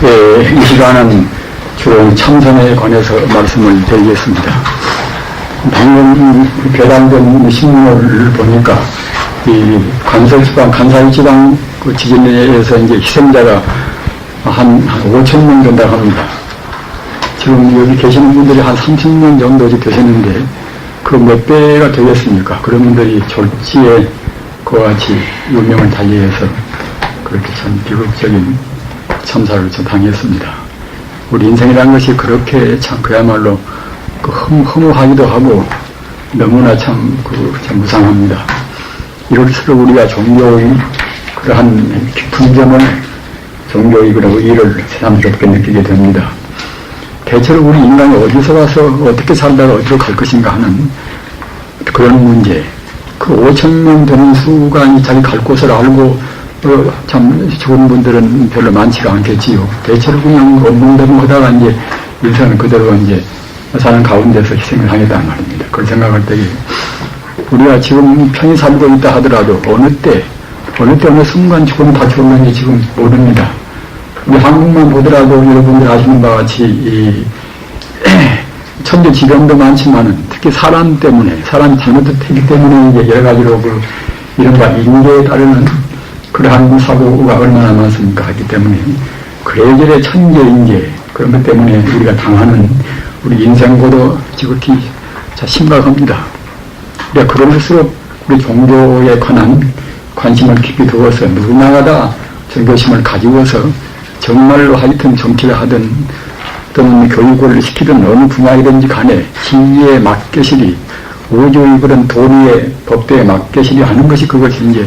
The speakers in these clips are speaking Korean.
이 시간은 주로 참선에 관해서 말씀을 드리겠습니다. 방금 배당된 신문을 보니까 이 관서지방, 간사이 지방 그 지진에서 이제 희생자가 한 5,000명 된다고 합니다. 지금 여기 계시는 분들이 한 30명 정도 계시는데 그 몇 배가 되겠습니까? 그런 분들이 졸지에 그와 같이 운명을 달리해서 그렇게 참 비극적인 참사를 좀 당했습니다. 우리 인생이라는 것이 그렇게 참 그야말로 그 허무하기도 하고 너무나 참 무상합니다. 이럴수록 우리가 종교의 그러한 깊은 점을 종교의 그런 의의를 새삼스럽게 느끼게 됩니다. 대체로 우리 인간이 어디서 와서 어떻게 살다가 어디로 갈 것인가 하는 그런 문제, 그 5,000명 되는 수가 자기 갈 곳을 알고 참 좋은 분들은 별로 많지가 않겠지요. 대체로 그냥 엉뚱대로 하다가 이제 인생은 그대로 이제 사는 가운데서 희생을 하겠다는 말입니다. 그걸 생각할 때 우리가 지금 편히 살고 있다 하더라도 어느 때 어느 순간 죽으면 다 죽었는지 지금 모릅니다. 우리 한국만 보더라도 여러분들 아시는 바와 같이 천재 질병도 많지만은 특히 사람이 잘못됐기 때문에 이제 여러 가지로 이른바 인계에 따르는 그러한 사고가 얼마나 많습니까? 하기 때문에 그래저래 천재 인계 그런 것 때문에 우리가 당하는 우리 인생고도 지극히 심각합니다. 우리가 그럴수록 우리 종교에 관한 관심을 깊이 두어서 누구나가 다 종교심을 가지고서 정말로 하여튼 정치를 하든 또는 교육을 시키든 어느 분야이든지 간에 진리에 맡겨시리 우주의 그런 도리의 법대에 맡겨시리 하는 것이 그것이 이제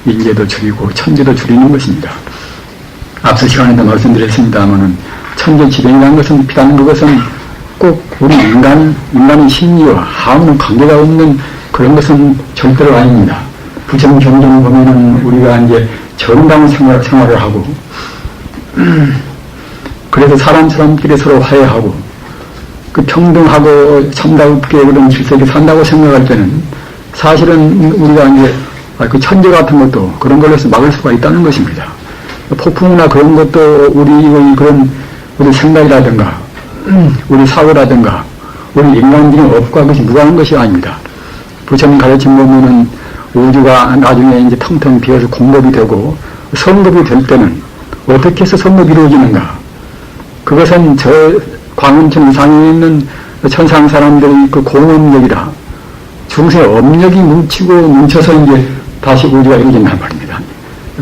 인재도 줄이고 천재도 줄이는 것입니다. 앞서 시간에도 말씀드렸습니다마는 천재지변이라는 것은 비단 그것은 꼭 우리 인간의 심리와 아무런 관계가 없는 그런 것은 절대로 아닙니다. 부정 경쟁을 보면은 우리가 이제 정당한 생활을 하고 그래서 사람끼리 서로 화해하고 그 평등하고 참다롭게 그런 질서에 산다고 생각할 때는 사실은 우리가 이제 그 천재 같은 것도 그런 걸로서 막을 수가 있다는 것입니다. 폭풍이나 그런 것도 우리의 그런 우리 생각이라든가 우리 사고라든가 우리 인간적인 업과 그것이 무관한 것이 아닙니다. 부처님 가르침 보면은 우주가 나중에 이제 텅텅 비어서 공급이 되고 성급이 될 때는 어떻게 해서 성급이 이루어지는가? 그것은 저 광운천 이상에 있는 천상 사람들의 그 공업력이라 중세 업력이 뭉쳐서 이제 다시 우주가 이루어진단 말입니다.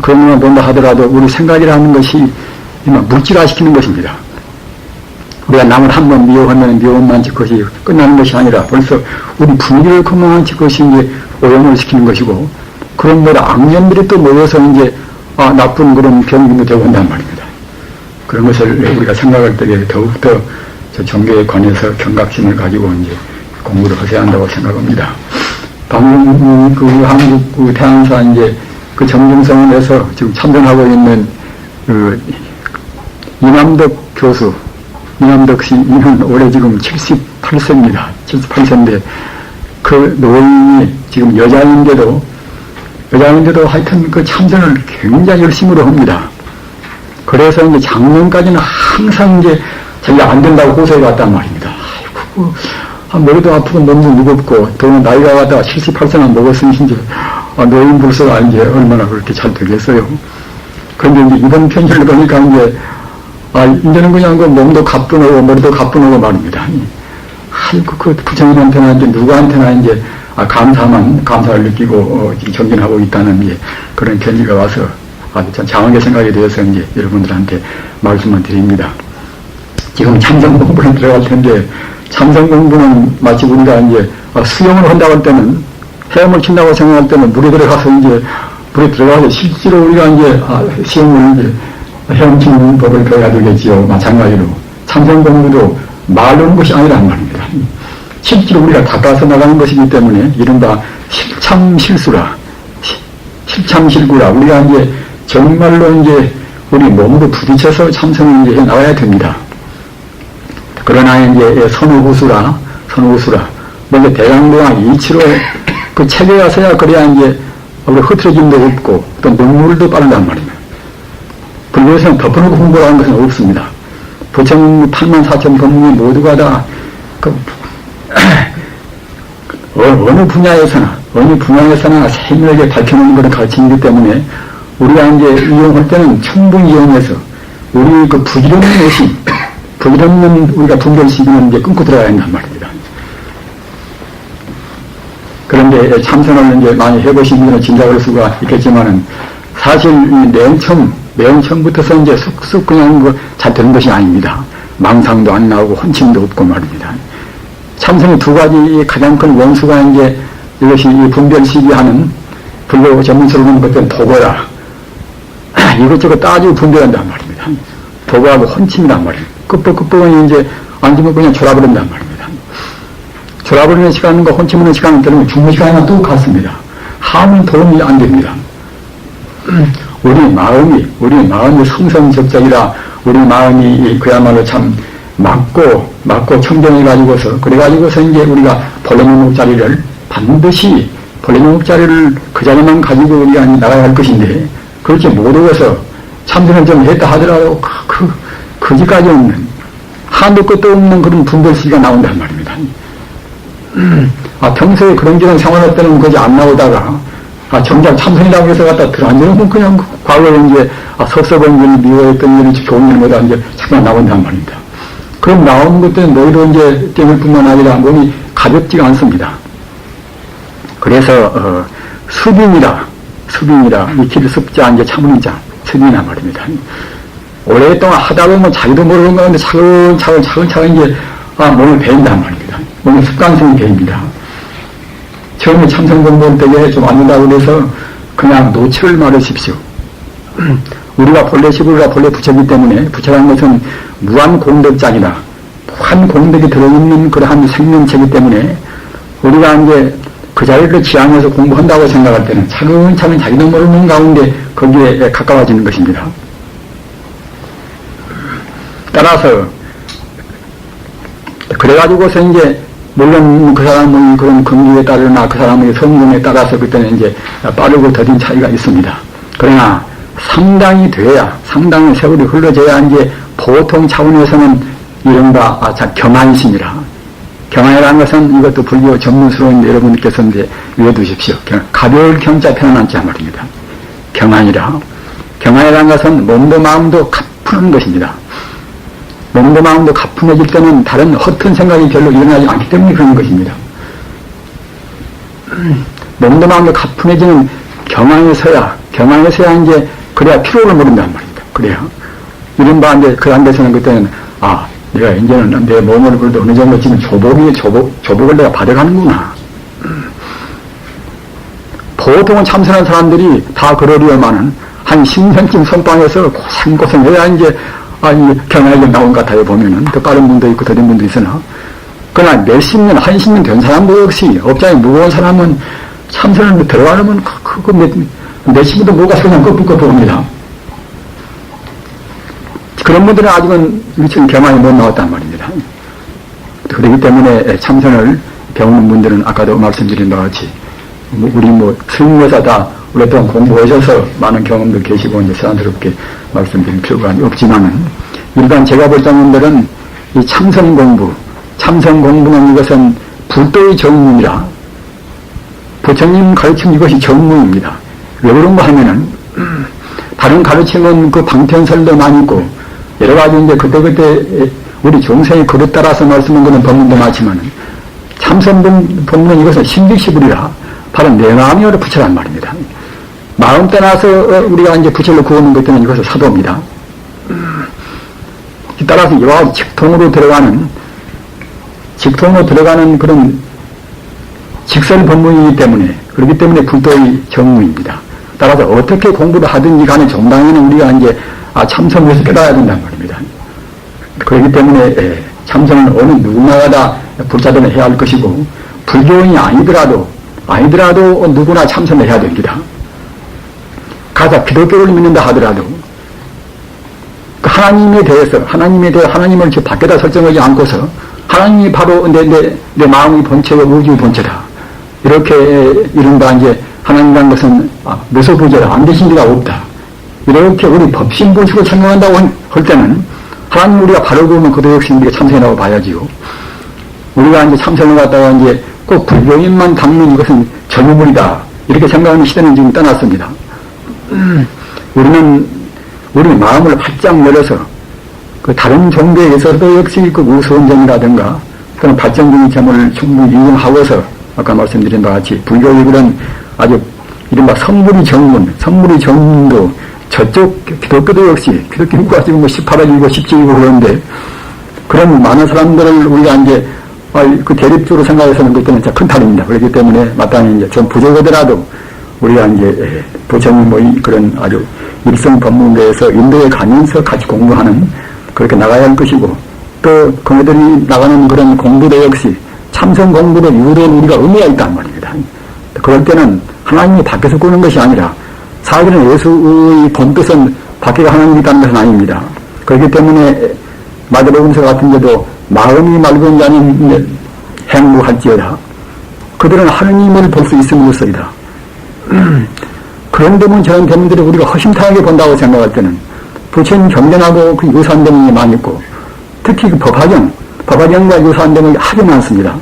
그런 것만 본다 하더라도 우리 생각이라는 것이 물질화시키는 것입니다. 우리가 남을 한번 미워하면 미움만치 그것이 끝나는 것이 아니라 벌써 우리 분위기를 그만치 그것이 이제 오염을 시키는 것이고 그런 악년들이 또 모여서 이제 나쁜 그런 병균도 되고 한단 말입니다. 그런 것을 우리가 생각할 때 더욱더 저 종교에 관해서 경각심을 가지고 이제 공부를 하셔야 한다고 생각합니다. 방금 그 한국 태안사 이제 그 정중성원에서 지금 참전하고 있는 그 이남덕 교수, 이남덕 씨는 올해 지금 78세입니다. 78세인데 그 노인이 지금 여자인데도 하여튼 그 참선을 굉장히 열심으로 합니다. 그래서 이제 작년까지는 항상 이제 자기가 안 된다고 고소해 왔단 말입니다. 아이고, 머리도 아프고 몸도 무겁고, 더는 나이가 가다가 78세나 먹었으니 이제, 노인 불소가 이제 얼마나 그렇게 잘 되겠어요. 그런데 이제 이번 편지를 보니까 이제, 이제는 그냥 그 몸도 가뿐하고 머리도 가뿐하고 말입니다. 아이고, 그 부처님한테나 이제 누구한테나 이제, 감사를 느끼고, 정진하고 있다는 이제 그런 편지가 와서 아주 참 장하게 생각이 되어서 이제 여러분들한테 말씀을 드립니다. 지금 참선 공부를 들어갈 텐데, 참선 공부는 마치 우리가 이제 수영을 한다고 할 때는, 헤엄을 친다고 생각할 때는 물에 들어가서 실제로 우리가 이제 수영을 이제 헤엄치는 법을 배워야 되겠지요. 마찬가지로. 참선 공부도 말로 하는 것이 아니란 말입니다. 실제로 우리가 닦아서 나가는 것이기 때문에 이른바 실참실수라, 실참실구라. 우리가 이제 정말로 이제 우리 몸도 부딪혀서 참선을 이제 해 나가야 됩니다. 그러나 이제 선우구수라. 먼저 대강도와 이치로 그 책에 가서야 그래야 이제 흐트러짐도 없고 또 눈물도 빠른단 말입니다. 그것은 덮어놓고 홍보하는 것은 없습니다. 부처님 8만 4천 법문이 모두가 다 어느 분야에서나 세밀하게 밝혀놓는 것을 가르치기 때문에 우리가 이제 이용할 때는 충분히 이용해서 우리 그 부질없는 의식, 부질없는 우리가 분별시기는 이제 끊고 들어가야 한단 말입니다. 그런데 참선을 이제 많이 해보신 분은 짐작할 수가 있겠지만은 사실 맨 처음부터서 이제 쑥쑥 그냥 잘 되는 것이 아닙니다. 망상도 안 나오고 혼침도 없고 말입니다. 참선의 두 가지 가장 큰 원수가 이제 이것이 분별시기하는 불교 전문서로 보는 것들은 도고야. 이것저것 따지고 분별한단 말입니다. 도고하고 혼침이란 말이에요. 끝부분 이제 앉으면 그냥 졸아버린단 말입니다. 졸아버리는 시간과 혼침하는 시간은 때문에 죽는 시간이나 똑같습니다. 하면 도움이 안 됩니다. 우리 마음이 성성적적이라 우리 마음이 그야말로 참 맞고 청정해가지고서 그래가지고서 이제 우리가 본래명목자리를 반드시 본래명목자리를 그 자리만 가지고 우리가 나가야 할 것인데 그렇지 못하고서 참선을 좀 했다 하더라도 그지까지 없는 한도 끝도 없는 그런 분별시기가 나온단 말입니다. 평소에 그런저런 생활할 때는 그지 안 나오다가 정작 참선이라고 해서 갖다 들어앉으면 그냥 과거에 이제 섭섭한 일, 미워했던 일이 좋은 일보다 이제 잠깐 나온단 말입니다. 그럼 나오는 것들은 오히려 이제 땡일 뿐만 아니라 몸이 가볍지가 않습니다. 그래서 수빈이라 익히를 습자 이제 참는 자 수빈이란 말입니다. 오랫동안 하다 보면 자기도 모르는 가운데 차근차근 이제 몸을 배운단 말입니다. 몸의 습관성이 배입니다. 처음에 참선 공부할 때에 좀 아니다고 그래서 그냥 노치를 말하십시오. 우리가 본래 시부가 본래 부처이기 때문에 부처라는 것은 무한 공덕장이다. 무한 공덕이 들어있는 그러한 생명체이기 때문에 우리가 이제 그 자리를 지향해서 공부한다고 생각할 때는 차근차근 자기도 모르는 가운데 거기에 가까워지는 것입니다. 따라서 그래가지고서 이제 물론 그 사람의 그런 근기에 따르나 그 사람의 성공에 따라서 그때는 이제 빠르고 더딘 차이가 있습니다. 그러나 상당히 세월이 흘러져야 이제 보통 차원에서는 이른바 경안심이라. 경안이라는 것은 이것도 불교 전문스러운 여러분께서 이제 외워두십시오. 가벼울 경자 편안한 자 말입니다. 경안이라는 것은 몸도 마음도 가푸는 것입니다. 몸도 마음도 가뿐해질 때는 다른 허튼 생각이 별로 일어나지 않기 때문에 그런 것입니다. 몸도 마음도 가뿐해지는 경황에서야 이제 그래야 피로를 모른단 말입니다. 그래야 이른바 이제 그 안에서는 그때는 내가 이제는 내 몸을 그래도 어느 정도 지금 조복을 내가 받아가는구나. 보통은 참선한 사람들이 다 그러려면은 한 10년쯤 선방에서 고생해야 이제 경향이 좀 나온 것 같아요. 보면은 더 빠른 분도 있고 더딘 분도 있으나 그러나 몇십 년, 한십 년 된 사람도 역시 업장이 무거운 사람은 참선을 들어가려면 몇십 년도 못 가서 그냥 끄끄 옵니다. 그런 분들은 아직은 미친 경향이 못 나왔단 말입니다. 그렇기 때문에 참선을 배우는 분들은 아까도 말씀드린 바와 같이 우리 스님여사 다 오랫동안 공부하셔서 많은 경험도 계시고 이제 사람스럽게 말씀드릴 필요가 없지만은 일단 제가 볼 장면들은 이 참선 공부는 이것은 불도의 정문이라 부처님 가르침 이것이 정문입니다. 왜 그런가 하면은 다른 가르침은 그 방편설도 많이 있고 여러 가지 이제 그때 우리 종생의 그릇 따라서 말씀한 것은 법문도 많지만은 참선 법문은 이것은 신득시불이라 바로 내 마음이 어려 부처란 말입니다. 마음 떠나서 우리가 이제 부처를 구하는 것들은 이것은 사도입니다. 따라서 이와 직통으로 들어가는 그런 직설 법문이기 때문에 그렇기 때문에 불도의 정무입니다. 따라서 어떻게 공부를 하든지 간에 정당에는 우리가 이제 참선을 깨달아야 된단 말입니다. 그렇기 때문에 참선은 어느 누구나가 다 불자들은 해야 할 것이고 불교인이 아니더라도 누구나 참선을 해야 됩니다. 가서 기독교를 믿는다 하더라도 그 하나님에 대해 하나님을 밖에다 설정하지 않고서 하나님이 바로 내 마음의 본체와 우주의 본체다. 이렇게 이른바 이제 하나님이라는 것은 무소부재라 안 계신 데가 없다. 이렇게 우리 법신 본식을 생각한다고 할 때는 하나님 우리가 바로 보면 그도 역시 우리가 참선이라고 봐야지요. 우리가 이제 참선을 갖다가 이제 꼭 불교인만 닦는 이것은 전유물이다. 이렇게 생각하는 시대는 지금 떠났습니다. 우리는 마음을 활짝 열어서 그 다른 종교에 있어서도 역시 그 우수원전이라든가 그런 발전적인 점을 충분히 이용하고서 아까 말씀드린 바와 같이 불교의 그런 아주 이른바 성불이 정문도 저쪽 기독교도 역시 기독교가 지금 뭐 18억이고 17이고 그러는데 그런 많은 사람들을 우리가 이제 그 대립적으로 생각해서는 그때는 진짜 큰 탈입니다. 그렇기 때문에 마땅히 이제 좀 부족하더라도 우리가 이제 부처님 뭐 그런 아주 일성 법문계에서 인도에 가면서 같이 공부하는 그렇게 나가야 할 것이고 또 그네들이 나가는 그런 공부도 역시 참선 공부도 유도는 우리가 의미가 있단 말입니다. 그럴 때는 하나님이 밖에서 꾸는 것이 아니라 사실은 예수의 본뜻은 밖에가 하나님이 있다는 것은 아닙니다. 그렇기 때문에 마태복음서 같은 데도 마음이 맑은 자는 행복할지어다. 그들은 하느님을 볼 수 있음으로써이다. 그런 데문 저런 대문들을 우리가 허심탄회하게 본다고 생각할 때는 부처님 경전하고 그 유사한 대문이 많이 있고 특히 그 법화경과 유사한 대문이 아주 많습니다.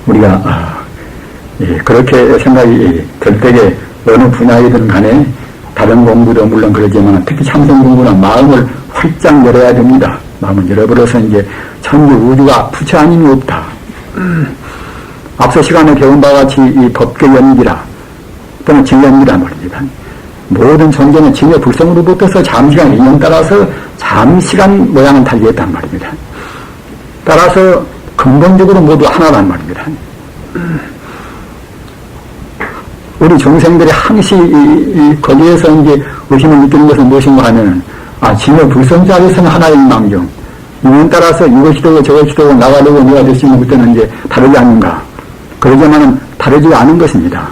우리가 그렇게 생각이 될 때에 어느 분야이든 간에 다른 공부도 물론 그러지만 특히 참선 공부는 마음을 활짝 열어야 됩니다. 마음을 열어버려서 이제 천지 우주가 부처 아님이 없다. 앞서 시간에 배운 바와 같이 이 법계 연기라 또는 진연기라 말입니다. 모든 존재는 진여 불성으로부터서 잠시간 인연 따라서 잠시간 모양은 달리했단 말입니다. 따라서 근본적으로 모두 하나란 말입니다. 우리 중생들이 항시 거기에서 이제 의심을 느끼는 것은 무엇인가 하면 진여 불성자에서는 하나인 망정 인연 따라서 이것이 되고 저것이 되고 나가 되고 내가 될 수 있는 그때는 이제 다르지 않는가. 그러지만은 다르지 않은 것입니다.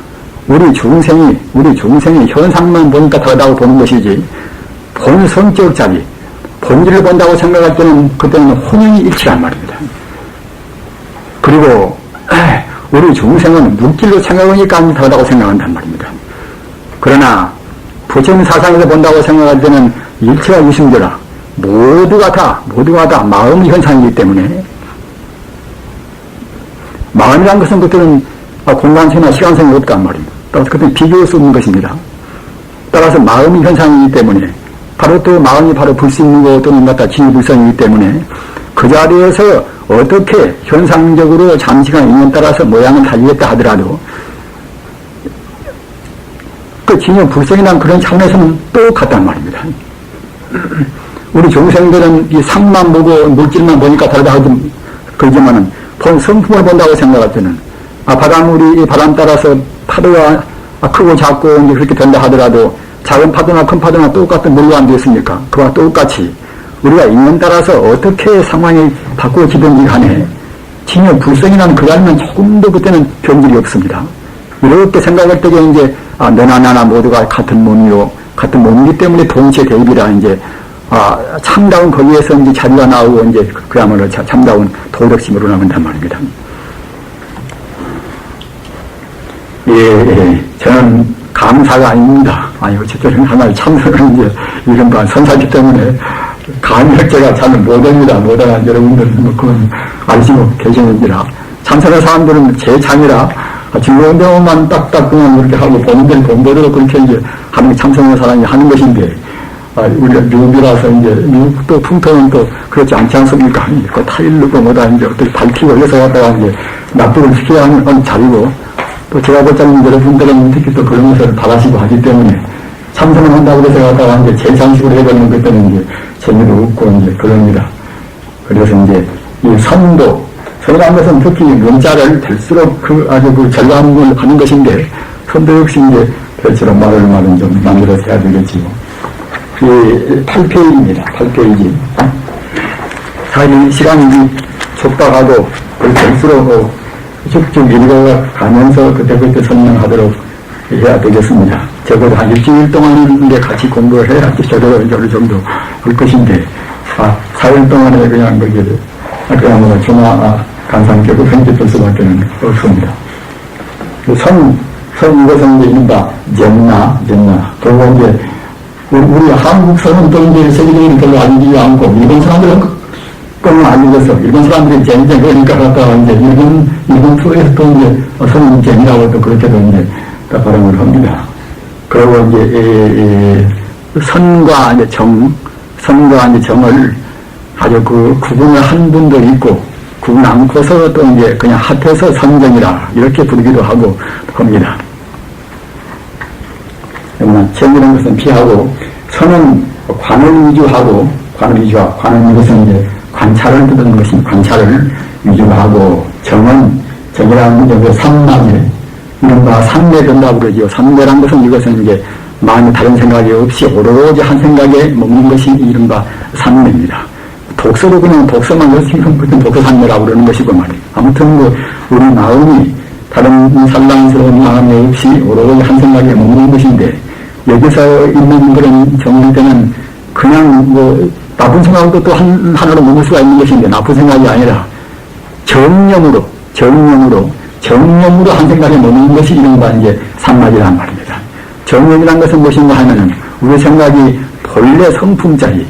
우리 중생이 현상만 보니까 다르다고 보는 것이지 본 성격 자리 본질을 본다고 생각할 때는 그때는 혼연이 일치란 말입니다. 그리고 우리 중생은 물질로 생각하니까 다르다고 생각한단 말입니다. 그러나 부처님 사상에서 본다고 생각할 때는 일체가 유심되라. 모두가 다 마음의 현상이기 때문에 마음이란 것은 그때는 공간성이나 시간성이 없단 말입니다. 따라서 그때는 비교할 수 없는 것입니다. 따라서 마음의 현상이기 때문에 바로 또 마음이 바로 볼 수 있는 것 또는 갖다 진유불성이기 때문에 그 자리에서 어떻게 현상적으로 잠시간 인연 따라서 모양을 달리겠다 하더라도 그 진유불성이란 그런 차원에서는 똑같단 말입니다. 우리 중생들은 이 상만 보고 물질만 보니까 다르다 하지 그러지만은 본 성품을 본다고 생각할 때는 바닷물이 바람 따라서 파도가 크고 작고 이제 그렇게 된다 하더라도 작은 파도나 큰 파도나 똑같은 물로 안 되었습니까? 그와 똑같이 우리가 인연 따라서 어떻게 상황이 바꾸어지든지 간에 진여 불성이라는 그 자리는 조금도 그때는 변질이 없습니다. 이렇게 생각할 때에 이제 너나 나나 모두가 같은 몸이요 같은 몸이기 때문에 동시에 대입이라 이제 참다운 거기에서 이제 자리가 나오고 이제 그야말로 참다운 도덕심으로 나온단 말입니다. 저는 강사가 아닙니다. 어쨌든 하나의 참선은 이제 이른바 선사기 때문에 강의학제가 잘 못합니다. 못하는 여러분들 그건 알시고 계시는지라 참선한 사람들은 제 장이라 즐거운 대목만 딱딱 그냥 이렇게 하고 보는 데는 본대로 그렇게 이제 하는 참선한 사람이 하는 것인데 우리가 미국이라서 이제 미국도 풍토는 또 그렇지 않지 않습니까? 그 타일르고 뭐다 이제 어떻게 밝히고 해서 갖다가 이제 납득을 시켜야 하는 자리고 또 제가 볼 때는 여러분들은 특히 또 그런 것을 바라시고 하기 때문에 참선을 한다고 해서 갖다가 이제 제 장식으로 해버리는 것들은 이제 재미도 없고 이제 그럽니다. 그래서 이제 이 선이라는 것은 특히 문자를 될수록 아주 절감을 하는 것인데 선도 역시 이제 별처럼 말은 좀 만들어서 해야 되겠지요. 8페이지입니다. 8페이지. 사실 시간이 좁다가도 될수록 쭉쭉 읽어가면서 그때그때 설명하도록 해야 되겠습니다. 적어도 한 일주일 동안은 같이 공부를 해야지 저도 어느 정도 할 것인데 4일 동안에 그냥 그야말로 중화 간상격을 편집할 수밖에 없습니다. 이것은 이제 이른바 젠나 그리고 이제 우리 한국 사람은 또 이제 세계적인 별로 알지 않고, 일본 사람들은 그건 알려져서, 일본 사람들이 재미쟁이 그러니까 갖다가 이제 일본 투어에서 또 이제 선은 재미라고 또 그렇게도 이제 발음을 합니다. 그리고 이제, 선과 이제 선과 이제 정을 아주 그 구분을 한 분도 있고, 구분 않고서 또 이제 그냥 합해서 선정이라 이렇게 부르기도 하고 합니다. 정이라는 것은 피하고, 선은 관을 위주하고, 관은 이것은 이제 관찰을 뜻하는 것입니다. 관찰을 위주하고, 정이라는 것은 삼마제, 이른바 삼매된다고 그러죠. 삼매란 것은 이것은 이제 마음에 다른 생각이 없이 오로지 한 생각에 머무는 것이 이른바 삼매입니다. 독서도 그냥 독서만 해서 독서삼매라고 그러는 것이고 말이에요. 아무튼 우리 마음이 다른 산란스러운 마음이 없이 오로지 한 생각에 머무는 것인데, 여기서 있는 그런 정리 때는 그냥 나쁜 생각도 또 하나로 머물 수가 있는 것인데, 나쁜 생각이 아니라 정념으로 한 생각에 머무는 것이 이른바 이제 삼마지란 말입니다. 정념이란 것은 무엇인가 하면은, 우리 생각이 본래 성품자리,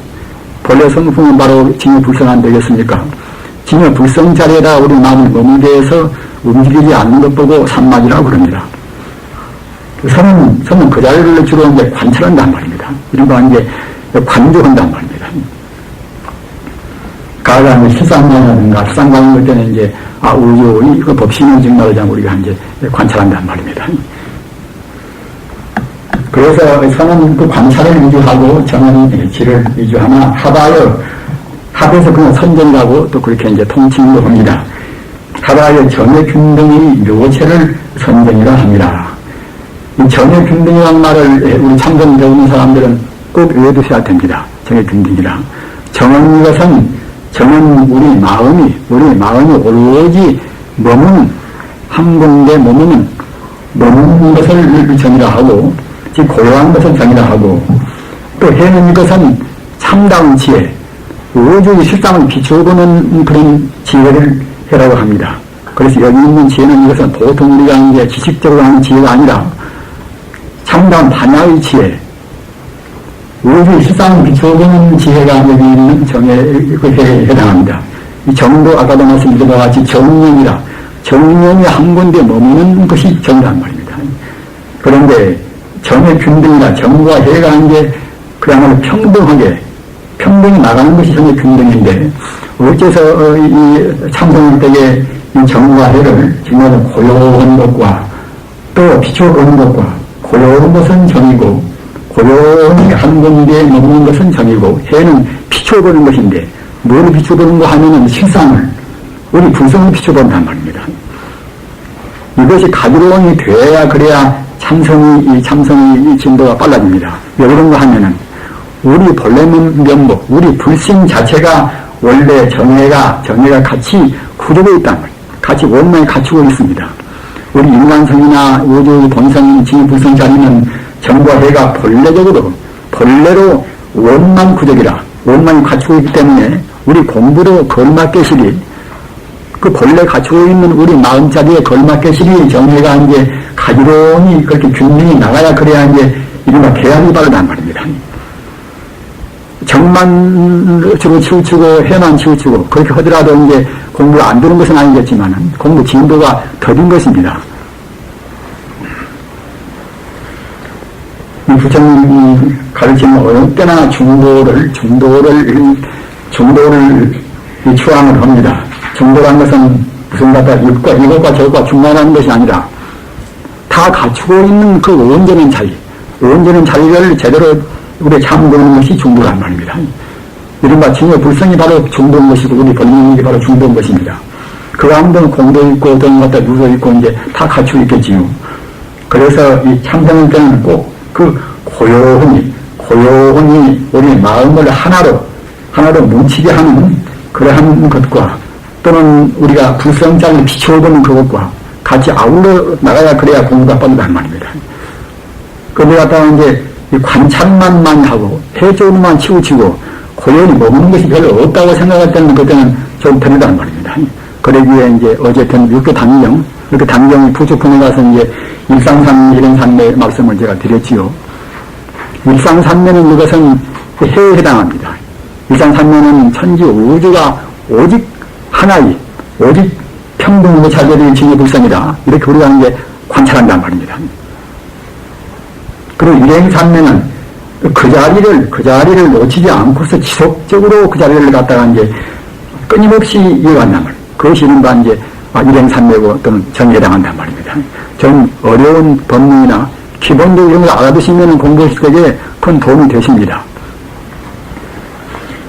본래 성품은 바로 징여불성안 되겠습니까? 징여불성자리에다 우리 마음을 머물게 해서 움직이지 않는 것 보고 삼마지라고 그럽니다. 선은 그 자리를 주로 이제 관찰한단 말입니다. 이른바 이제 관조한단 말입니다. 가장 실상관이라든가 실상관인 것 때는 이제 우주 그 법신을 증명하자 우리가 이제 관찰한단 말입니다. 그래서 선은 그 관찰을 위주하고 정은 질을 위주하나 합해서 그냥 선정이라고 또 그렇게 이제 통칭도 합니다. 합하여 정의 균등의 묘체를 선정이라 합니다. 이 정의 균등이라는 말을 우리 참선 배우는 사람들은 꼭 외워두셔야 됩니다. 정의 균등이라. 정은 우리 마음이 오로지 한 군데 머무는 것을 정이라 하고, 즉 고요한 것을 정이라 하고, 또 해는 이것은 참다운 지혜, 우주의 실상을 비추어보는 그런 지혜를 해라고 합니다. 그래서 여기 있는 지혜는 이것은 보통 우리가 이제 지식적으로 하는 지혜가 아니라 참다운 반야의 지혜, 우주의 실상을 비추어보는 지혜가 여기 있는 정에 해당합니다. 이 정도 아까도 말씀드린 것 같이 정념이 한 군데 머무는 것이 정이란 말입니다. 그런데 정의 균등이라, 정과 해가 이제 그야말로 평등히 나가는 것이 정의 균등인데, 어째서 이 참선할 때에 이 정과 해를 정말 고요한 것과 또 비추어보는 것과, 고요한 것은 정이고 고요히 한 군데에 머무는 것은 정이고, 해는 비추어보는 것인데, 뭘 비추어보는가 하면은 실상을, 우리 불성을 비추어본단 말입니다. 이것이 가지런히 돼야 그래야 참선의 진도가 빨라집니다. 왜 그런가 하면은, 우리 본래 면목, 우리 불신 자체가 원래 정예가 같이 구조되어 있단 말이에요. 같이 원만히 갖추고 있습니다. 우리 인간성이나 우주의 본성인 징불성 자리는 정과 해가 본래로 원만 구적이라, 원만히 갖추고 있기 때문에 우리 공부로 걸맞게실이, 그 본래 갖추고 있는 우리 마음자리에 걸맞게실이 정해가 이제 가지런히 그렇게 균등히 나가야 그래야 이제 이른바 계약이 바르단 말입니다. 정만 치우치고 해만 치우치고 그렇게 하더라도 이제 공부가 안 되는 것은 아니겠지만 공부 진도가 더딘 것입니다. 이 부처님이 가르치는 어느 때나 중도를 추앙을 합니다. 중도라는 것은 무슨 이것과 저것과 중간하는 것이 아니라 다 갖추고 있는 그 온전한 자리를 제대로 우리 참고하는 것이 중도란 말입니다. 이른바 징여불성이 바로 중도인 것이고, 우리 본능이 바로 중도인 것입니다. 그 가운데는 공도 있고 어떤 것도 누도 있고 이제 다 갖추고 있겠지요. 그래서 이 참선할 때는 꼭 그 고요히 우리 마음을 하나로 뭉치게 하는 그러한 것과, 또는 우리가 불성장을 비춰보는 그것과 같이 아울러 나가야 그래야 공부가 빠르단 말입니다. 그런데 갖다가 이제 관찰만 많이 하고 해적으로만 치우치고 고연히 머무는 것이 별로 없다고 생각할 때는 그때는 좀 다르단 말입니다. 그러기에 이제 어쨌든 육교 단경이 부처품에 가서 이제 일상산 이런 산의 말씀을 제가 드렸지요. 일상산면은 이것은 해에 해당합니다. 일상산면은 천지 우주가 오직 하나의, 오직 평등으로 자기의 진여불성이다. 이렇게 우리가 이제 관찰한단 말입니다. 그리고 일행산면은 그 자리를 놓치지 않고서 지속적으로 그 자리를 갖다가 이제 끊임없이 이어간단 말이에요. 그것이 이른바 이제 일행산매고 또는 정에 해당한단 말입니다. 좀 어려운 법문이나 기본적으로 이런 걸 알아두시면 공부하실 때에 큰 도움이 되십니다.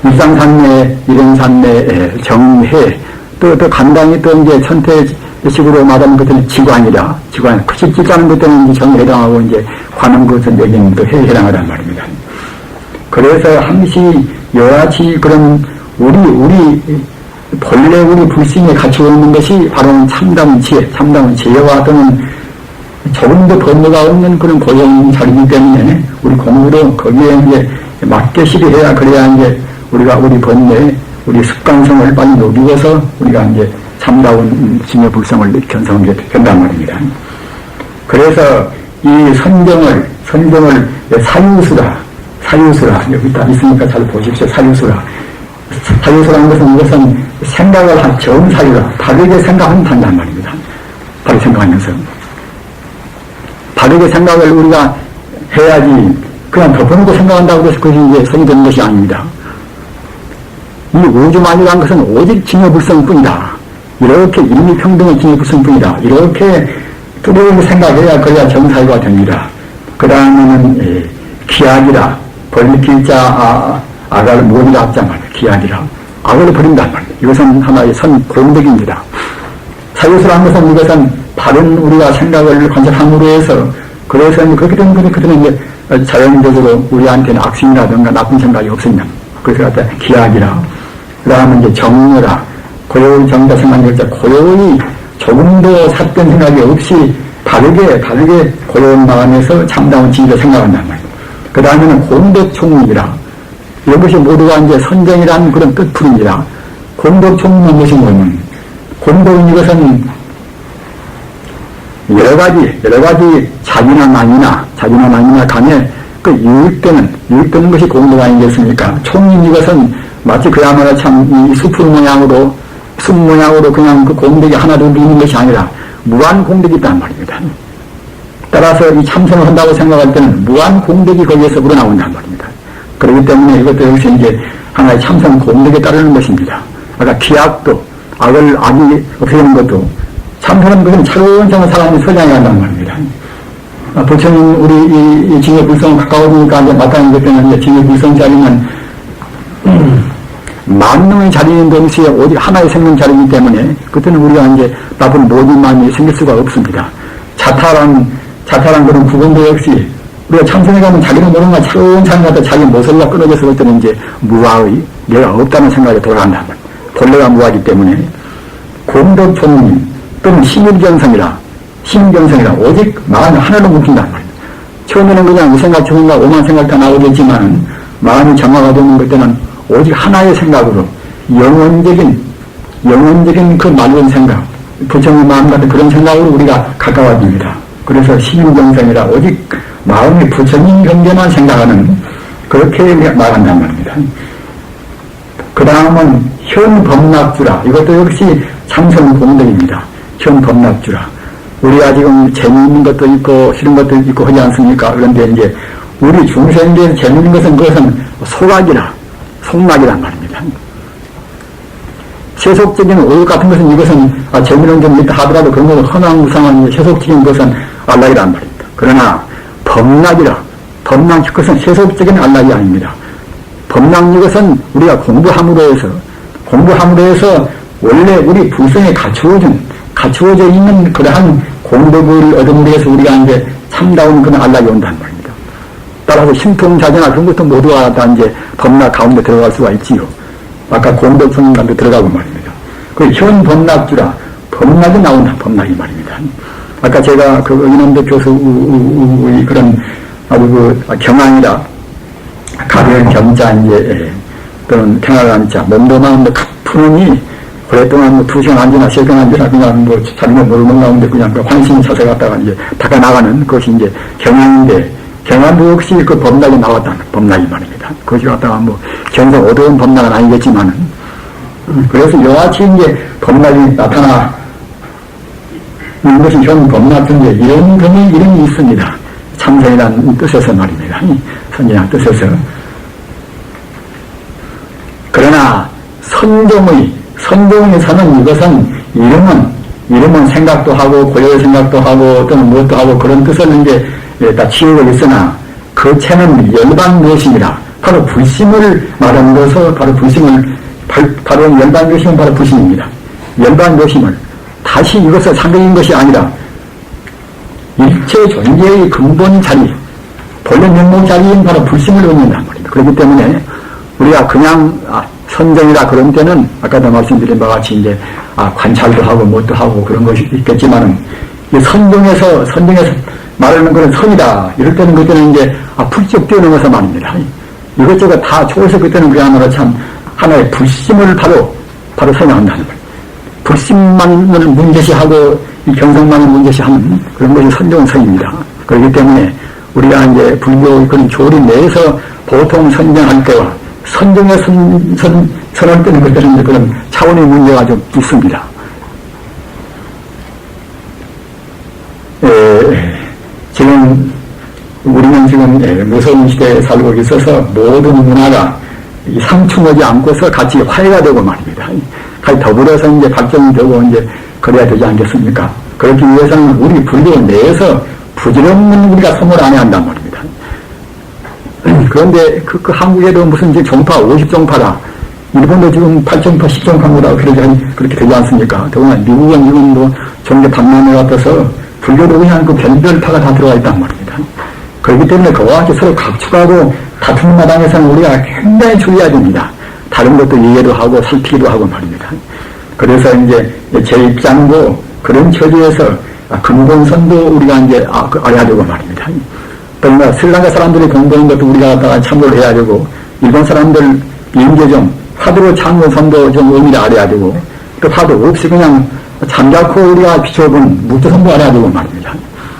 일상산매, 일행산매, 정해, 또 간단히 또 이제 천태식으로 말하면 그때는 지관이라, 지관, 크게 찢자는 그때는 이제 정에 해당하고 이제 관음 것은 여기는 또 해에 해당하단 말입니다. 그래서 항시 여하치 그런 본래 우리 불신에 갖추고 있는 것이 바로 참다운 지혜와 또는 조금 더 번뇌가 없는 그런 고용 자리이기 때문에 우리 공부도 거기에 이제 맞게 실해야 그래야 이제 우리가 우리 번뇌, 우리 습관성을 빨리 녹이고서 우리가 이제 참다운 진여불성을 견성하게 된단 말입니다. 그래서 이 선정을 사유수라 여기 딱 있으니까 잘 보십시오. 사유수라는 것은 이것은 생각을 한 정사유라 바르게 생각한단 말입니다. 바르게 생각하면서 바르게 생각을 우리가 해야지 그냥 덮어놓고 생각한다고 해서 그것이 이제 성이 되는 것이 아닙니다. 이 우주만이라는 것은 오직 진여불성뿐이다. 이렇게 일미평등의 진여불성뿐이다. 이렇게 뚜렷하게 생각해야 그래야 정사유가 됩니다. 그 다음에는 기약이라 벌리길자 아가를 무엇이라 합자 말이에요. 기약이라 악을 버린단 말이에요. 이것은 하나의 선공덕입니다. 사유수라는 것은 이것은 바른 우리가 생각을 관찰함으로 해서 그래서 그렇게 되면 그들은 이제 자연적으로 우리한테는 악심이라든가 나쁜 생각이 없었냐. 그래서 갖다 기약이라 그 다음에 이제 정유라 고요의 정자 생각할 때 고요의 조금도 삿된 생각이 없이 바르게 고요한 마음에서 참다운 진리를 생각한단 말이에요. 그 다음에는 공덕총리라 이것이 모두가 이제 선정이라는 그런 뜻풀입니다. 공덕총리는 것이 뭐냐면 공덕은 이것은 여러 가지 자기나 만이나 간에 그 유익되는 것이 공덕 아니겠습니까? 총리 이것은 마치 그야말로 참 이 숲 모양으로 그냥 그 공덕이 하나도 있는 것이 아니라 무한 공덕이 있단 말입니다. 따라서 이 참선을 한다고 생각할 때는 무한 공덕이 거기에서 우러나온단 말입니다. 그렇기 때문에 이것도 역시 이제 하나의 참선 공덕에 따르는 것입니다. 아까 기약도 악이 없애는 것도 참선은 그건 차근차근 사람이 서장해 간단 말입니다. 부처님 우리 이 징여불성 가까워지니까 이제 마땅한 것 때문에 징여불성 자리는 만능의 자리인 동시에 오직 하나의 생명 자리이기 때문에 그때는 우리가 이제 나쁜 모든 마음이 생길 수가 없습니다. 자탈한 그런 구분도 역시 우리가 참선에 가면 자기는 모르는 건 차근차근 가다 자기 모서리가 끊어져서 볼 때는 이제 무아의 내가 없다는 생각이 돌아간단 말이에요. 본래가 무아이기 때문에 공덕총림 또는 심일경성이라 오직 마음이 하나로 뭉친단 말이에요. 처음에는 그냥 무생각, 저생각, 오만 생각 다 나오겠지만 마음이 정화가 되는 것 때는 오직 하나의 생각으로 영원적인 그 맑은 생각, 부처님 마음 같은 그런 생각으로 우리가 가까워집니다. 그래서 심일경성이라 오직 마음이 부처님 경계만 생각하는 그렇게 말한단 말입니다. 그 다음은 현법락주라 이것도 역시 참선 공덕입니다. 현법락주라 우리가 지금 재미있는 것도 있고 싫은 것도 있고 하지 않습니까? 그런데 이제 우리 중생계에서 재미있는 것은 그것은 속락이란 말입니다. 세속적인 오욕 같은 것은 이것은 재미는 좀 있다 하더라도 그런 것은 허망무상한 세속적인 것은 안락이란 말입니다. 그러나 법락 그것은 세속적인 안락이 아닙니다. 법락 이것은 우리가 공부함으로 해서 원래 우리 불성에 갖추어져 있는 그러한 공덕을 얻음으로 해서 우리가 이제 참다운 그런 안락이 온다는 말입니다. 따라서 신통자제나 그런 것도 모두가 다 이제 법락 가운데 들어갈 수가 있지요. 아까 공덕성감도 들어가고 말입니다. 그 현법락주라 법락이 나온다. 법락이 말입니다. 아까 제가 그 인원대 교수의 그런 아주 그 경황이라 가벼운 경자 이제 또는 평화를 자 몸도 마음도 푸느니 오랫동안 2시간 앉으나 3시간 앉으나 그냥 자기는 모르는 가운데 그냥 그 환심 자세 갖다가 이제 닦아 나가는 그것이 이제 경향인데 경안도 역시 그 법락이 나왔다는 법락이 말입니다. 그것이 갖다가 뭐 견성 어두운 법락은 아니겠지만은 그래서 이와같이 이제 법락이 나타나 이것이 현 법락 중에 이런 이름이 있습니다. 참선이라는 뜻에서 말입니다. 선이라는 뜻에서. 그러나 선종에서는 이것은 이름은 생각도 하고 고려의 생각도 하고 또는 무엇도 하고 그런 뜻을 이제 다 취하고 있으나 그 채는 열반묘심이라 바로 불심을 말하는 것은 바로 불심을 바로 열반묘심은 바로 불심입니다. 열반묘심을 다시 이것을 상대인 것이 아니라 일체 존재의 근본 자리 본래 면목 자리인 바로 불심을 의미한단 말입니다. 그렇기 때문에 우리가 그냥 선정이라 그런 때는 아까도 말씀드린 바와 같이 이제 관찰도 하고 뭣도 하고 그런 것이 있겠지만은 선정에서 말하는 그런 선이다 이럴 때는 그때는 이제 풀쩍 뛰어넘어서 말입니다. 이것저것 다 좋아서 그때는 그야말로 참 하나의 불심을 바로 설명한다는 거예요. 불심만을 문제시하고 이 경성만을 문제시하는 그런 것이 선정은 선입니다. 그렇기 때문에 우리가 이제 불교 그런 교리 내에서 보통 선정할 때와 선정에 선할 때는 그때는 이제 그런 차원의 문제가 좀 있습니다. 지금 우리는 지금 무서운 시대에 살고 있어서 모든 문화가 이 상충하지 않고서 같이 화해가 되고 말입니다. 같이 더불어서 이제 발전이 되고 이제 그래야 되지 않겠습니까? 그렇기 위해서는 우리 불교 내에서 부질없는 우리가 소멸 안 해야 한단 말입니다. 그런데 그 한국에도 무슨 이제 종파 50종파라 일본도 지금 8종파 10종파보다 그렇게 되지 않습니까? 더구나 미국은 지금 뭐 종교 반만에 같아서 불교도 그냥 그 별별파가 다 들어가 있단 말입니다. 그렇기 때문에 그와 같이 서로 각축하고 다투는 마당에서는 우리가 굉장히 주의해야 됩니다. 다른 것도 이해도 하고 살피기도 하고 말입니다. 그래서 이제 제 입장도 그런 처지에서 근본선도 우리가 이제 알아야 되고 말입니다. 또 스리랑카 사람들이 공부하는 것도 우리가 갖다가 참고를 해야 되고 일본 사람들 인계점 화두로 참고선도 좀 의미를 알아야 되고 또 화두 없이 그냥 잠자코 우리가 비춰본 묵조선도 알아야 되고 말입니다.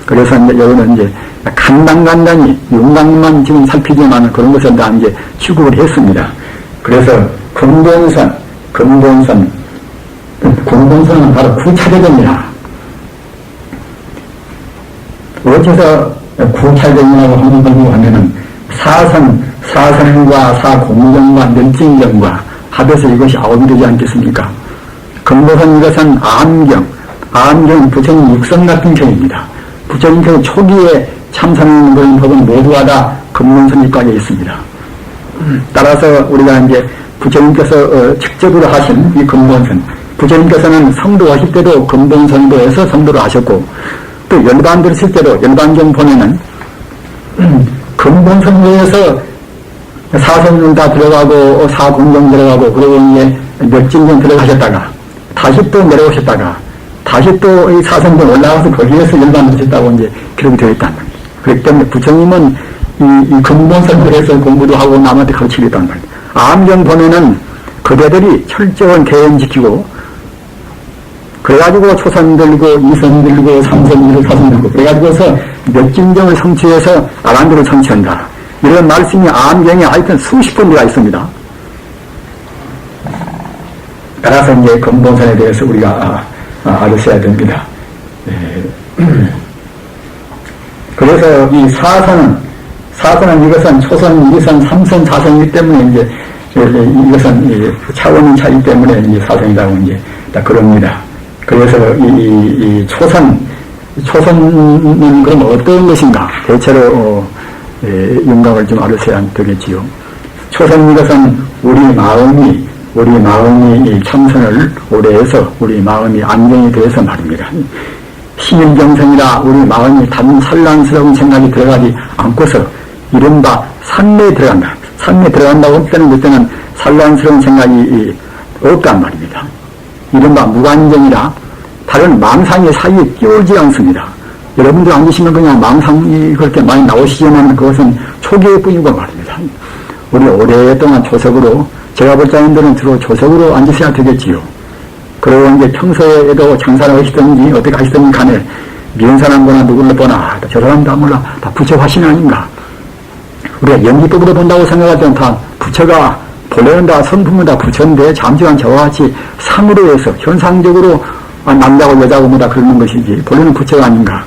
그래서 이제 여기는 이제 간단히 윤곽만 지금 살피지만 그런 것을 다 이제 취급을 했습니다. 그래서 근본선은 바로 구차대전이라. 어째서 구차대전이라고 하면은 사선과 사공정과 멸진경과 합해서 이것이 아홉이 되지 않겠습니까? 근본선 이것은 암경 부처님 육성 같은 경입니다. 부처님 그 초기에 참선하는 그런 법은 모두가 다 근본선입각에 있습니다. 따라서 우리가 이제 부처님께서 직접으로 하신 이 근본선, 부처님께서는 성도하실 때도 근본선도에서 성도를 하셨고, 또 열반들 쓸 때도 열반경 보면은 근본선도에서 사선은 다 들어가고 사공경 들어가고 그리고 이제 몇진경 들어가셨다가 다시 또 내려오셨다가 다시 또 이 사선경 올라가서 거기에서 열반을 하셨다고 이제 기록이 되어 있단 말이에요. 그렇기 때문에 부처님은 이 근본선도에서 공부도 하고 남한테 가르치고 있단 말이에요. 암경 보면은 그대들이 철저한 계획 지키고 그래가지고 초선 들고 이선 들고 삼선 들고 사선 들고 그래가지고서 몇진경을 성취해서 아란들을 성취한다. 이런 말씀이 암경에 하여튼 수십 번대가 있습니다. 따라서 이제 근본선에 대해서 우리가 알으셔야 됩니다. 그래서 이 사선은 이것은 초선, 이선, 삼선, 사선이기 때문에 이제 이것은 차원의 차이 때문에 이제 사선이라고 이제 딱 그럽니다. 그래서 이 초선은 그럼 어떤 것인가? 대체로 윤곽을 좀 알으셔야 되겠지요. 초선 이것은 우리 마음이 참선을 오래 해서 우리 마음이 안정이 돼서 말입니다. 심일경성이라 우리 마음이 단 산란스러운 생각이 들어가지 않고서 이른바 산매에 들어간다. 산매에 들어간다고 할 때는 그때는 산란스러운 생각이 없단 말입니다. 이른바 무관정이라 다른 망상의 사이에 끼어오지 않습니다. 여러분들 앉으시면 그냥 망상이 그렇게 많이 나오시지만 그것은 초기일 뿐이고 말입니다. 우리 오랫동안 조석으로 제가 볼 자인들은 주로 조석으로 앉으셔야 되겠지요. 그리고 이제 평소에도 장사를 하시든지 어떻게 하시든지 간에 미운 사람 보나 누구를 보나 저 사람 다 몰라 다 부처 화신 아닌가. 우리가 연기법으로 본다고 생각할 때는 다 부처가 본래는 다 성품은 다 부처인데 잠시만 저와 같이 상으로 해서 현상적으로 남자고 여자고 뭐다 그러는 것이지 본래는 부처가 아닌가.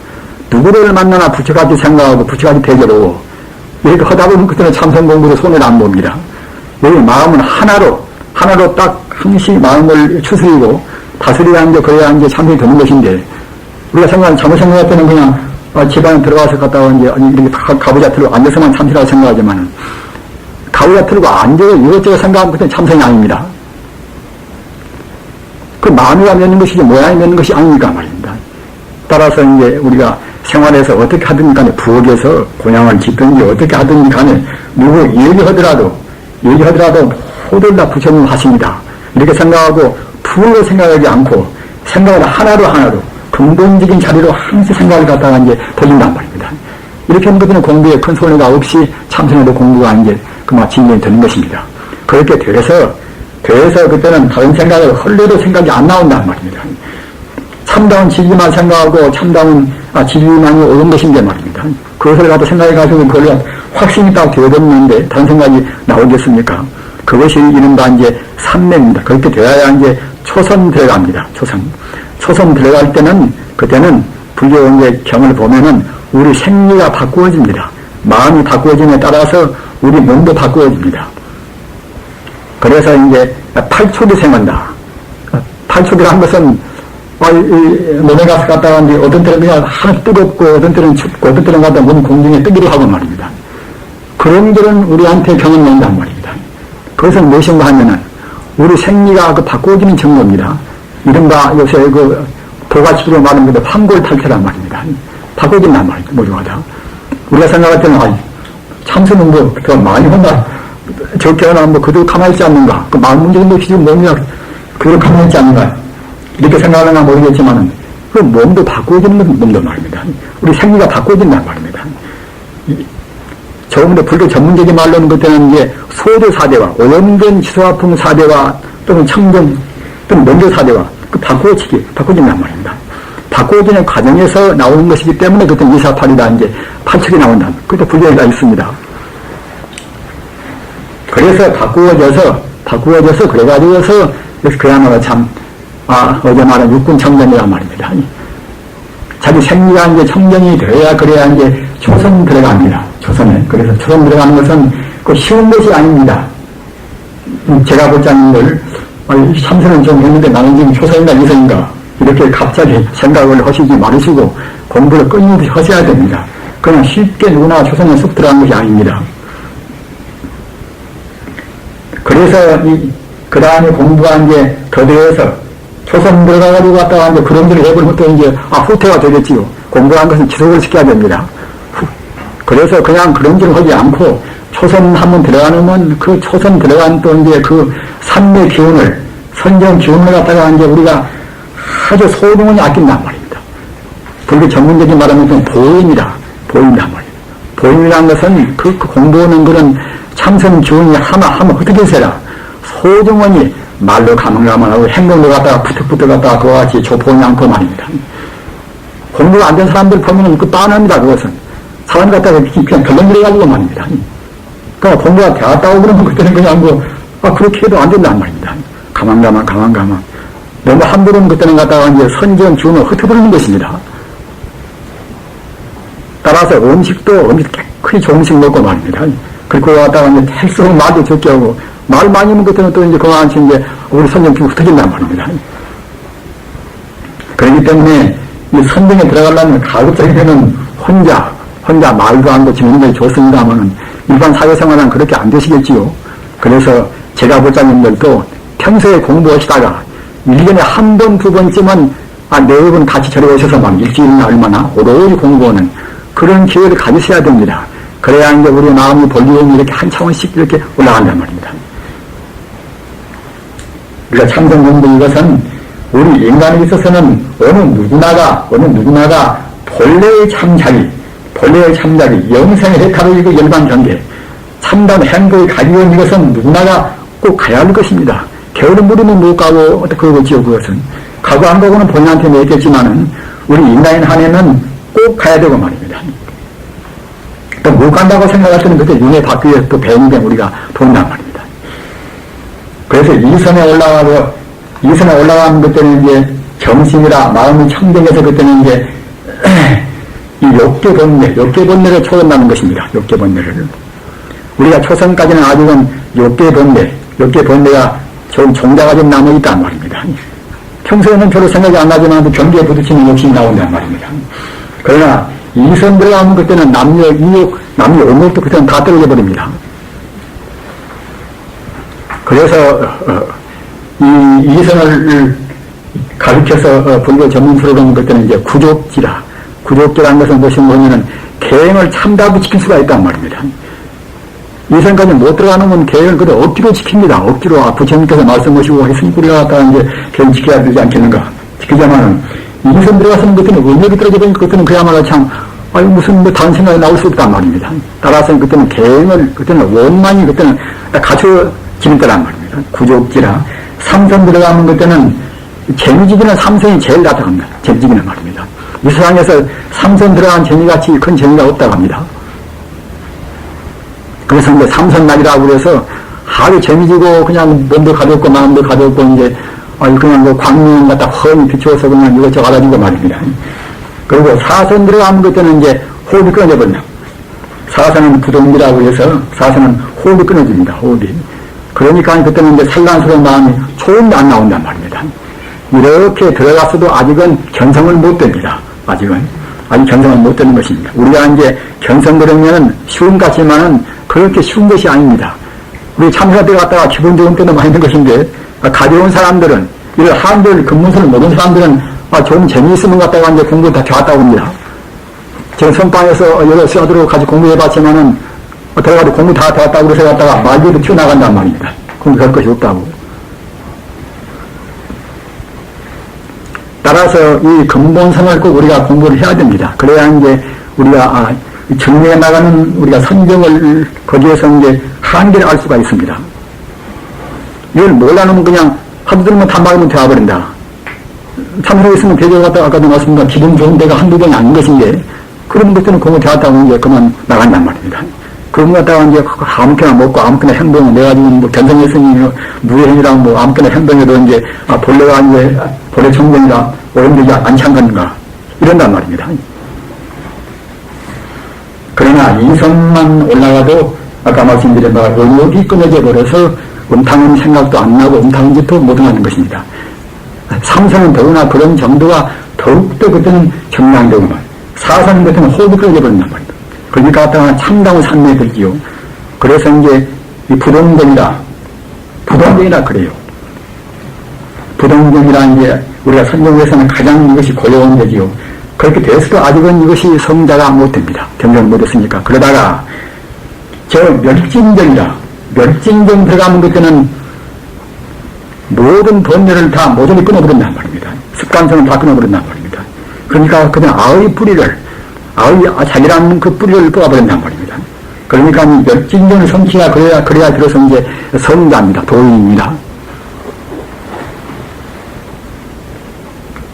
누구를 만나나 부처같이 생각하고 부처같이 대결하고 이렇게 하다 보면 그때는 참선 공부로 손을 안 봅니다. 여기 마음은 하나로 딱 항시 마음을 추스리고 다스리라는 게 그래야 이제 참선이 되는 것인데 우리가 잘못 생각할 때는 그냥 집안에 들어가서 갔다가 이제 이렇게 가부좌 틀고 앉아서만 참선이라고 생각하지만 가부좌 틀고 앉아서 이것저것 생각하면 그때는 참선이 아닙니다. 그 마음이가 맺는 것이지 모양이 맺는 것이 아니니까 말입니다. 따라서 이제 우리가 생활에서 어떻게 하든 간에 부엌에서 고향을 짓든지 어떻게 하든 간에 누구 얘기하더라도 모두 다 부처님 하십니다. 이렇게 생각하고 둘로 생각하지 않고 생각을 하나로 근본적인 자리로 항상 생각을 갖다가 이제 돌린단 말입니다. 이렇게 하는 것은 공부에 큰 손해가 없이 참선에도 공부가 이제 그만 진전이 되는 것입니다. 그렇게 돼서 그때는 다른 생각을 헐레도 생각이 안 나온단 말입니다. 참다운 진리만 생각하고 참다운 진리만이 옳은 것인데 말입니다. 그것을 가지고 생각해가지고 그걸 확신이 딱 되어졌는데 다른 생각이 나오겠습니까? 그것이 이른바 이제 삼매입니다. 그렇게 되어야 이제 초선 들어갑니다. 초선 들어갈 때는 그때는 불교 이제 경을 보면은 우리 생리가 바꾸어집니다. 마음이 바꾸어짐에 따라서 우리 몸도 바꾸어집니다. 그래서 이제 팔촉이 생긴다. 팔촉이라는 것은 몸에 가서 갔다가 이제 어떤 때는 그냥 하나 뜨겁고 어떤 때는 춥고 어떤 때는 갔다 몸 공중에 뜨기도 하고 말입니다. 그런 들은 우리한테 경을 놓는단 말입니다. 그것은 무엇인가 하면은 우리 생리가 바꾸어지는 증거입니다. 이른바 요새 도가집으로 말하는 것도 황골탈퇴란 말입니다. 바꾸어진단 말입니다. 모두가다. 우리가 생각할 때는 참선은 더 많이 한다. 적게 하나 그대로 가만히 있지 않는가. 그 마음 문제인 것이 지금 몸이나 그대로 가만히 있지 않는가. 이렇게 생각하는가 모르겠지만은 그 몸도 바꾸어지는 것은 몸도 말입니다. 우리 생리가 바꾸어진단 말입니다. 조금 더 불교 전문적인 말로는 그때는 이제 소조 사대와 오염된 지소화풍 사대와 또는 청정 또는 명조 사대와 바꾸어진단 말입니다. 바꾸어지는 과정에서 나오는 것이기 때문에 그때 248이다 이제 8척이 나온다. 그때 불교에 다 있습니다. 그래서 바꾸어져서 그래가지고서 그야말로 참 어제 말한 육군 청정이란 말입니다. 자기 생리가 이제 청정이 되어야 그래야 이제 초선 들어갑니다. 초선에. 그래서 초선 들어가는 것은 그 쉬운 것이 아닙니다. 제가 보자님들 참선은 좀 했는데 나는 지금 초선인가 이선인가 이렇게 갑자기 생각을 하시지 말으시고 공부를 끊임없이 하셔야 됩니다. 그냥 쉽게 누구나 초선에 쑥 들어가는 것이 아닙니다. 그래서 그 다음에 공부가 이제 더 되어서 초선 들어가가지고 갔다가 이제 그런 일을 해버리면 또 이제 후퇴가 되겠지요. 공부한 것은 지속을 시켜야 됩니다. 그래서 그냥 그런 일을 하지 않고 초선 한번 들어가면 그 초선 들어간 또 이제 그 삼매 기운을 선정 기운을 갖다가 이제 우리가 아주 소중히 아낀단 말입니다. 불교 전문적인 말하면 보임이란 말입니다. 보임이라는 것은 그 공부하는 그런 참선 기운이 하면 어떻게 세라 소중히 말로 가만가만하고 행동도 갖다가 부득부득 갖다가 그와 같이 조포하지 않고 말입니다. 공부가 안 된 사람들 보면은 빤합니다. 그것은 사람 갖다가 그냥 덜렁거려가지고 말입니다. 그러니까 공부가 되었다고 그러면 그때는 그냥 그렇게 해도 안 된단 말입니다. 가만가만 너무 함부로는 그때는 갖다가 이제 선전 기운을 흩어버리는 것입니다. 따라서 음식도 깨끗이 좋은 음식 먹고 말입니다. 그리고 갖다가 이제 택스로 말도 적게 하고 말 많이 하면 그때는 또 이제 그만치 이제 우리 선전 기운 흩어진단 말입니다. 그렇기 때문에 이 선정에 들어가려면 가급적이면 혼자 말도 안 고치면 굉장히 좋습니다만은 일반 사회생활은 그렇게 안 되시겠지요. 그래서 제가 보자님들도 평소에 공부하시다가 1년에 한 번, 두 번쯤은 4번 같이 저리 오셔서 막 일주일이나 얼마나 오롯이 공부하는 그런 기회를 가지셔야 됩니다. 그래야 이제 우리 마음이 볼륨이 이렇게 한 차원씩 이렇게 올라간단 말입니다. 우리가 참선 공부 이것은 우리 인간에 있어서는 어느 누구나가 본래의 참자리, 영생의 해탈이고 열반경계, 참담 행복의 가리온 이것은 누구나가 꼭 가야 할 것입니다. 게으른 무리는 못 가고, 그거지요, 그것은. 가고 안 가고는 본인한테 내겠지만은, 우리 인간인 한해는 꼭 가야 되고 말입니다. 또 못 간다고 생각할 때는 그때 윤회 바뀌어 또 뱅뱅 우리가 돈단 말입니다. 그래서 이선에 올라가는 그때는 이제 정신이라 마음이 청정해서 그때는 이제 이 욕계본내를 초월한다는 것입니다. 욕계본내를. 우리가 초선까지는 아직은 욕계본내가 좀 종자가 좀 남아있단 말입니다. 평소에는 별로 생각이 안 나지만 경계에 부딪히는 욕심이 나온단 말입니다. 그러나 이선 들어가면 그때는 남녀 이욕, 남녀 오목도 그때는 다 떨어져 버립니다. 그래서 이선을 가르쳐서 불교 전문수로는 그때는 이제 구족지라는 것은 무엇이냐면 계행을 참다고 지킬 수가 있단 말입니다. 이선까지 못 들어가는 건 계행을 그대로 억지로 지킵니다. 억지로 부처님께서 말씀하시고 했으니 우리가 갖다가 이제 계행 지켜야 되지 않겠는가. 지키자마는 이선 들어가서는 그때는 의욕이 떨어져 버리니까 그때는 그야말로 참 무슨 다른 생각이 나올 수 없단 말입니다. 따라서 그때는 계행을 그때는 원만히 그때는 갖춰지는 거란 말입니다. 구족지라 삼선 들어가면 그때는 재미지기는 삼선이 제일 낫다고 합니다. 재미지기는 말입니다. 이 세상에서 삼선 들어간 재미같이 큰 재미가 없다고 합니다. 그래서 이제 삼선날이라고 그래서 하루 재미지고 그냥 몸도 가볍고 마음도 가볍고 이제 그냥 뭐 광명 갖다 훤히 비추어서 그냥 이것저것 알아주고 말입니다. 그리고 사선 들어가면 그때는 이제 호흡이 끊어져 버린다. 사선은 부동이라고 해서 사선은 호흡이 끊어집니다. 호흡이. 그러니까 그때는 이제 산란스러운 마음이 초음도 안 나온단 말입니다. 이렇게 들어갔어도 아직은 견성을 못 됩니다. 아직 견성을 못 되는 것입니다. 우리가 이제 견성 그러면은 쉬운 것 같지만은 그렇게 쉬운 것이 아닙니다. 우리 참사 들어갔다가 기분 좋은 때도 많이 있는 것인데, 가벼운 사람들은, 이런 한글 근문서를 모르는 사람들은, 좀 재미있으면 갔다가 이제 공부 다 좋았다고 합니다. 제가 선방에서 여러 수업으로 같이 공부해봤지만은, 들어가도 공부 다 좋았다고 그래서 갔다가 말기로 튀어나간단 말입니다. 공부할 것이 없다고. 따라서 이 근본성을 꼭 우리가 공부를 해야 됩니다. 그래야 이제 우리가 정리해 나가는 우리가 선정을 거기에서 이제 한계를 알 수가 있습니다. 이걸 몰라놓으면 그냥 하도 들으면 다 막으면 되어버린다. 참석에 있으면 대조 갔다가 아까도 말씀드린 기분 좋은 데가 한두 번이 아닌 것인데 그런 것들은 공부 되었다고 이제 그만 나간단 말입니다. 그런 거 갖다가 이제 아무렇게나 먹고 아무렇게나 행동을 내가 지금 뭐 견성했으니 무예행이랑 뭐 아무렇게나 행동해도 이제 본래가 이제 본래 청정이라 오염되지 않지 않겠는가 이런단 말입니다. 그러나 이선만 올라가도 아까 말씀드린 바와 의욕이 끊어져 버려서 음탕한 생각도 안 나고 음탕한 짓도 못 하는 것입니다. 삼선은 더구나 그런 정도가 더욱더 그때는 정량되고 말. 사선 같은 호흡이 끊어져 버린단 말입니다. 그러니까 갖다가 참다운 산매에 들지요. 그래서 이제 이 부동정이라 그래요. 부동정이라 이제 우리가 선정에서는 가장 이것이 고려한 되지요. 그렇게 돼서도 아직은 이것이 성자가 못 됩니다. 경정을 못 했으니까. 그러다가 저 멸진정 들어가면 그때는 모든 번뇌를 다 모조리 끊어버린단 말입니다. 습관성을 다 끊어버린단 말입니다. 그러니까 그냥 자기라는 그 뿌리를 뽑아버린단 말입니다. 그러니까 이 멸진정을 성취가 그래야 들어서 이제 성자입니다. 도인입니다.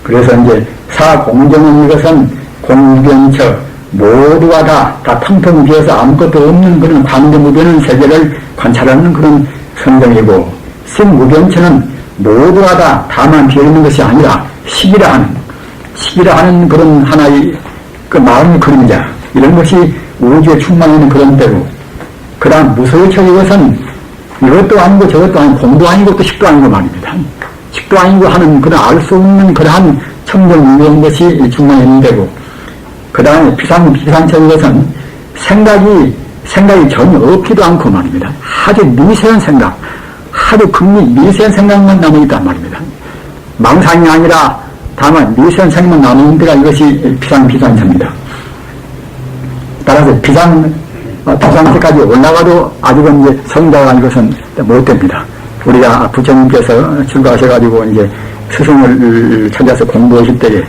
그래서 이제 사공정은 이것은 공견처 모두가 다 텅텅 비어서 아무것도 없는 그런 관계무변의 세계를 관찰하는 그런 성정이고 생무변처는 모두가 다 다만 비어있는 것이 아니라 식이라 하는 그런 하나의 그 마음의 그림자 이런 것이 우주에 충만한 그런 때고 그 다음 무소유처 이것은 이것도 아니고 저것도 아니고 공도 아니고 또 식도 아니고 말입니다. 식도 아니고 하는 그런 알 수 없는 그러한 청정무변 것이 충만한 데고 그 다음에 비상처 이것은 생각이 전혀 없지도 않고 말입니다. 아주 미세한 생각 아주 미세한 생각만 남아있단 말입니다. 망상이 아니라 다만 미세한 생각만 남아있는 데가 이것이 비상처입니다. 따라서 비상처까지 올라가도 아직은 이제 성자가 이것은 못 됩니다. 우리가 부처님께서 출가하셔가지고 이제 스승을 찾아서 공부하실 때에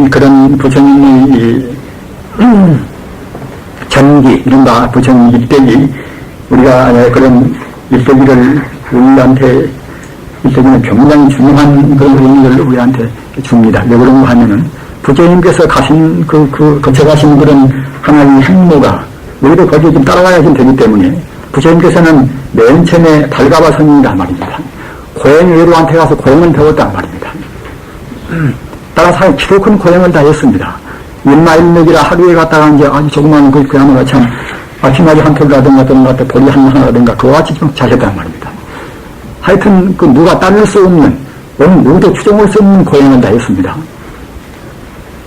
그런 부처님의 전기, 이른바 부처님 일대기, 우리가 그런 일대기를 일대기는 굉장히 중요한 그런 의미를 우리한테 줍니다. 왜 그런가 하면은, 부처님께서 가신, 거쳐가신 그런 하나의 행로가, 우리도 거기에 좀 따라가야 되기 때문에, 부처님께서는 맨 처음에 발가바 선인이란 말입니다. 고행 외로한테 가서 고행을 배웠단 말입니다. 따라서 키도 큰 고행을 다 했습니다. 일마일맥이라 하루에 갔다가 이제 아주 조그마한 그야말로 참, 아침마디 한 톨라든가 또는 같은 보리 하나라든가 그와 같이 좀 잘했단 말입니다. 하여튼 누가 따를 수 없는, 누구도 추정할 수 없는 고행을 다 했습니다.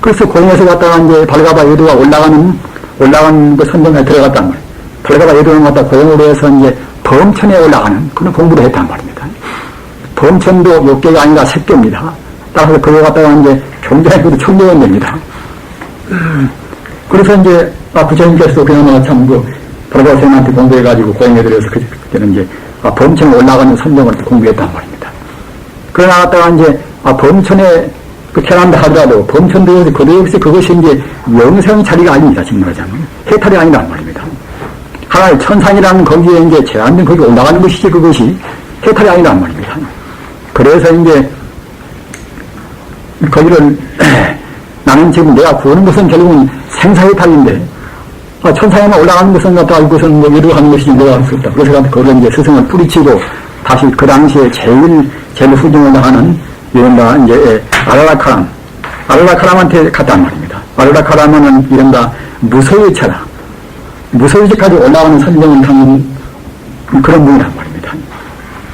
그래서 고행에서 갔다가 이제 발가바 외도가 올라가는 그 선정에 들어갔단 말이에요. 발가바 외도를 갖다 고행으로 해서 이제 범천에 올라가는 그런 공부를 했단 말입니다. 범천도 6개가 아니라 10개입니다. 따라서 그걸 갖다가 이제 굉장히 그것도 총명됩니다. 그래서 이제, 부처님께서도 그야말로 참 발가바 선생님한테 공부해가지고 고행에 들어서 그때는 이제, 범천에 올라가는 선정을 공부했단 말입니다. 그러나 갔다가 이제, 범천에 태어난다 하더라도 범천도 역시 그것이 이제 영생 자리가 아닙니다. 지금 말하자면. 해탈이 아니란 말입니다. 하나의 천상이라는 거기에 이제 제한된 거기 올라가는 것이지 그것이 해탈이 아니란 말입니다. 그래서 이제 거기를 나는 지금 내가 구하는 것은 결국은 생사해탈인데 천상에만 올라가는 것은 갖다 그것은 뭐 위로하는 것이지 내가 할 수 없다. 그래서 그걸 이제 스승을 뿌리치고 다시 그 당시에 제일 후중을 나가는 이른바 이제 아랄라카람한테 갔단 말입니다. 아랄라카람은 이른바 무소유체라. 무소유체까지 올라가는 선정을 하는 그런 분이란 말입니다.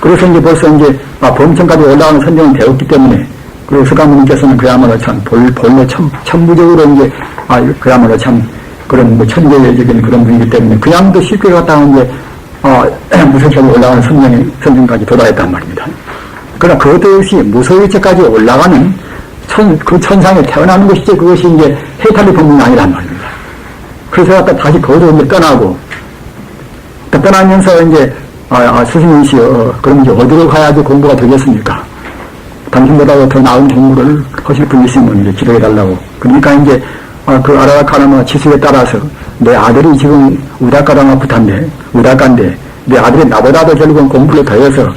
그래서 이제 벌써 이제 범천까지 올라가는 선정은 되었기 때문에 그리고 서가모님께서는 그야말로 참 본래 천부적으로 이제 그야말로 참 그런 뭐 천재적인 그런 분이기 때문에 그냥도 쉽게 갔다가 이제 무소유체까지 올라가는 선정까지 도달했단 말입니다. 그러나 그것도 역시 무소유체까지 올라가는 그 천상에 태어나는 것이지 그것이 이제 해탈의 법문이 아니란 말입니다. 그래서 갖다 다시 거기서 이제 떠나면서 이제 스승이시여 그럼 이제 어디로 가야지 공부가 되겠습니까? 당신보다 더 나은 공부를 하실 분이 있으면 이제 기도해달라고. 그러니까 이제 그 아라라카라마 지수에 따라서 내 아들이 지금 우다카인데 내 아들이 나보다도 결국은 공부를 더 해서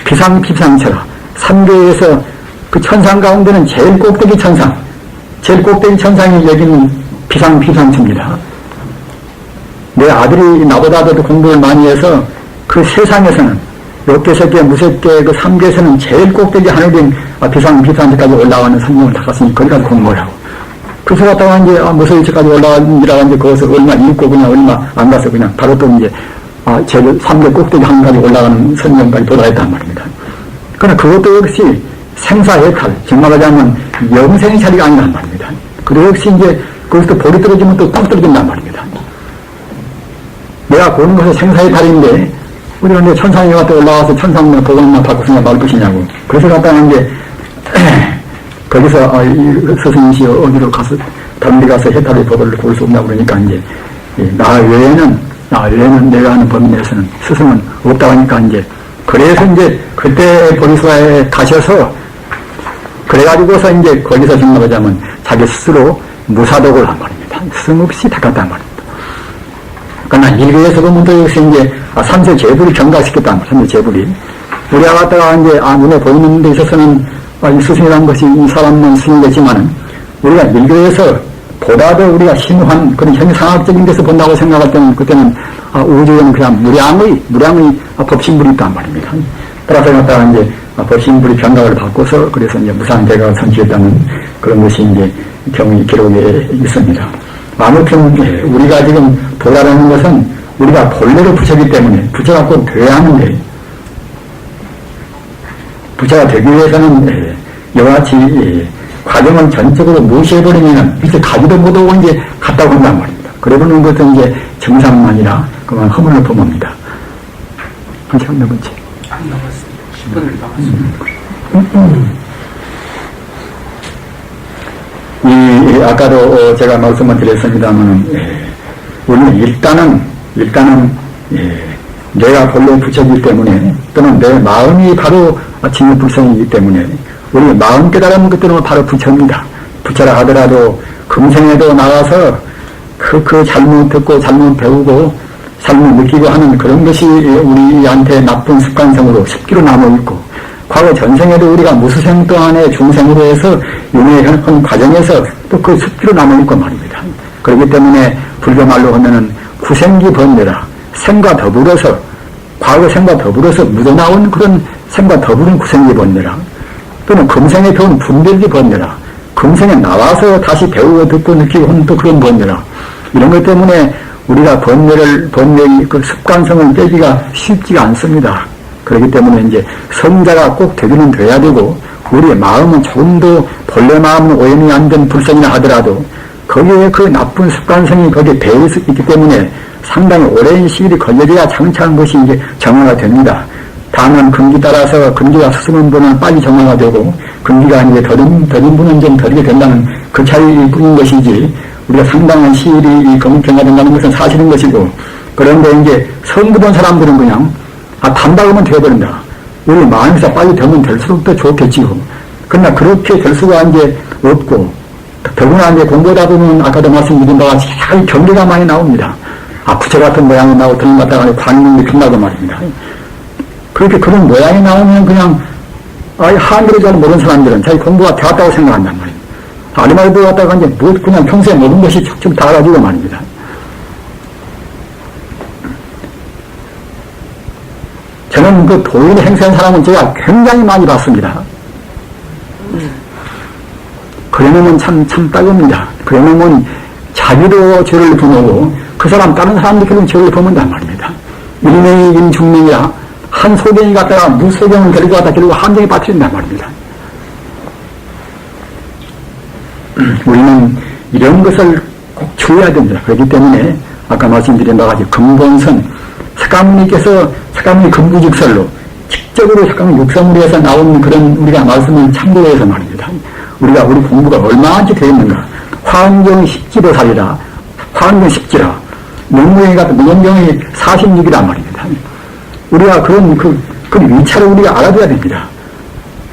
비상처라. 삼계에서 그 천상 가운데는 제일 꼭대기 천상이 여기는 비상처입니다. 내 아들이 나보다도 공부를 많이 해서 그 세상에서는 6개, 무색계 그 3계에서는 제일 꼭대기 하늘인 비상처까지 올라가는 선명을 닦았으니 거기까지 공부를 하고. 그래서 갔다가 이제 무소유체까지 올라가니라 이제 거기서 얼마 읽고 그냥 얼마 안 가서 그냥 바로 또 이제 제일 3계 꼭대기 하늘까지 올라가는 선명까지 도달했단 말입니다. 그러나 그것도 역시 생사해탈, 정말 하자면 영생의 자리가 아니란 말입니다. 그리고 역시 이제 거기서 볼이 떨어지면 또 뚝 떨어진단 말입니다. 내가 보는 것은 생사해탈인데 우리가 이제 천상에 갔다 올라와서 천상만 보관만 바꾸시냐 말 것이냐고. 그래서 갔다가 이제 거기서 스승이시 어디로 가서 다른 데 가서 해탈의 법을 볼 수 없냐고 그러니까 이제 나 외에는 내가 하는 법 내에서는 스승은 없다고 하니까 이제 그래서 이제 그때 보리수가에 가셔서 그래가지고서 이제 거기서 정말하자면 자기 스스로 무사독을 한 말입니다. 스승 없이 닦았단 말입니다. 그러나 일개에서 보면 또 역시 이제 삼세 제불이 경과시켰단 말이에요. 삼세 제불이. 우리가 갔다가 이제 눈에 보이는 데 있어서는 이 스승이라는 것이 이 사람은 스승이겠지만은 우리가 일개에서 보다도 우리가 심오한 그런 현상학적인 데서 본다고 생각할 때는 그때는 우주에는 그냥 무량의 법신불이 있단 말입니다. 따라서 갔다가 이제 법신불이 변각을 바꿔서 그래서 이제 무상대가 선취했다는 그런 것이 이제 기록에 있습니다. 아무튼 우리가 지금 도달하는 것은 우리가 본래로 부처기 때문에 부처가 꼭 돼야 하는데 부처가 되기 위해서는 이와 같이 과정을 전적으로 무시해버리면 이제 가지도 못하고 이제 갔다 온단 말입니다. 그러고는 것은 이제 정상만이라 그만 허물을 범합니다. 한 시간 넘었지? 안 넘었습니다. 10분을 넘었습니다. 아까도 제가 말씀을 드렸습니다만, 우리는 일단은 내가 본래 부처이기 때문에 또는 내 마음이 바로 진유불성이기 때문에 우리 마음 깨달은 것들은 바로 부처입니다. 부처라 하더라도 금생에도 나가서 그 잘못 듣고 잘못 배우고 잘못 느끼고 하는 그런 것이 우리한테 나쁜 습관성으로 습기로 남아있고 과거 전생에도 우리가 무수생 동안에 중생으로 해서 윤회한 과정에서 또 그 습기로 남아있고 말입니다. 그렇기 때문에 불교 말로 하면은 구생기 번뇌라, 생과 더불어서, 과거 생과 더불어서 묻어나온 그런 생과 더불은 구생기 번뇌라, 또는 금생에 배운 분별기 번뇌라, 금생에 나와서 다시 배우고 듣고 느끼고 하는 또 그런 번뇌라, 이런 것 때문에 우리가 번뇌의 그 습관성을 깨기가 쉽지가 않습니다. 그렇기 때문에 이제 성자가 꼭 되기는 돼야 되고, 우리의 마음은 조금 더 본래 마음은 오염이 안 된 불성이나 하더라도 거기에 그 나쁜 습관성이 거기에 배어 있기 때문에 상당히 오랜 시일이 걸려져야 장차한 것이 이제 정화가 됩니다. 다만 금기 따라서 금기가 스승은 분은 빨리 정화가 되고, 금기가 이제 더딘 분은 좀 더디게 된다는 그 차이뿐인 것이지, 우리가 상당한 시일이 금경화 된다는 것은 사실인 것이고, 그런데 이제 성도 본 사람들은 그냥 단박으면 되어버린다. 우리 마음에서 빨리 되면 될수록 더 좋겠지요. 그러나 그렇게 될 수가 이제 없고, 더구나 이제 공부하다 보면 아까도 말씀드린 바와 같이 잘 경계가 많이 나옵니다. 부처 같은 모양이 나오고 드는 것 같다가 관능이 빛나고 말입니다. 그렇게 그런 모양이 나오면 그냥 한글을 잘 모르는 사람들은 자기 공부가 되었다고 생각한단 말입니다. 아리말도 갖다가 이제 그냥 평소에 모든 것이 척척 다 가지고 말입니다. 저는 그 도인의 행세한 사람은 제가 굉장히 많이 봤습니다. 그러면 참 따급니다. 그러면 자기도 죄를 범하고 그 사람 다른 사람들끼리 죄를 범한단 말입니다. 일명이긴 중명이라 한 소경이 갖다가 무소경을 데리고 갖다 결국 함정에 빠뜨린단 말입니다. 우리는 이런 것을 꼭 주의해야 됩니다. 그렇기 때문에 아까 말씀드린 바와 같이 근본선, 석가모니께서 석가모니 근부직설로 직접으로 석가모니 육서물에서 나온 그런 우리가 말씀을 참고해서 말입니다. 우리 공부가 얼마나 되어 있는가. 화엄경 10지보살이라, 화엄경 10지라, 명무경이 같은 무경경이 46이란 말입니다. 우리가 그런 그 위치를 우리가 알아둬야 됩니다.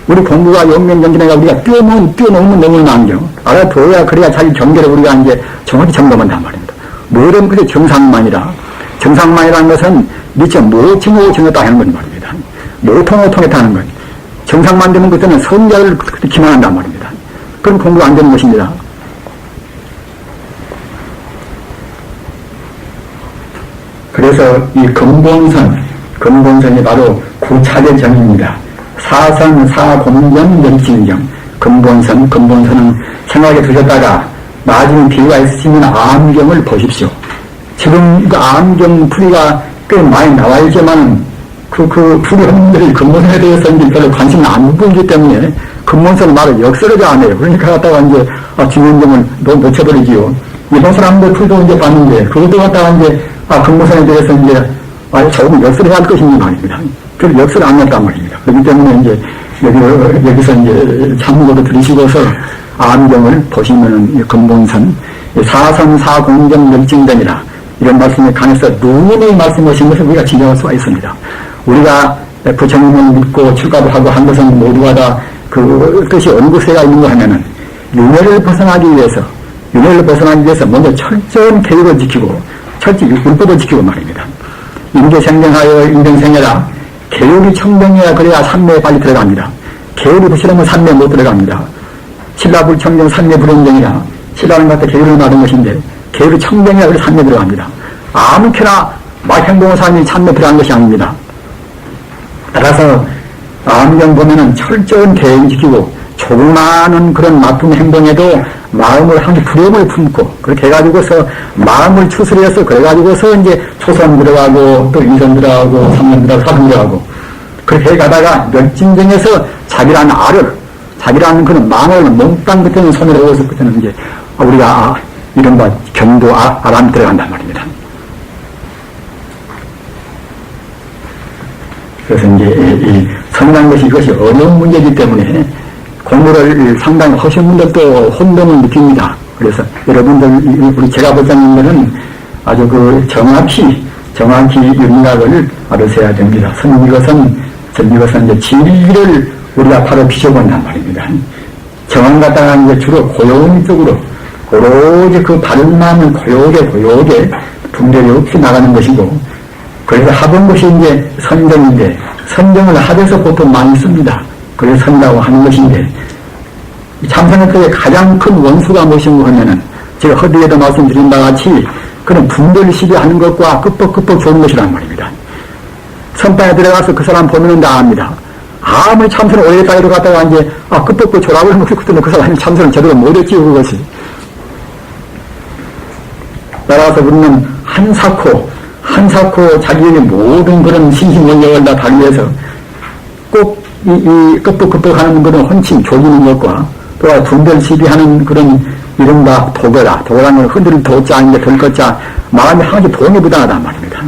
우리 공부가 영명경전에가 우리가 뛰어넘으면 너무 난경 알아둬야 그래야 자기 경계를 우리가 이제 정확히 점검한단 말입니다. 뭐든 그게 정상만이라는 것은 미처 무엇이고 정했다 하는 건 말입니다. 모통했다 하는 것. 정상만 되면 그때는 선자를 기만한단 말입니다. 그럼 공부가 안 되는 것입니다. 그래서 이 근본선이 바로 구차대 정입니다. 사선, 사공정, 명칭정. 근본선은 생각에 두셨다가 나중에 비유가 있으시면 암경을 보십시오. 지금 그 암경 풀이가 꽤 많이 나와 있지만 그 풀이원들이 근본선에 대해서 이제 별로 관심을 안 보이기 때문에 근본선은 말을 역설하지 않아요. 그러니까 갖다가 이제 중연경을 놓쳐버리지요. 이번 사람들 풀도 이제 봤는데 그것도 갖다가 이제 근본선에 대해서 이제 조금 역설해야 할 것인지 말입니다. 그걸 역설 안 했단 말입니다. 그렇기 때문에 이제 여기서 이제 참고도 들으시고서 암경을 보시면은 근본선, 사선, 사공정, 명칭전이라 이런 말씀에 관해서 누구의 말씀하신 것을 우리가 지적할 수가 있습니다. 우리가 부처님을 믿고 출가를 하고 한 것은 모두가 다 그 뜻이 어느 곳에가 있는 거 하면은 윤회를 벗어나기 위해서 먼저 철저한 계율을 지키고 철저히 율법을 지키고 말입니다. 인계생명하여 인정생해라. 계율이 청정해야 그래야 삼매에 빨리 들어갑니다. 계율이 부실하면 삼매에 못 들어갑니다. 신라불청정 삼매불원정이라 신라는 갖다 계율을 말한 것인데 계율이 청정해야 그래 삼매에 들어갑니다. 아무렇게나 막행동의 사람이 삼매에 들어간 것이 아닙니다. 따라서 암경 보면은 철저한 계획을 지키고 조그마한 그런 나쁜 행동에도 마음을 한 두려움을 품고 그렇게 해가지고서 마음을 추스려서 그래가지고서 이제 초선 들어가고 또 2선 들어가고 3년 들어가고 4선 들어가고 그렇게 해가다가 멸진정에서 자기라는 그런 마음을 몽땅 그때는 손을 넣어서 그때는 이제 우리가 이른바 견도 아람이 들어간단 말입니다. 그래서 이제 이 선한 것이 이것이 어려운 문제이기 때문에 공부를 상당히 하신 분들도 혼동을 느낍니다. 그래서 여러분들, 우리 제가 보자님들은 아주 정확히 윤곽을 알으셔야 됩니다. 이것은 이제 진리를 우리가 바로 비춰본단 말입니다. 정확 갖다가 이제 주로 고요한 쪽으로, 오로지 그 바른 마음을 고요하게 분별이 없이 나가는 것이고, 그래서 하본 것이 이제 선정인데, 선정을 하돼서 보통 많이 씁니다. 그래서 선다고 하는 것인데, 참선학교의 가장 큰 원수가 무엇인가 하면은, 제가 허드에도 말씀드린 바와 같이, 그런 분별 시비하는 것과 끄뻑끄뻑 좋은 것이란 말입니다. 선방에 들어가서 그 사람 보면은 다 압니다. 아무리 참선을 오래 따위로 갔다가 이제, 끄뻑끄뻑 조라고 하는 것이 그때는 그 사람이 참선을 제대로 못했지, 그것이. 따라서 우리는 한사코 자기의 모든 그런 신심원력을 다 발휘해서 꼭 이 끄뻑끄뻑 하는 그런 헌침, 조지는 것과 또 분별 시비하는 그런 이른바 도거라는 건 흔들 도자 아닌데 덜것자 마음이 항상 동에 부당하단 말입니다.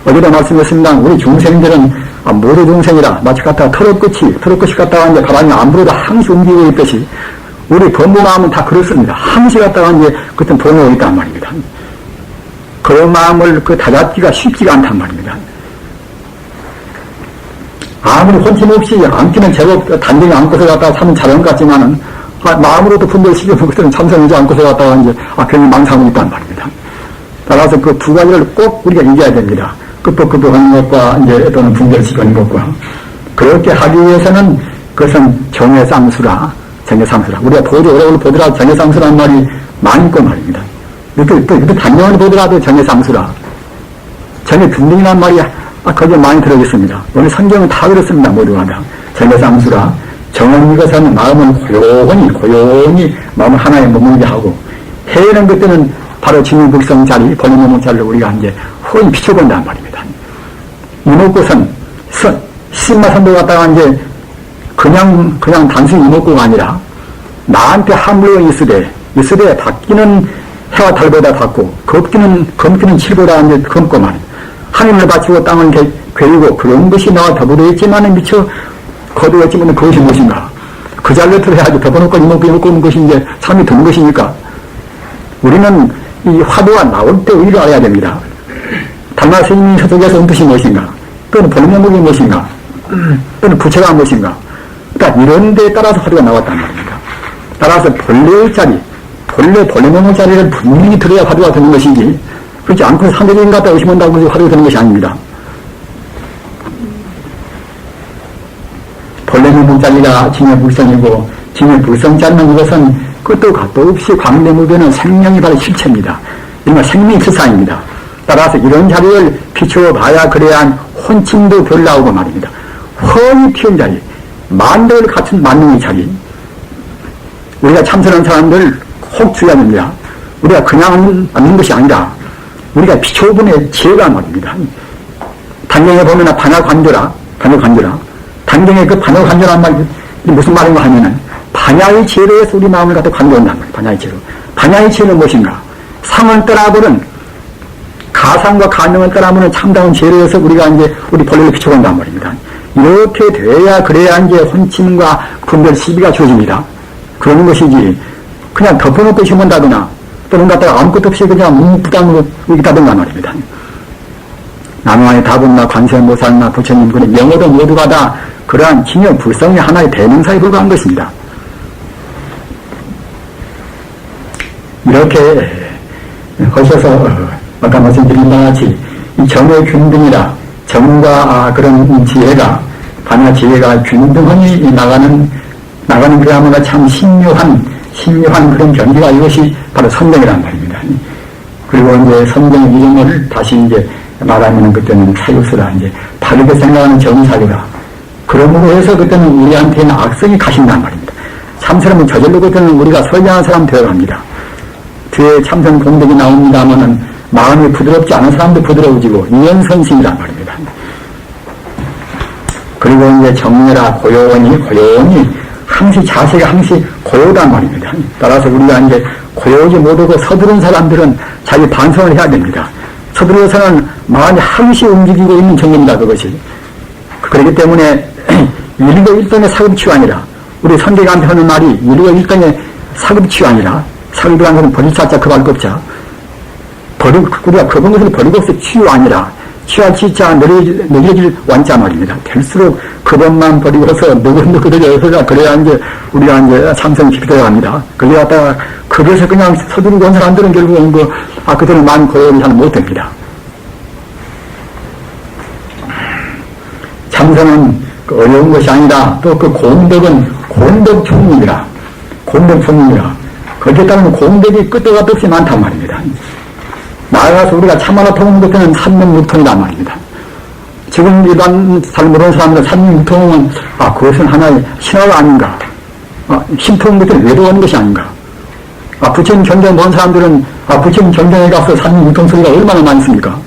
어제도 말씀했습니다. 우리 중생들은 모두 중생이라 마치 갖다가 털어끝이 갖다가 이제 바람이 안 불어도 항시 움직이고 있듯이 우리 범부 마음은 다 그렇습니다. 항시 갖다가 이제 그땐 동에 오 있단 말입니다. 그런 마음을 다잡기가 쉽지가 않단 말입니다. 아무리 혼침 없이 앉기는 제법 단정히 앉고서 갔다가 사면 잘한 것 같지만은, 마음으로도 분별시키면 그때는 참선하지 않고서 갔다가 이제, 괜히 망상하고 있단 말입니다. 따라서 그 두 가지를 꼭 우리가 이겨야 됩니다. 끄뻑끄뻑 하는 것과, 이제, 또는 분별시키는 것과. 그렇게 하기 위해서는 그것은 정해상수라. 우리가 도저히 어려움을 보더라도 정해상수란 말이 많이 있고 말입니다. 또 단명을 보더라도 정해상수라. 정해균등이란 말이 거기에 많이 들어있습니다. 오늘 성경은 다 그렇습니다. 모두가 다. 정해상수라. 정한 이것은 마음을 고요히 마음을 하나에 머물게 하고, 해는 그때는 바로 진유불성자리, 번외모문자리를 우리가 이제 훤히 비춰본단 말입니다. 이목구선, 신마선도 갖다가 이제 그냥 단순히 이목구가 아니라, 나한테 하물며 있으되 닿기는 해와 달보다 닿고, 검기는 칠보다 이제 검고 말입니다. 하늘을 바치고 땅을 괴리고 그런 것이 나와 더불어 있지만은 미처 거두었지 못한 그것이 무엇인가? 그 잘못을 해야지 덮어놓고 이목구 오는 것이 이제 삶이 드는 것이니까 우리는 이 화두가 나올 때 의의를 알아야 됩니다. 달마 스님이 서쪽에서 온 뜻이 무엇인가? 또는 본명목이 무엇인가? 또는 부처가 무엇인가? 그러니까 이런 데에 따라서 화두가 나왔단 말입니다. 따라서 본래의 자리, 본래명목 자리를 분명히 들어야 화두가 되는 것이지 그렇지 않고 상대적인 것 같다 의심한다고 해서 화두가 되는 것이 아닙니다. 본래명목자리가 징여불성이고 징여불성자리는 이것은 끝도 갓도 없이 광대무변은 생명이 바로 실체입니다. 이런 생명의 특사입니다. 따라서 이런 자리를 비추어봐야 그래야 혼침도 덜 나오고 말입니다. 훤히 피운 자리, 만덕을 갖춘 만능의 자리. 우리가 참선한 사람들 혹 주의해야 됩니다. 우리가 그냥 앉는 것이 아니라 우리가 비춰보는 지혜가 말입니다. 단경에 보면 반야관조라. 단경에 그 반야관조란 말이 무슨 말인가 하면은 반야의 지혜로 해서 우리 마음을 갖다 관조한단 말이에요. 반야의 지혜로. 반야의 지혜는 무엇인가? 상을 떠나보는 가상과 가능을 떠나보는 참다운 지혜로 해서 우리가 이제 우리 본래를 비춰본단 말입니다. 이렇게 돼야 그래야 이제 혼침과 분별 시비가 주어집니다. 그러는 것이지 그냥 덮어놓고 심은다거나 또는 갖다가 아무것도 없이 그냥 묵묵부당으로 있다든가 말입니다. 남왕의 다분나 관세음보살나 부처님 그런 명호도 모두가 다 그러한 진여 불성의 하나의 대명사에 불과한 것입니다. 이렇게 하셔서 아까 말씀드린 바와 같이 이 정의 균등이라 정과 그런 지혜가 반야 지혜가 균등하니 나가는 그야말로 참 신묘한 그런 경지가 이것이 바로 선정이란 말입니다. 그리고 이제 선정의 이름을 다시 이제 말하면 그때는 사유스라 이제 바르게 생각하는 정사유라. 그러므로 해서 그때는 우리한테는 악성이 가신단 말입니다. 참선하면 저절로 그때는 우리가 선량한 사람 되어갑니다. 뒤에 참선 공덕이 나옵니다마는 마음이 부드럽지 않은 사람도 부드러워지고 이연선심이란 말입니다. 그리고 이제 정례라 고요히 항시 자세가 항시 고요단 말입니다. 따라서 우리가 이제 고요하지 못하고 서두른 사람들은 자기 반성을 해야 됩니다. 서두르서는 마음이 항시 움직이고 있는 정념이다 그것이. 그렇기 때문에 일거 일동의 사급치유 아니라 우리 선대가한테 하는 말이 일거 일동의 사급치유 아니라 사급이라는 것은 버릴 자자 그 발급자 우리가 그런 것을 버리고 없어 치유 아니라 치유할 치자 느려질 완자 말입니다. 될수록 그것만 버리고서 느긋느긋해져서 그래야 이제 우리가 이제 참선 깊이 들어갑니다. 그래 갖다가 그래서 그냥 서두르고 온 사람들은 결국은 그들은 많이 고요를 잘 못합니다. 장서는 그 어려운 것이 아니다. 또 그 공덕은 공덕총리라. 공덕총리라. 거기에 따르면 공덕이 끝도 없이 많단 말입니다. 나아가서 우리가 참하나 통은 것은 삼명육통이란 말입니다. 지금 일반 잘 모르는 사람들은 삼명육통은 그것은 하나의 신화가 아닌가. 신통은 것은 외도하는 것이 아닌가. 부처님 경전에 모은 사람들은 부처님 경전에 가서 삼명육통 소리가 얼마나 많습니까?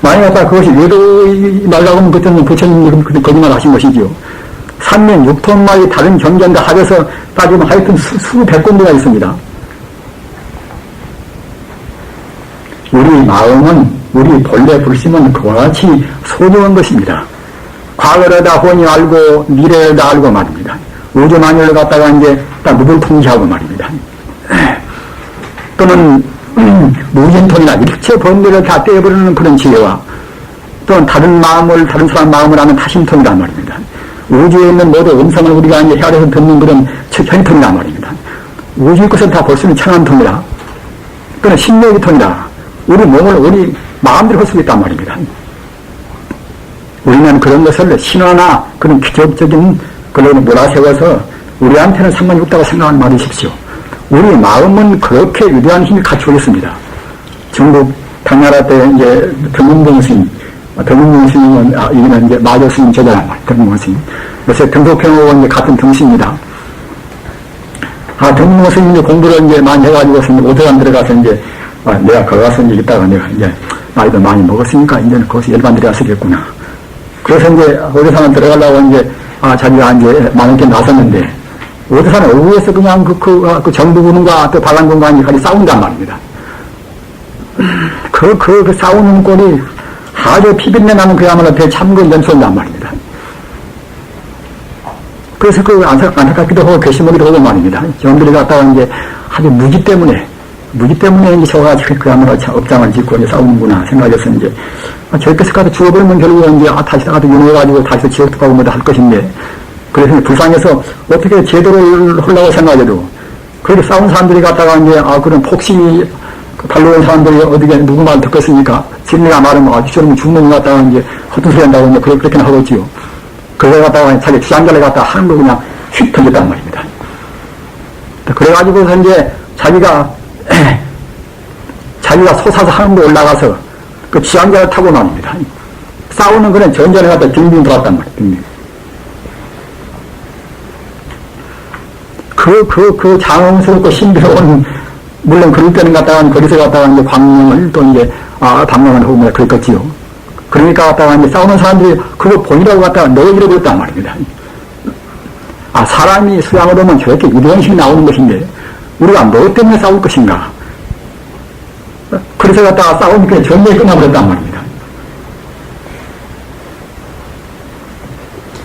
만약 그것이 외도 말라고 하면 그때는 부처님 거짓말 하신 것이지요. 삼명육통말이 다른 경전과 합해서 따지면 하여튼 수백 군데가 있습니다. 우리 마음은, 우리 본래 불심은 그와 같이 소중한 것입니다. 과거를 다 훤히 알고 미래를 다 알고 말입니다. 우주 만유를 갖다가 이제 다 누굴 통치하고 말입니다. 또는 무진통이나 일체 번뇌를 다 떼어버리는 그런 지혜와 또는 다른 사람 마음을 아는 타심통이란 말입니다. 우주에 있는 모든 음성을 우리가 이제 헤아려서 듣는 그런 현통이란 말입니다. 우주의 것을 다 볼 수 있는 청한통이라 또는 신명의 통이라 우리 몸을 우리 마음대로 할 수 있단 말입니다. 우리는 그런 것을 신화나 그런 기적적인 걸로 몰아세워서 우리한테는 상관이 없다고 생각하는 말이십시오. 우리 마음은 그렇게 위대한 힘이 갖추고 있습니다. 중국 당나라 때 이제 등문봉 스님, 등문봉 스님은 이거는 이제 마조 스님 제자란 말이에요. 등문봉 스님. 요새 등소평하고 이제 같은 등씨입니다. 등문봉 스님이 공부를 이제 많이 해가지고 오대관 들어가서 이제 내가 거기 가서 이제 있다가 내가 이제 나이도 많이 먹었으니까 이제는 거기서 열반 들어가서겠구나. 그래서 이제 오대산을 들어가려고 이제 자기가 이제 많은 게 나섰는데 오대산은 어부에서 그냥 그 정부군과 또 반란군과 같이 싸운단 말입니다. 그 싸우는 꼴이 아주 피비린내 나는 그야말로 대참건 연소인단 말입니다. 그래서 안타깝기도 하고 괘씸하기도 하고 말입니다. 정들이 갔다가 이제 아주 무지 때문에 이제 저가 그야말로 업장을 짓고 이제 싸우는구나 생각해서 이제 저기서 가서 죽어버리면 결국은 이제 다시 나가서 윤회해가지고 다시 지옥도 가고 뭐다 할 것인데 그래서 불쌍해서 어떻게 제도를 하려고 생각해도 그렇게 싸운 사람들이 갔다가 이제 그런 폭시 발로 온 사람들이 어디게 누구 말 듣겠습니까? 진리가 말하면 저놈 죽는 것 같다가 이제 헛된 소리 한다고 이제 그렇게는 하겠지요. 그래 갖다가 자기 주장자를 갖다가 하는 거 그냥 휙 던졌단 말입니다. 그래가지고서 이제 자기가 솟아서 하늘로 올라가서 그 지향자를 타고 말입니다. 싸우는 그런 전전에 갖다 빙빙 돌았단 말이에요. 빙빙. 그 장엄스럽고 신비로운, 물론 그럴 때는 갖다가 거기서 갖다가 이제 광명을 또 이제, 방명을 하고 뭐 그랬겠지요. 그러니까 갖다가 이제 싸우는 사람들이 그거 본이라고 갖다가 넣어주려고 했단 말입니다. 사람이 수양을 하면 저렇게 위대한 힘이 나오는 것인데, 우리가 뭐 때문에 싸울 것인가? 그래서 갖다가 싸우니까 전쟁이 끝나버렸단 말입니다.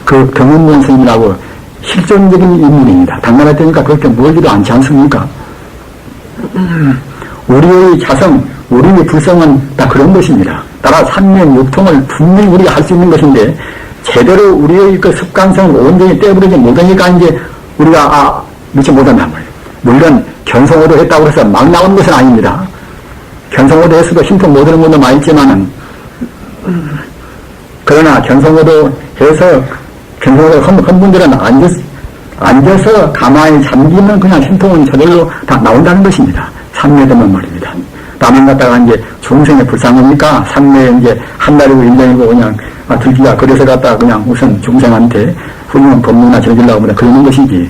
그 경운문 스님이라고 실존적인 인물입니다. 당나라 때니까 그렇게 멀지도 않지 않습니까? 우리의 자성, 우리의 불성은 다 그런 것입니다. 따라 삼명육통을 분명히 우리가 할 수 있는 것인데 제대로 우리의 그 습관성을 온전히 떼버리지 못하니까 이제 우리가 미치 못한단 말이에요. 물론 견성호도 했다고 해서 막 나오는 것은 아닙니다. 견성호도 했어도 힘통 못하는 분도 많이 있지만은 그러나 견성호도 해서 견성호도 한 분들은 앉아서 가만히 잠기면 그냥 힘통은 저절로 다 나온다는 것입니다. 삼매되면 말입니다. 남은 갖다가 이제 중생의 불쌍하니까 삼매에 이제 한 달이고 1년이고 그냥 들기가 그래서 갖다가 그냥 우선 중생한테 훌륭한 법문이나 저질라고 보다 그러는 것이지.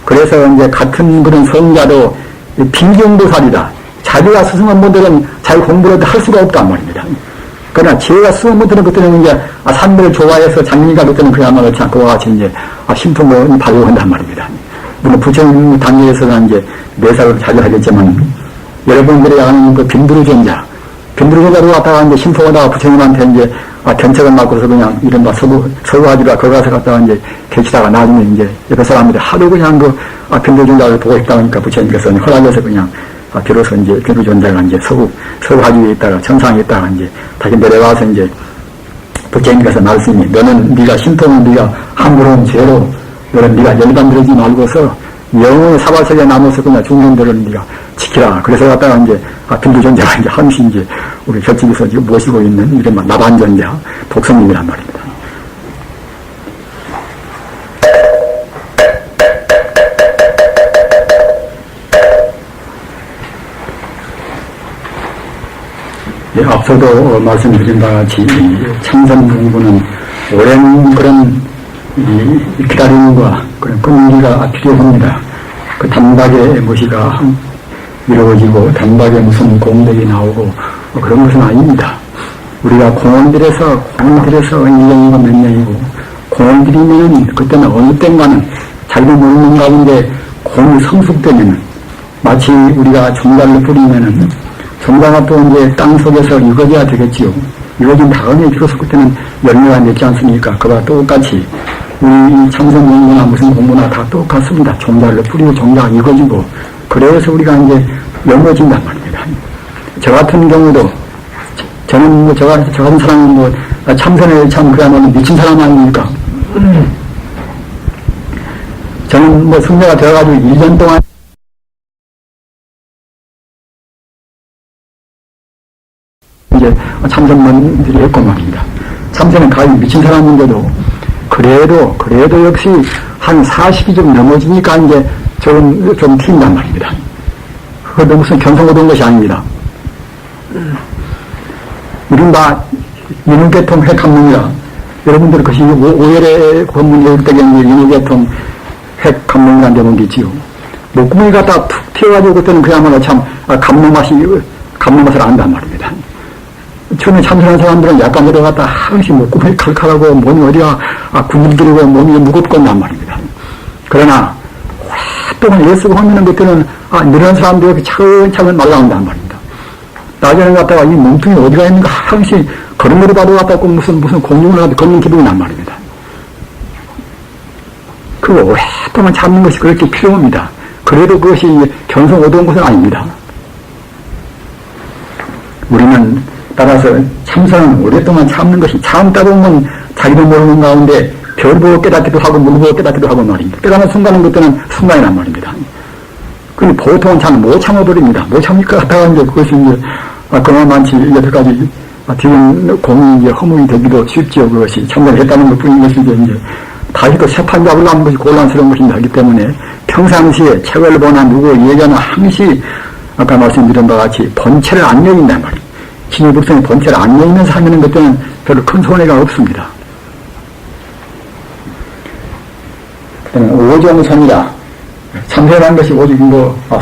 그래서 이제 같은 그런 성자도 빈경보살이다. 자기가 스승한 분들은 자기 공부를 할 수가 없단 말입니다. 그러나 제가 스승한 분들은 그때는 이제 산매를 좋아해서 장리가 그때는 그야말로 그와 같이 이제 신통을 발휘한단 말입니다. 물론 부처님 단계에서는 이제 매사를 자주 하겠지만 여러분들이 아는 그 빈두르전자, 빈두르전자로 갔다가 이제 신통하다가 부처님한테 이제 견책을 맡고서 그냥 이른바 서구하지라 거기 가서 갔다가 이제 계시다가 나중에 이제 옆에 사람들이 하도 그냥 빈두르전자를 보고 싶다 하니까 부처님께서 허락해서 그냥 비로소 이제 빈두르전자가 이제 서구하지에 있다가 정상에 있다가 이제 다시 내려와서 이제 부처님께서 말씀이 너는 네가 신통은 네가 함부로운 죄로 너는 네가 열반 들이지 말고서 영원히 사바세계에 남아서 그냥 중생들을 네가 지키라. 그래서 갖다가 이제, 빌두존자가 이제 함시 이제 우리 곁집에서 지금 모시고 있는 이런 나반존자, 독성님이란 말입니다. 예, 앞서도 말씀드린 바와 같이 참선 공부는 오랜 그런 기다림과 그런 끈기가 필요합니다. 그 단박에 무엇이가 이루어지고 단박에 무슨 공덕이 나오고 그런 것은 아닙니다. 우리가 공원들에서 1년이고 몇 년이고 공원 들이면 그때는 어느 땐가는 자기도 모르는 가운데 공이 성숙되면 마치 우리가 종자를 뿌리면은 종자가 또 이제 땅 속에서 익어져야 되겠지요. 익어진 다음에 비로소 그때는 열매가 맺지 않습니까? 그와 똑같이 우리 참선 공부나 무슨 공부나 다 똑같습니다. 종자를 뿌리고 종자가 익어지고 그래서 우리가 이제 열매진단 말입니다. 저 같은 경우도 저는 뭐 저 같은 사람은 뭐 참선에 참 그야말로 미친 사람 아닙니까? 저는 뭐 승려가 되어가지고 1년 동안 이제 참선만들이 했고 말입니다. 참선은 가히 미친 사람인데도 그래도 역시 한 40이 좀 넘어지니까 이제 좀 튄단 말입니다. 그것도 무슨 견성을 온 것이 아닙니다. 이른바 인후계통 핵감문이라 여러분들 그것이 오열의 법문이 올 때에 인후계통 핵감문이라는 제목이 있지요. 목구멍이 갖다 툭 튀어가지고 그때는 그야말로 참 감문맛을 안단 말입니다. 처음에 참선한 사람들은 약간 들어갔다 항상 목구멍이 칼칼하고 몸이 어디가 근질거리고 몸이 무겁건단 말입니다. 그러나 오랫동안 애쓰고 하면은 그때는 늘어난 사람들이 차근차근 말라온단 말입니다. 나중에 갔다가 이 몸통이 어디가 있는가 항상 걸음걸이 봐도 갖다 무슨 공중을 갖다 걷는 기분이 난 말입니다. 그 오랫동안 참는 것이 그렇게 필요합니다. 그래도 그것이 견성 얻어온 것은 아닙니다. 우리는 따라서 참선은 오랫동안 참는 것이 참다 보면 자기도 모르는 가운데 별 보고 깨닫기도 하고 물 보고 깨닫기도 하고 말입니다. 깨닫는 순간은 그때는 순간이란 말입니다. 근데 보통은 잘 못 참아버립니다. 못 참니까 갖다가 이제 그것이 이제 그만 많지 여러 가지 뒤는 공이 이제 허물이 되기도 쉽지요. 그것이 참선을 했다는 것 뿐인 것이지 이제 다시 또 세판 잡으려는 것이 곤란스러운 것입니다. 그렇기 때문에 평상시에 책을 보나 누구 얘기하나 항시 아까 말씀드린 바와 같이 본체를 안 여긴단 말이에요. 신유불성의 본체를 안 여기면서 하면은 그때는 별로 큰 손해가 없습니다. 오정선이라 참선한 것이 오직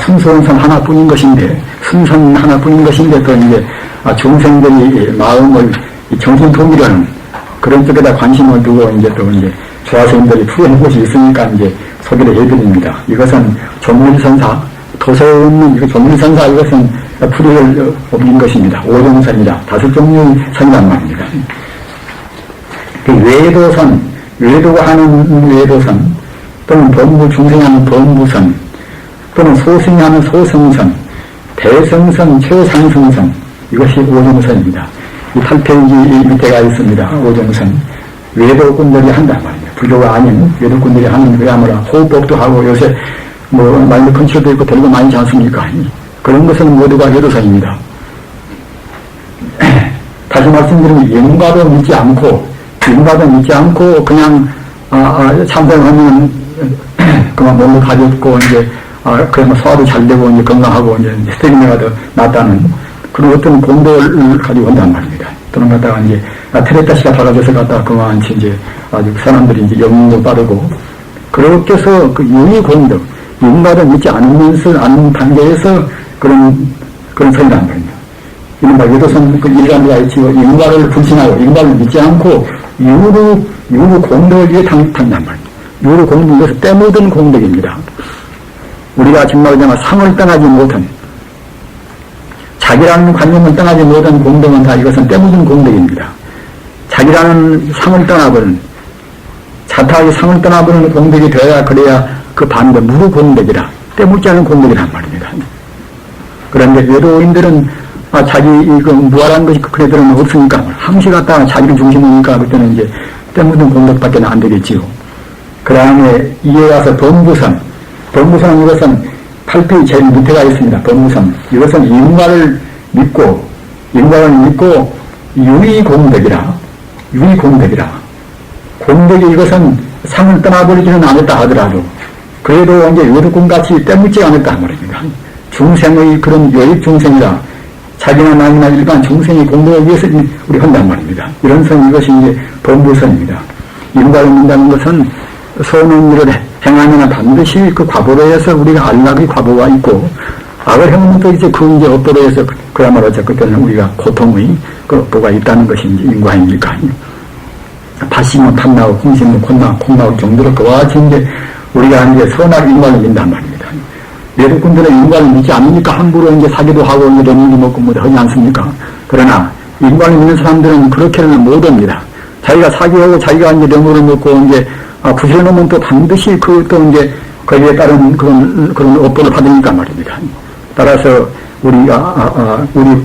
승선선 하나뿐인 것인데 승선 하나뿐인 것인데 또 이제 중생들이 마음을 정신 통일하는 그런 쪽에다 관심을 두고 이제 또 이제 조화선들이 풀어낸 것이 있으니까 이제 소개를 해드립니다. 이것은 조물선사 도서에 없는 이거 조물선사 이것은 풀이를 옮긴 것입니다. 오정선이라 다섯 종류의 선이란 말입니다. 그 외도선, 외도가 하는 외도선, 또는 범부 중생하는 범부선, 또는 소승이 하는 소승선, 대성선, 최상승선, 이것이 오정선입니다. 이 8페이지 밑에가 있습니다. 오정선. 외도꾼들이 한단 말입니다. 불교가 아닌 외도꾼들이 하는 그야말로 호흡법도 하고 요새 마인드 컨트롤도 있고 별거 많이지 않습니까? 그런 것은 모두가 외도선입니다. 다시 말씀드리면 영가도 믿지 않고 그냥 참선을 하면 그만 몸도 가볍고 이제 그러면 소화도 잘 되고 이제 건강하고 이제 스태미나가 더 낫다는 그런 어떤 공덕을 가지고 온단 말입니다. 또는 갖다가 이제 테레타시가 달아져서 갖다가 그만 이제 아주 사람들이 이제 영도 빠르고 그렇게 해서 그 유의 공덕 영가도 믿지 않는 단계에서 그런 선이란 말입니다. 이른바 외도선 그 일간지가 있지요. 영가를 불신하고 영가를 믿지 않고 유로 공덕을 위해 탄단 말입니다. 유로 공덕 이것은 때묻은 공덕입니다. 우리가 정말 그냥 상을 떠나지 못한 자기라는 관념을 떠나지 못한 공덕은 다 이것은 때묻은 공덕입니다. 자기라는 상을 떠나버린 자타하게 상을 떠나버리는 공덕이 되어야 그래야 그 반대 무루 공덕이라 때묻지 않은 공덕이란 말입니다. 그런데 외도인들은 자기 그 무아라는 것이 그네들은 없으니까 항시 갖다가 자기를 중심이니까 그때는 이제 때묻은 공덕밖에 안 되겠지요. 그 다음에 이에 와서 범부선 법무선 이것은 8페이지 제일 밑에가 있습니다. 법무선. 이것은 인과를 믿고 유의공덕이라. 공덕이 이것은 상을 떠나버리지는 않았다 하더라도 그래도 이제 요득공같이 때묻지 않았다 말입니다. 중생의 그런 요익 중생이라 자기나 남이나 일반 중생이 공덕을 위해서 우리 한단 말입니다. 이런 선 이것이 이제 법무선입니다. 인과를 믿는다는 것은 선한 일을 행하면 반드시 그 과보로 해서 우리가 안락의 과보가 있고 악을 행하면 또 이제 그 이제 업보로 해서 그야말로 그때는 우리가 고통의 그 업보가 있다는 것이 이제 인과입니까? 팥이면 팥나고 콩이면 콩나올 정도로 그와 같이 이제 우리가 이제 선악 인과를 믿는단 말입니다. 외국분들은 인과를 믿지 않으니까 함부로 이제 사기도 하고 이제 레몬이 먹고 뭐 하지 않습니까? 그러나 인과를 믿는 사람들은 그렇게는 못 합니다. 자기가 사기하고 자기가 이제 레몬을 먹고 이제 부실해놓으면 또 반드시 그 또 이제 거기에 따른 그런 업보를 받으니까 말입니다. 따라서 우리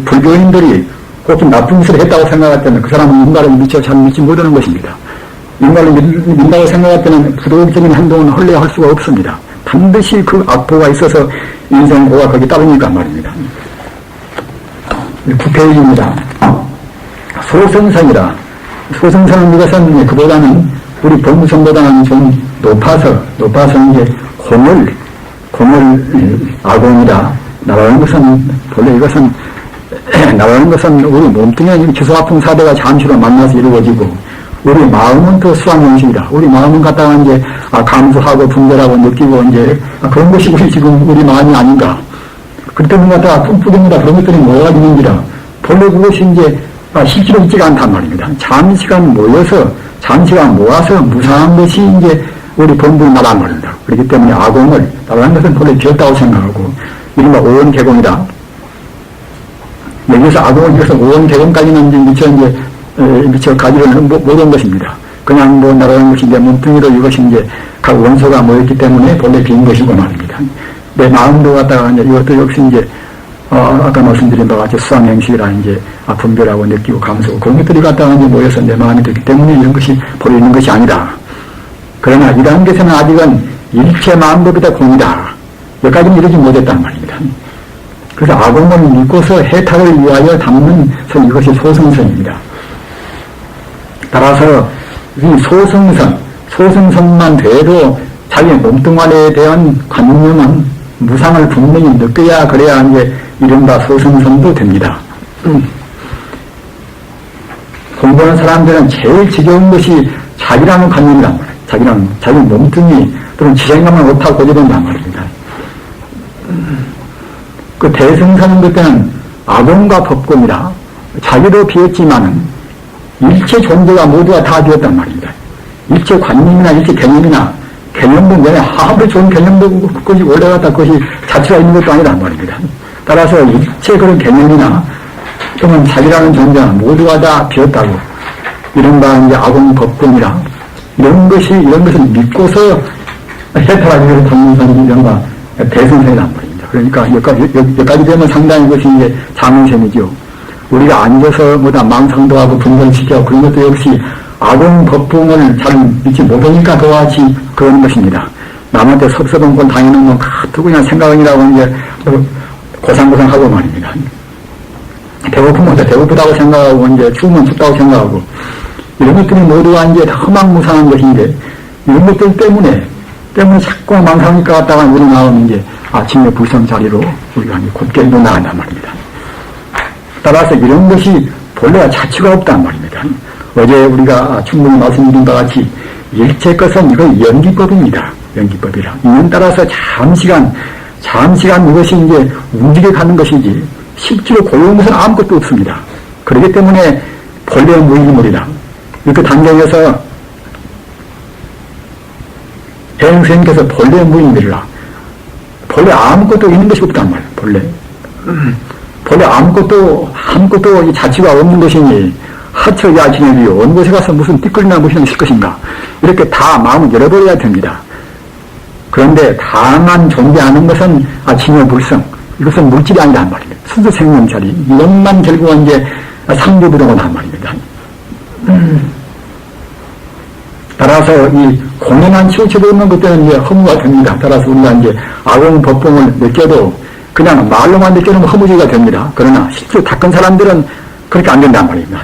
불교인들이 꼭 좀 나쁜 짓을 했다고 생각할 때는 그 사람은 인과를 잘 믿지 못하는 것입니다. 인과를 믿는다고 생각할 때는 부도덕적인 행동은 헐레할 수가 없습니다. 반드시 그 악보가 있어서 인생고가 거기 따르니까 말입니다. 9페이지입니다. 소승선이라. 소승선은 이것은 그보다는 우리 법무선보다는 좀 높아서 이제 공을 아공이다. 나라는 것은 우리 몸뚱이에 기소아풍 사대가 잠시로 만나서 이루어지고 우리 마음은 또 수학형식이다. 우리 마음은 갖다가 이제 감수하고 분별하고 느끼고 이제 그런 것이 우리 마음이 아닌가. 그때는 갖다가 뿜뿌립니다. 그런 것들이 뭐가 있는지라. 본래 그것이 이제 실제로 있지가 않단 말입니다. 잠시간 모아서 무상한 것이 이제 우리 본부의 나라는 말입니다. 그렇기 때문에 아공을 나라는 것은 본래 비었다고 생각하고 이른바 오원개공이다. 여기서 아공을 위해서 오원개공까지는 미처 가지로는 못한 것입니다. 그냥 나라는 것이 이제 몸뚱이로 이것이 이제 각 원소가 모였기 때문에 본래 빈 것이고 말입니다. 내 마음도 갖다가 이것도 역시 이제 아까 말씀드린 바와 같이 수상행식이라 이제 분별하고 느끼고 감수하고 그런 것들이 갖다가 이제 모여서 내 마음이 되기 때문에 이런 것이 버리는 것이 아니다. 그러나 이 단계에서는 아직은 일체 마음법이다 공이다. 여기까지는 이르지 못했단 말입니다. 그래서 아공을 믿고서 해탈을 위하여 담는 선 이것이 소승선입니다. 따라서 이 소승선만 돼도 자기 몸뚱아리에 대한 관념은 무상을 분명히 느껴야 그래야 이제 이른바 소승선도 됩니다. 공부하는 사람들은 제일 지겨운 것이 자기라는 관념이란 말이에요. 자기 몸뚱이 또는 지생각만 못하고 고집한단 말입니다. 그 대승선은 그때는 아공과 법공이라 자기도 비었지만은 일체 존재가 모두가 다 비었단 말입니다. 일체 관념이나 일체 개념도 내가 아무리 좋은 개념도 그것이 올라갔다 그것이 자체가 있는 것도 아니란 말입니다. 따라서 일체 그런 개념이나 또는 자기라는 존재가 모두가 다 비었다고 이른바 이제 아공 법공이라 이런 것을 믿고서 해탈하기 위해서 담는 선이 이른바 대승선이란 말입니다. 그러니까 여기까지 되면 상당히 그것이 이제 자문선이죠. 우리가 앉아서 망상도 하고 분별시켜하고 그런 것도 역시 아공 법붕을 잘 믿지 못하니까 그와 같이 그러는 것입니다. 남한테 섭섭한 건 당해놓으면 가도 그냥 생각이라고 이제 고상고상하고 말입니다. 배고프면 배고프다고 생각하고 이제 추우면 춥다고 생각하고 이런 것들이 모두가 이제 허망무상한 것인데 이런 것들 때문에 자꾸 망상이니까 갔다가 우리 마음이 이제 아침에 불성 자리로 우리가 곧게 나간단 말입니다. 따라서 이런 것이 본래가 자취가 없단 말입니다. 어제 우리가 충분히 말씀드린 바와 같이 일체 것은 이건 연기법입니다. 연기법이라. 이는 따라서 잠시간 이것이 이제 움직여 가는 것이지 실제로 고요한 것은 아무것도 없습니다. 그렇기 때문에 본래 무의물이라. 이렇게 단정해서 대행선생님께서 본래 무의물이라. 본래 아무것도 있는 것이 없단 말이에요. 본래 아무것도 이 자취가 없는 것이니 하처야지내비 어느 곳에 가서 무슨 띠끌이나 무엇이나 있을 것인가. 이렇게 다 마음을 열어버려야 됩니다. 그런데 다만 존재하는 것은 진여불성. 이것은 물질이 아니란 말입니다. 순수 생명자리. 이것만 결국은 이제 상대부동을 한 말입니다. 따라서 따라서 이 공연한 치우쳐져 있는 것들은 이제 허무가 됩니다. 따라서 우리가 이제 아공 법봉을 느껴도 그냥 말로만 느끼는 허무지가 됩니다. 그러나 실제로 닦은 사람들은 그렇게 안 된단 말입니다.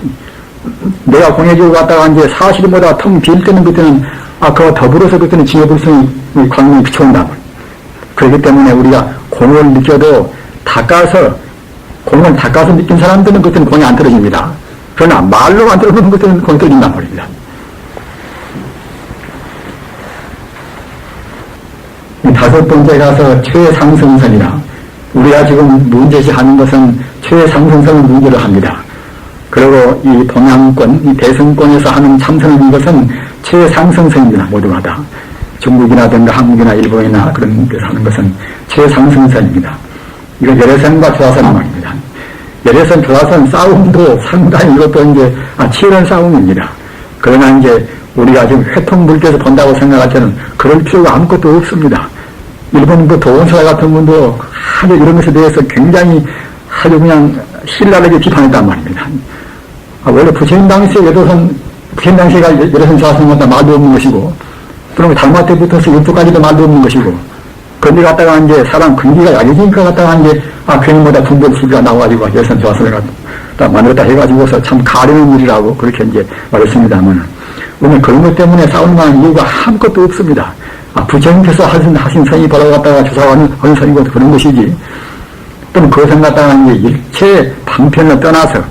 내가 공해지고 갔다가 이제 사실보다 텅 빌 때는 그때는 그와 더불어서 그때는 지혜불성이 광명이 비춰온단 말입니다. 그렇기 때문에 우리가 공을 느껴도 공을 닦아서 느낀 사람들은 그때는 공이 안 떨어집니다. 그러나 말로만 들어보는 것들은 공이 떨어진단 말입니다. 다섯 번째 가서 최상승선이라 우리가 지금 문제시하는 것은 최상승선을 문제로 합니다. 그리고 이 동양권, 이 대승권에서 하는 참선인 것은 최상승선입니다. 모두가 다. 중국이라든가 한국이나 일본이나 그런 데서 하는 것은 최상승선입니다. 이거 열애선과 조화선 말입니다. 열애선, 조화선 싸움도 상당히 이것도 이제 치열한 싸움입니다. 그러나 이제 우리가 지금 회통불교에서 본다고 생각할 때는 그럴 필요가 아무것도 없습니다. 일본 도원사 같은 분도 아주 이런 것에 대해서 굉장히 아주 그냥 신랄하게 비판했단 말입니다. 원래 부처님 당시에 부처님 당시가 열애선 조화선보다 말도 없는 것이고, 그러면 달마 때부터서 육조까지도 말도 없는 것이고, 그런데 갔다가 이제 사람 근기가 약해지니까 갔다가 이제 괜히 뭐다 분별수가 나와가지고 열애선 조화선을 갖다 만들었다 해가지고서 참 가려는 일이라고 그렇게 이제 말했습니다만, 오늘 그런 것 때문에 싸우는 만한 이유가 아무것도 없습니다. 부처님께서 하신 선이 벌어갔다가 조사하는 선이고 그런 것이지, 또는 그것을 갖다가 이제 일체 방편을 떠나서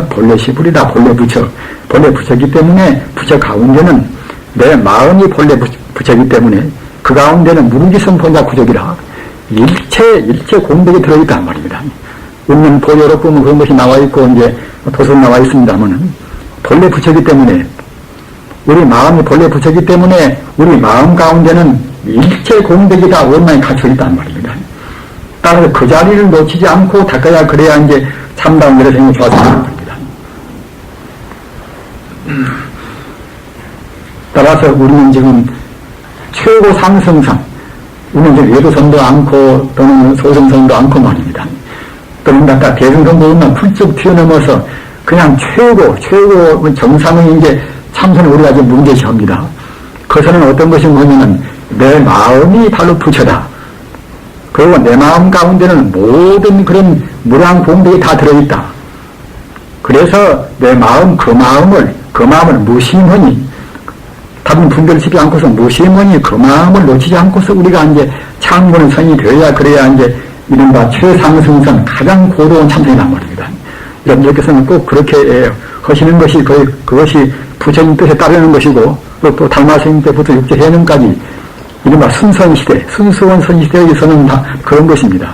본래 시불이다, 본래 부처이기 때문에 부처 가운데는 내 마음이 본래 부처이기 때문에 그 가운데는 무르기성 본자 구족이라 일체 공덕이 들어있단 말입니다. 웃는 보여로 보면 그런 것이 나와 있고 이제 도서 나와 있습니다만은 본래 부처이기 때문에 우리 마음이 본래 부처이기 때문에 우리 마음 가운데는 일체 공덕이 다 원만히 갖춰 있단 말입니다. 따라서 그 자리를 놓치지 않고 닦아야 그래야 이제 참다운 열애생이 좋아지는 겁니다. 따라서 우리는 지금 최고 상승선, 우리는 이제 외도선도 않고 또는 소승선도 않고 말입니다. 또는 갖다 대승선도 없는 훌쩍 튀어넘어서 그냥 최고 정상의 이제 참선을 우리가 지금 문제시합니다. 그것은 어떤 것이 뭐냐면 내 마음이 바로 부처다. 그리고 내 마음 가운데는 모든 그런 무량 공덕이 다 들어있다. 그래서 내 마음, 그 마음을 무심하니, 다른 분별시키지 않고서 무심하니 그 마음을 놓치지 않고서 우리가 이제 참고는 선이 되어야 그래야 이제 이른바 최상승선, 가장 고도한 참선이란 말입니다. 여러분들께서는 꼭 그렇게 하시는 것이 그것이 부처님 뜻에 따르는 것이고, 또 달마스님 때부터 육체해능까지 이른바 순선시대, 순수원 선시대에서는 다 그런 것입니다.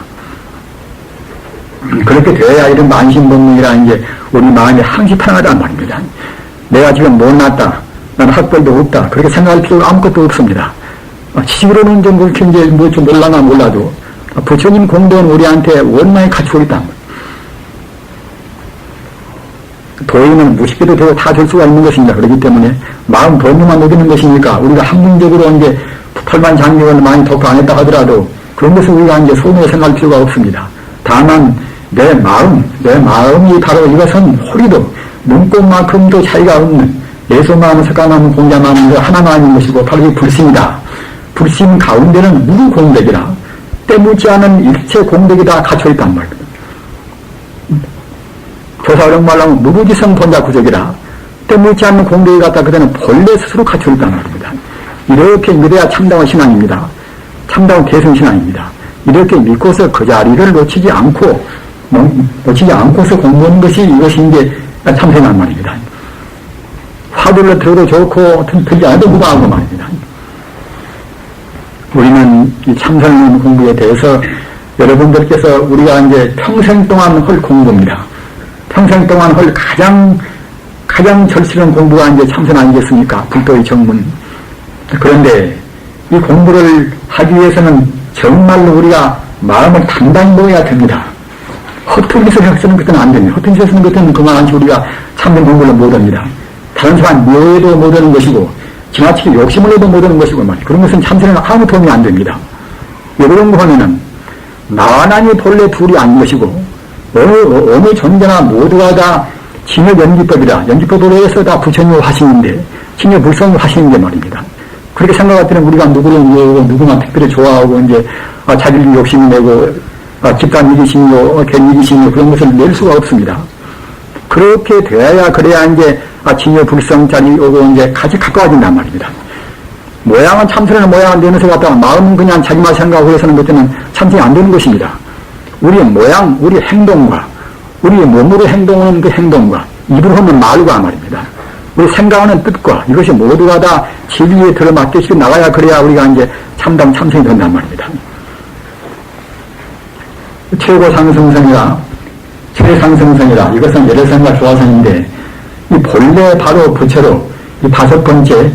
그렇게 되어야 이런 만신본능이라 이제 우리 마음이 항시 편하단 말입니다. 내가 지금 못났다, 나는 학벌도 없다, 그렇게 생각할 필요가 아무것도 없습니다. 지식으로는 좀 그렇게 이제 뭐 좀 몰라나 몰라도 부처님 공덕은 우리한테 원만히 갖추고 있다. 도의는 무식해도 되고 다 될 수가 있는 것입니다. 그렇기 때문에 마음 번능만 녹이는 것이니까 우리가 학문적으로 이제 팔만 장경을 많이 독파 안 했다 하더라도 그런 것을 우리가 이제 손으로 생각할 필요가 없습니다. 다만 내 마음이 바로 이것은 호리도 눈꽃만큼도 차이가 없는 예수마음, 석가마음, 공자마음 하나만인 것이고 바로 이 불심이다. 불심 가운데는 무루 공덕이라 때묻지 않은 일체 공덕이 다 갖춰있단 말입니다. 조사어령 말하면 무부지성 본자 구족이라 때묻지 않는 공덕이 갖다 그대는 본래 스스로 갖춰있단 말입니다. 이렇게 믿어야 참다운 신앙입니다. 참다운 대승신앙입니다. 이렇게 믿고서 그 자리를 놓치지 않고서 공부하는 것이 이것이 이제 참선이란 말입니다. 화두를 들어도 좋고 들지 않아도 무방하고 말입니다. 우리는 이 참선 공부에 대해서 여러분들께서 우리가 이제 평생 동안 할 공부입니다. 평생 동안 할 가장 절실한 공부가 이제 참선 아니겠습니까? 불도의 정문. 그런데 이 공부를 하기 위해서는 정말로 우리가 마음을 단단히 먹어야 됩니다. 허튼 짓을 해서는 그때는 안 됩니다. 허튼 짓을 해서는 그때는 그만한지 우리가 참된 공부를 못합니다. 다른 사람 묘해도 못하는 것이고 지나치게 욕심을 해도 못하는 것이고 말이에요. 그런 것은 참선에는 아무 도움이 안 됩니다. 이런 거 하면은 나나니 본래 둘이 아닌 것이고 어느 존재나 모두가 다 진의 연기법이다. 연기법으로 해서 다 부처님을 하시는데 신여 불성을 하시는 게 말입니다. 그렇게 생각할 때는 우리가 누구를 이해하고 누구만 특별히 좋아하고 이제 자기를 욕심이 내고 집단 이기심이고 괜히 이기심이고 그런 것을 낼 수가 없습니다. 그렇게 돼야 그래야 이제 진여 불성짜리 오고 이제 같이 가까워진단 말입니다. 모양은 참선하는 모양을 내면서 갖다가 마음은 그냥 자기만 생각하고 해서는 그때는 참선이 안 되는 것입니다. 우리의 모양, 우리 행동과 우리의 몸으로 행동하는 그 행동과 입으로 하는 말과 말입니다. 우리 생각하는 뜻과 이것이 모두가 다 진리에 들어맞게 나가야 그래야 우리가 이제 참담 참선이 된단 말입니다. 최고 상승성이라 최상승성이라 이것은 열애성과 조화성인데 이 본래 바로 부처로 이 5번째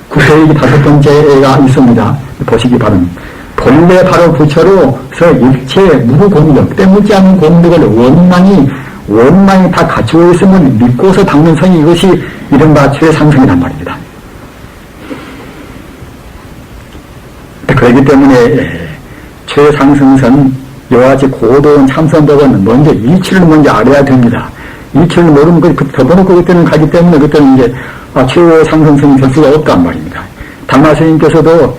구세기 5번째가 있습니다. 보시기 바랍니다. 본래 바로 부처로서 일체 무고공덕 때묻지 않은 공덕을 원망이 다 갖추어 있음을 믿고서 닦는 성이 이것이 이른바 최상승이란 말입니다. 그렇기 때문에 최상승선 이와 같이 고도한 참선법은 먼저 이치를 먼저 알아야 됩니다. 이치를 모르면 덮어놓고 그때는 가기 때문에 그때는 이제 최고 상승성이 될 수가 없단 말입니다. 담마스님께서도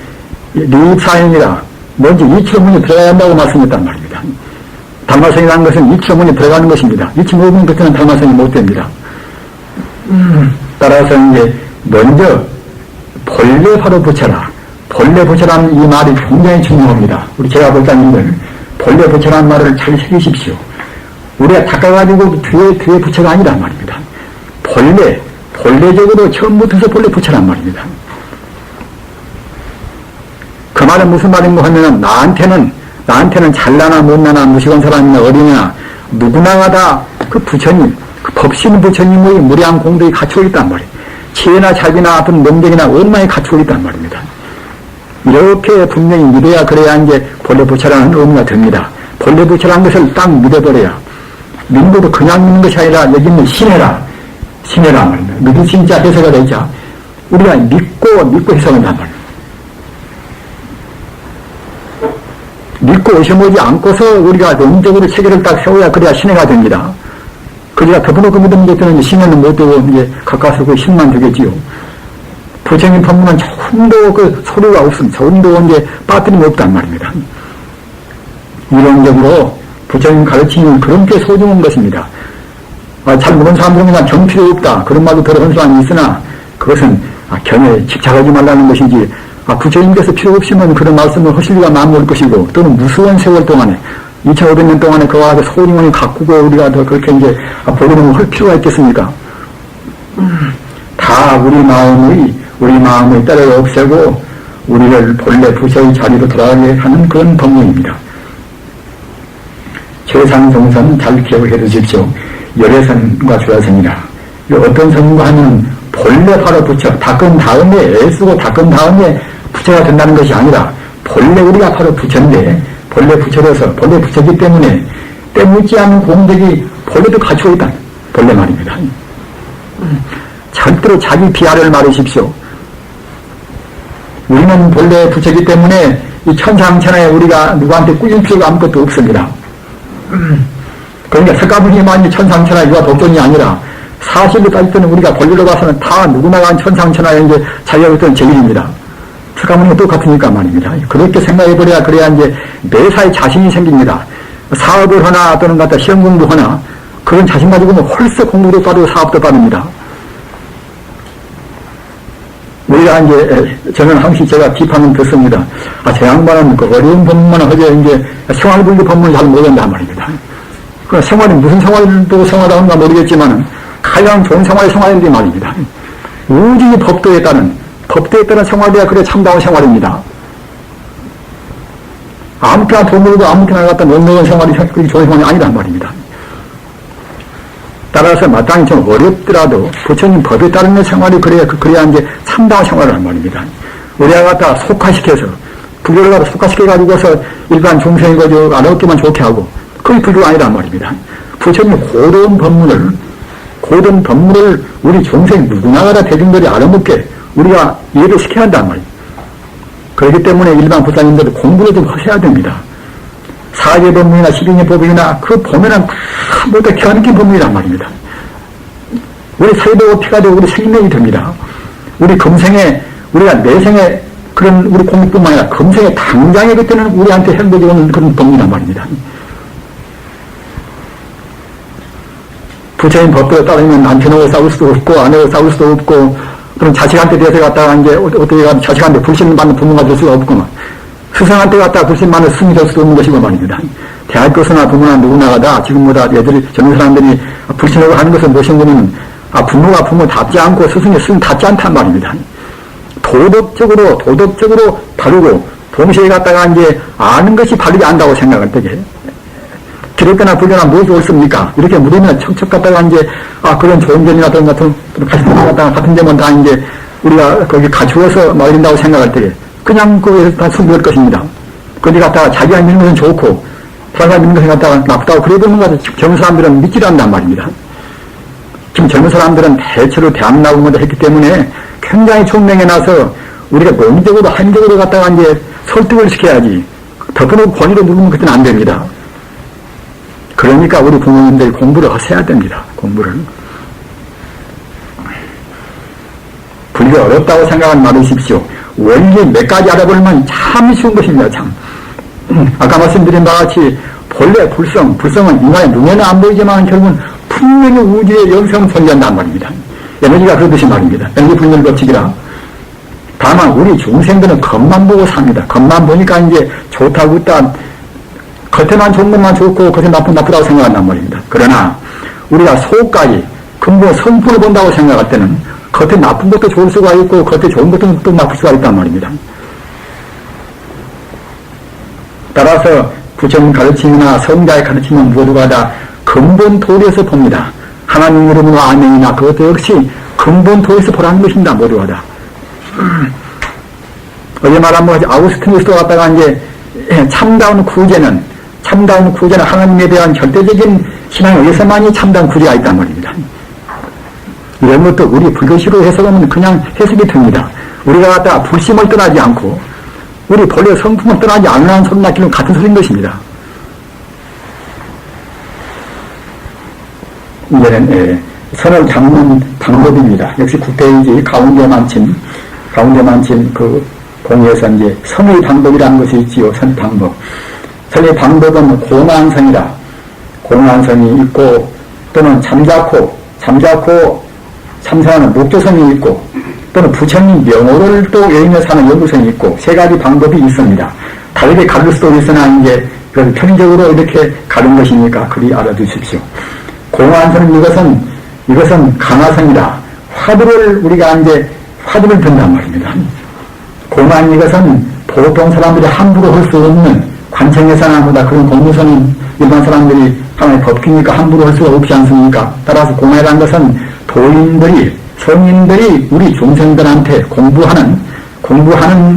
리입사행이라 먼저 이치로 먼저 들어가야 한다고 말씀했단 말입니다. 담마성이라는 것은 이치로 먼저 들어가는 것입니다. 이치 모르면 그때는 담마성이 못 됩니다. 따라서 이제 먼저 본래 바로 부처라. 본래 부처라는 이 말이 굉장히 중요합니다. 우리 제가 볼장님들 본래 부처라는 말을 잘 새기십시오. 우리가 닦아가지고 뒤에 부처가 아니란 말입니다. 본래적으로 처음부터서 본래 부처란 말입니다. 그 말은 무슨 말인가 하면은 나한테는 잘나나 못나나 무식한 사람이나 어린이나 누구나가 다 그 부처님, 그 법신 부처님의 무량 공덕이 갖추어 있단 말이에요. 지혜나 자비나 어떤 명령이나 원망이 갖추어 있단 말입니다. 이렇게 분명히 믿어야 그래야 이제 본래 부처라는 의미가 됩니다. 본래 부처라는 것을 딱 믿어버려야 믿는 것도 그냥 믿는 것이 아니라 여기 있는 신해라 말입니다. 믿은 신자 해석가 되자 우리가 믿고 해석한단 말이에요. 믿고 의심하지 않고서 우리가 논적으로 체계를 딱 세워야 그래야 신해가 됩니다. 그래야 덮어놓고 믿으면 그때는 신해는 못 되고 이제 가까워서 그 신만 되겠지요. 부처님 법문은 조금도 그 소리가 없습니다. 조금도 이제 빠뜨림이 없단 말입니다. 이론적으로 부처님 가르침이 그렇게 소중한 것입니다. 잘 모르는 사람들은 그냥 경 필요 없다. 그런 말도 들어본 사람이 있으나 그것은 경에 집착하지 말라는 것이지 부처님께서 필요 없으면 그런 말씀을 하실 리가 마음올 것이고 또는 무수한 세월 동안에 2500년 동안에 그와 같은 소중함을 가꾸고 우리가 더 그렇게 이제 보려면 할 필요가 있겠습니까? 다 우리 마음의 때를 없애고 우리를 본래 부처의 자리로 돌아가게 하는 그런 법문입니다. 최상승선 잘 기억해 두십시오. 열애선과 조야선이라. 어떤 선인가 하면 본래 바로 부처, 닦은 다음에 애쓰고 닦은 다음에 부처가 된다는 것이 아니라 본래 우리가 바로 부처인데 본래 부처로서 본래 부처이기 때문에 때묻지 않은 공덕이 본래도 갖추어 있다. 본래 말입니다. 절대로 자기 비하를 말으십시오. 우리는 본래 부처이기 때문에 이 천상천하에 우리가 누구한테 꾸질 필요가 아무것도 없습니다. 그러니까 석가모니만이 천상천하에 누가 독존이 아니라 사실로 따질 때는 우리가 본래로 가서는 다 누구나가 천상천하에 이제 자기가 있던 제일입니다. 석가모니가 똑같으니까 말입니다. 그렇게 생각해버려야 그래야 이제 매사에 자신이 생깁니다. 사업을 하나 또는 갖다 시험 공부하나 그런 자신 가지고는 홀썩 공부도 빠르고 사업도 빠릅니다. 우리가 이제 저는 항상 제가 비판은 듣습니다. 저 양반은 그 어려운 법문만 하죠. 이제 생활분리 법문을 잘 못한단 말입니다. 그 생활이 무슨 생활도 생활하는가 모르겠지만은 가장 좋은 생활이 생활인데 말입니다. 오직 법도에 따른 생활이야 그래 참다운 생활입니다. 아무렇게나 돈 벌고 아무렇게나 갖다 넉넉한 생활이 그렇게 좋은 생활이 아니란 말입니다. 따라서 마땅히 좀 어렵더라도 부처님 법에 따르는 생활이 그래야 이제 참다운 생활을 한 말입니다. 우리가 갖다 속화시켜서 불교를 갖다 속화시켜가지고서 일반 중생이 거저 안 얻기만 좋게 하고 그게 불교가 아니란 말입니다. 부처님 고도한 법문을 우리 중생 누구나가 다 대중들이 알아먹게 우리가 이해를 시켜야 한단 말이에요. 그렇기 때문에 일반 부사님들도 공부를 좀 하셔야 됩니다. 사제 법문이나 12년 법문이나 그 보면은 다 모두 겨누긴 법문이란 말입니다. 우리 살도 피가 되고 우리 생명이 됩니다. 우리 금생에, 우리가 내생에 그런 우리 공부뿐만 아니라 금생에 당장에 그때는 우리한테 행복이 오는 그런 법이란 말입니다. 부처님 법대로 따르면 남편하고 싸울 수도 없고, 아내하고 싸울 수도 없고, 그럼 자식한테 대해서 갖다가 이제 어떻게 가면 자식한테 불신을 받는 부모가 될 수가 없구만. 스승한테 갖다가 불신 받는 스승이 될 수도 없는 것이고 말입니다. 대학 교수나 부모나 누구나가 다 지금보다 애들이, 젊은 사람들이 불신하고 하는 것을 모신 거는 부모가 부모답지 않고 스승이 스승답지 않단 말입니다. 도덕적으로 바르고, 동시에 갖다가 이제 아는 것이 바르지 않다고 생각할 때에, 기독교나 불교나 무엇이 옳습니까? 이렇게 물으면 척척 갖다가 이제, 그런 좋은 점이나 같은 같은 점은 다 이제 우리가 거기 갖추어서 말린다고 생각할 때에, 그냥 그에서 다 숨길 것입니다. 거기 갖다가 자기가 믿는 것은 좋고, 사람이 믿는 것은 갖다가 나쁘다고 그래 보는 것을 젊은 사람들은 믿지 않는단 말입니다. 지금 젊은 사람들은 대체로 대학나오고 했기 때문에 굉장히 총명해 나서 우리가 논리적으로, 합리적으로 갖다가 이제 설득을 시켜야지, 덮어놓고 권위로 누르면 그때는 안 됩니다. 그러니까 우리 부모님들이 공부를 하셔야 됩니다. 공부를. 불교 어렵다고 생각하지 말으십시오. 원리 몇 가지 알아보면 참 쉬운 것입니다. 참. 아까 말씀드린 바와 같이 본래 불성은 인간의 눈에는 안 보이지만 결국은 분명히 우주의 영성은 존재한단 말입니다. 에너지가 그러듯이 말입니다. 에너지 분열 법칙이라. 다만 우리 중생들은 겉만 보고 삽니다. 겉만 보니까 이제 좋다고 있다. 겉에만 좋은 것만 좋고 겉에 나쁘다고 생각한단 말입니다. 그러나 우리가 속까지 근본 성품을 본다고 생각할 때는 겉에 나쁜 것도 좋을 수가 있고 겉에 좋은 것도 또 나쁠 수가 있단 말입니다. 따라서 부처님 가르침이나 성자의 가르침은 모두가 다 근본 도리에서 봅니다. 하나님 이름으로 아멘이나 그것도 역시 근본 도리에서 보라는 것입니다. 모두가 다. 어제 말한 아우스티누스도 갖다가 이제 참다운 구제는 하나님에 대한 절대적인 신앙에 의해서만이 참다운 구제가 있단 말입니다. 이런 것도 우리 불교시로 해석하면 그냥 해석이 됩니다. 우리가 갖다가 불심을 떠나지 않고 우리 본래 성품을 떠나지 않으라는 소리 낳기는 같은 소리인 것입니다. 이제는 선을 잡는 방법입니다. 역시 9페이지 가운데 만침 그 공에서 이제 선의 방법이라는 것이 있지요. 선의 방법. 선의 방법은 공안선이 있고 또는 잠자코 참선하는 목조선이 있고 또는 부처님 명호를 또 여행해서 하는 연구선이 있고 세 가지 방법이 있습니다. 다르게 가를 수도 있으나 이제 편의적으로 이렇게 가는 것이니까 그리 알아두십시오. 공안선은 이것은 강화선이다. 우리가 이제 화두를 든단 말입니다. 공안 이것은 보통 사람들이 함부로 할 수 없는 관청에서나 보다 그런 공무선은 일반 사람들이 하나의 법기니까 함부로 할 수가 없지 않습니까? 따라서 공안이라는 것은 도인들이 성인들이 우리 중생들한테 공부하는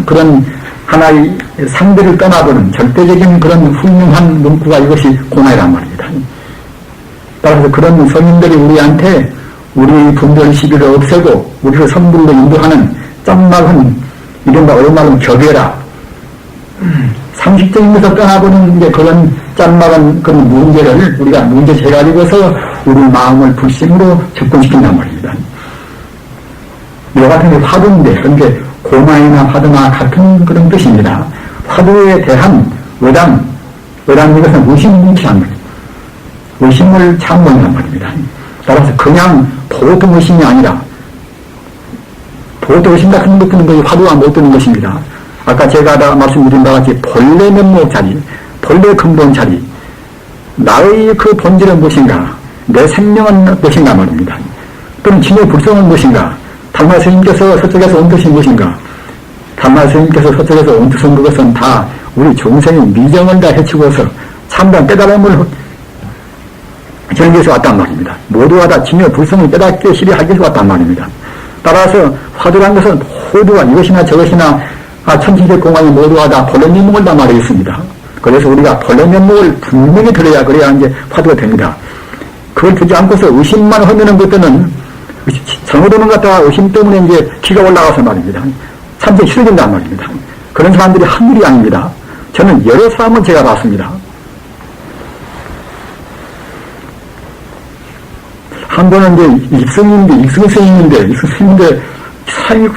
그런 하나의 상대를 떠나보는 절대적인 그런 훌륭한 문구가 이것이 공안이란 말입니다. 따라서 그런 성인들이 우리한테 우리 분별 시비를 없애고 우리를 선불로 인도하는 짠막은 이른바 얼마나 격해라. 상식적인 것을 떠나보는 이제 그런 짠막은 그런 문제를 우리가 문제제가지고서 우리 마음을 불심으로 접근시킨단 말입니다. 이와 같은 게 화두인데, 그러니까 고마이나 화두나 같은 그런 뜻입니다. 화두에 대한 의담 이것은 의심무치한 말입니다. 의심을 참고한단 말입니다. 따라서 그냥 보통 의심이 아니라, 보통 의심 같은 것 드는 것이 화두가 못 드는 것입니다. 아까 제가 다 말씀드린 바와 같이 본래 면목 자리, 본래 근본 자리, 나의 그 본질은 무엇인가, 내 생명은 무엇인가 말입니다. 또는 진의 불성은 무엇인가, 달마 스님께서 서쪽에서 온 뜻이 무엇인가, 달마 스님께서 서쪽에서 온 뜻은 그것은 다 우리 중생의 미정을 다 해치고서 참된 깨달음을 전개해서 왔단 말입니다. 모두가 다 진의 불성을 깨닫게 시리하기 위해서 왔단 말입니다. 따라서 화두란 것은 모두가 이것이나 저것이나 천지적 공간이 모두가 다 본래 면목을 다 말하겠습니다. 그래서 우리가 본래 면목을 분명히 들어야 그래야 이제 화두가 됩니다. 그걸 듣지 않고서 의심만 하면은 그때는 정어도는 갖다가 의심 때문에 이제 기가 올라가서 말입니다. 참선이 싫어진단 말입니다. 그런 사람들이 한둘이 아닙니다. 저는 여러 사람을 제가 봤습니다. 한 번은 이제 익승 스님인데 산이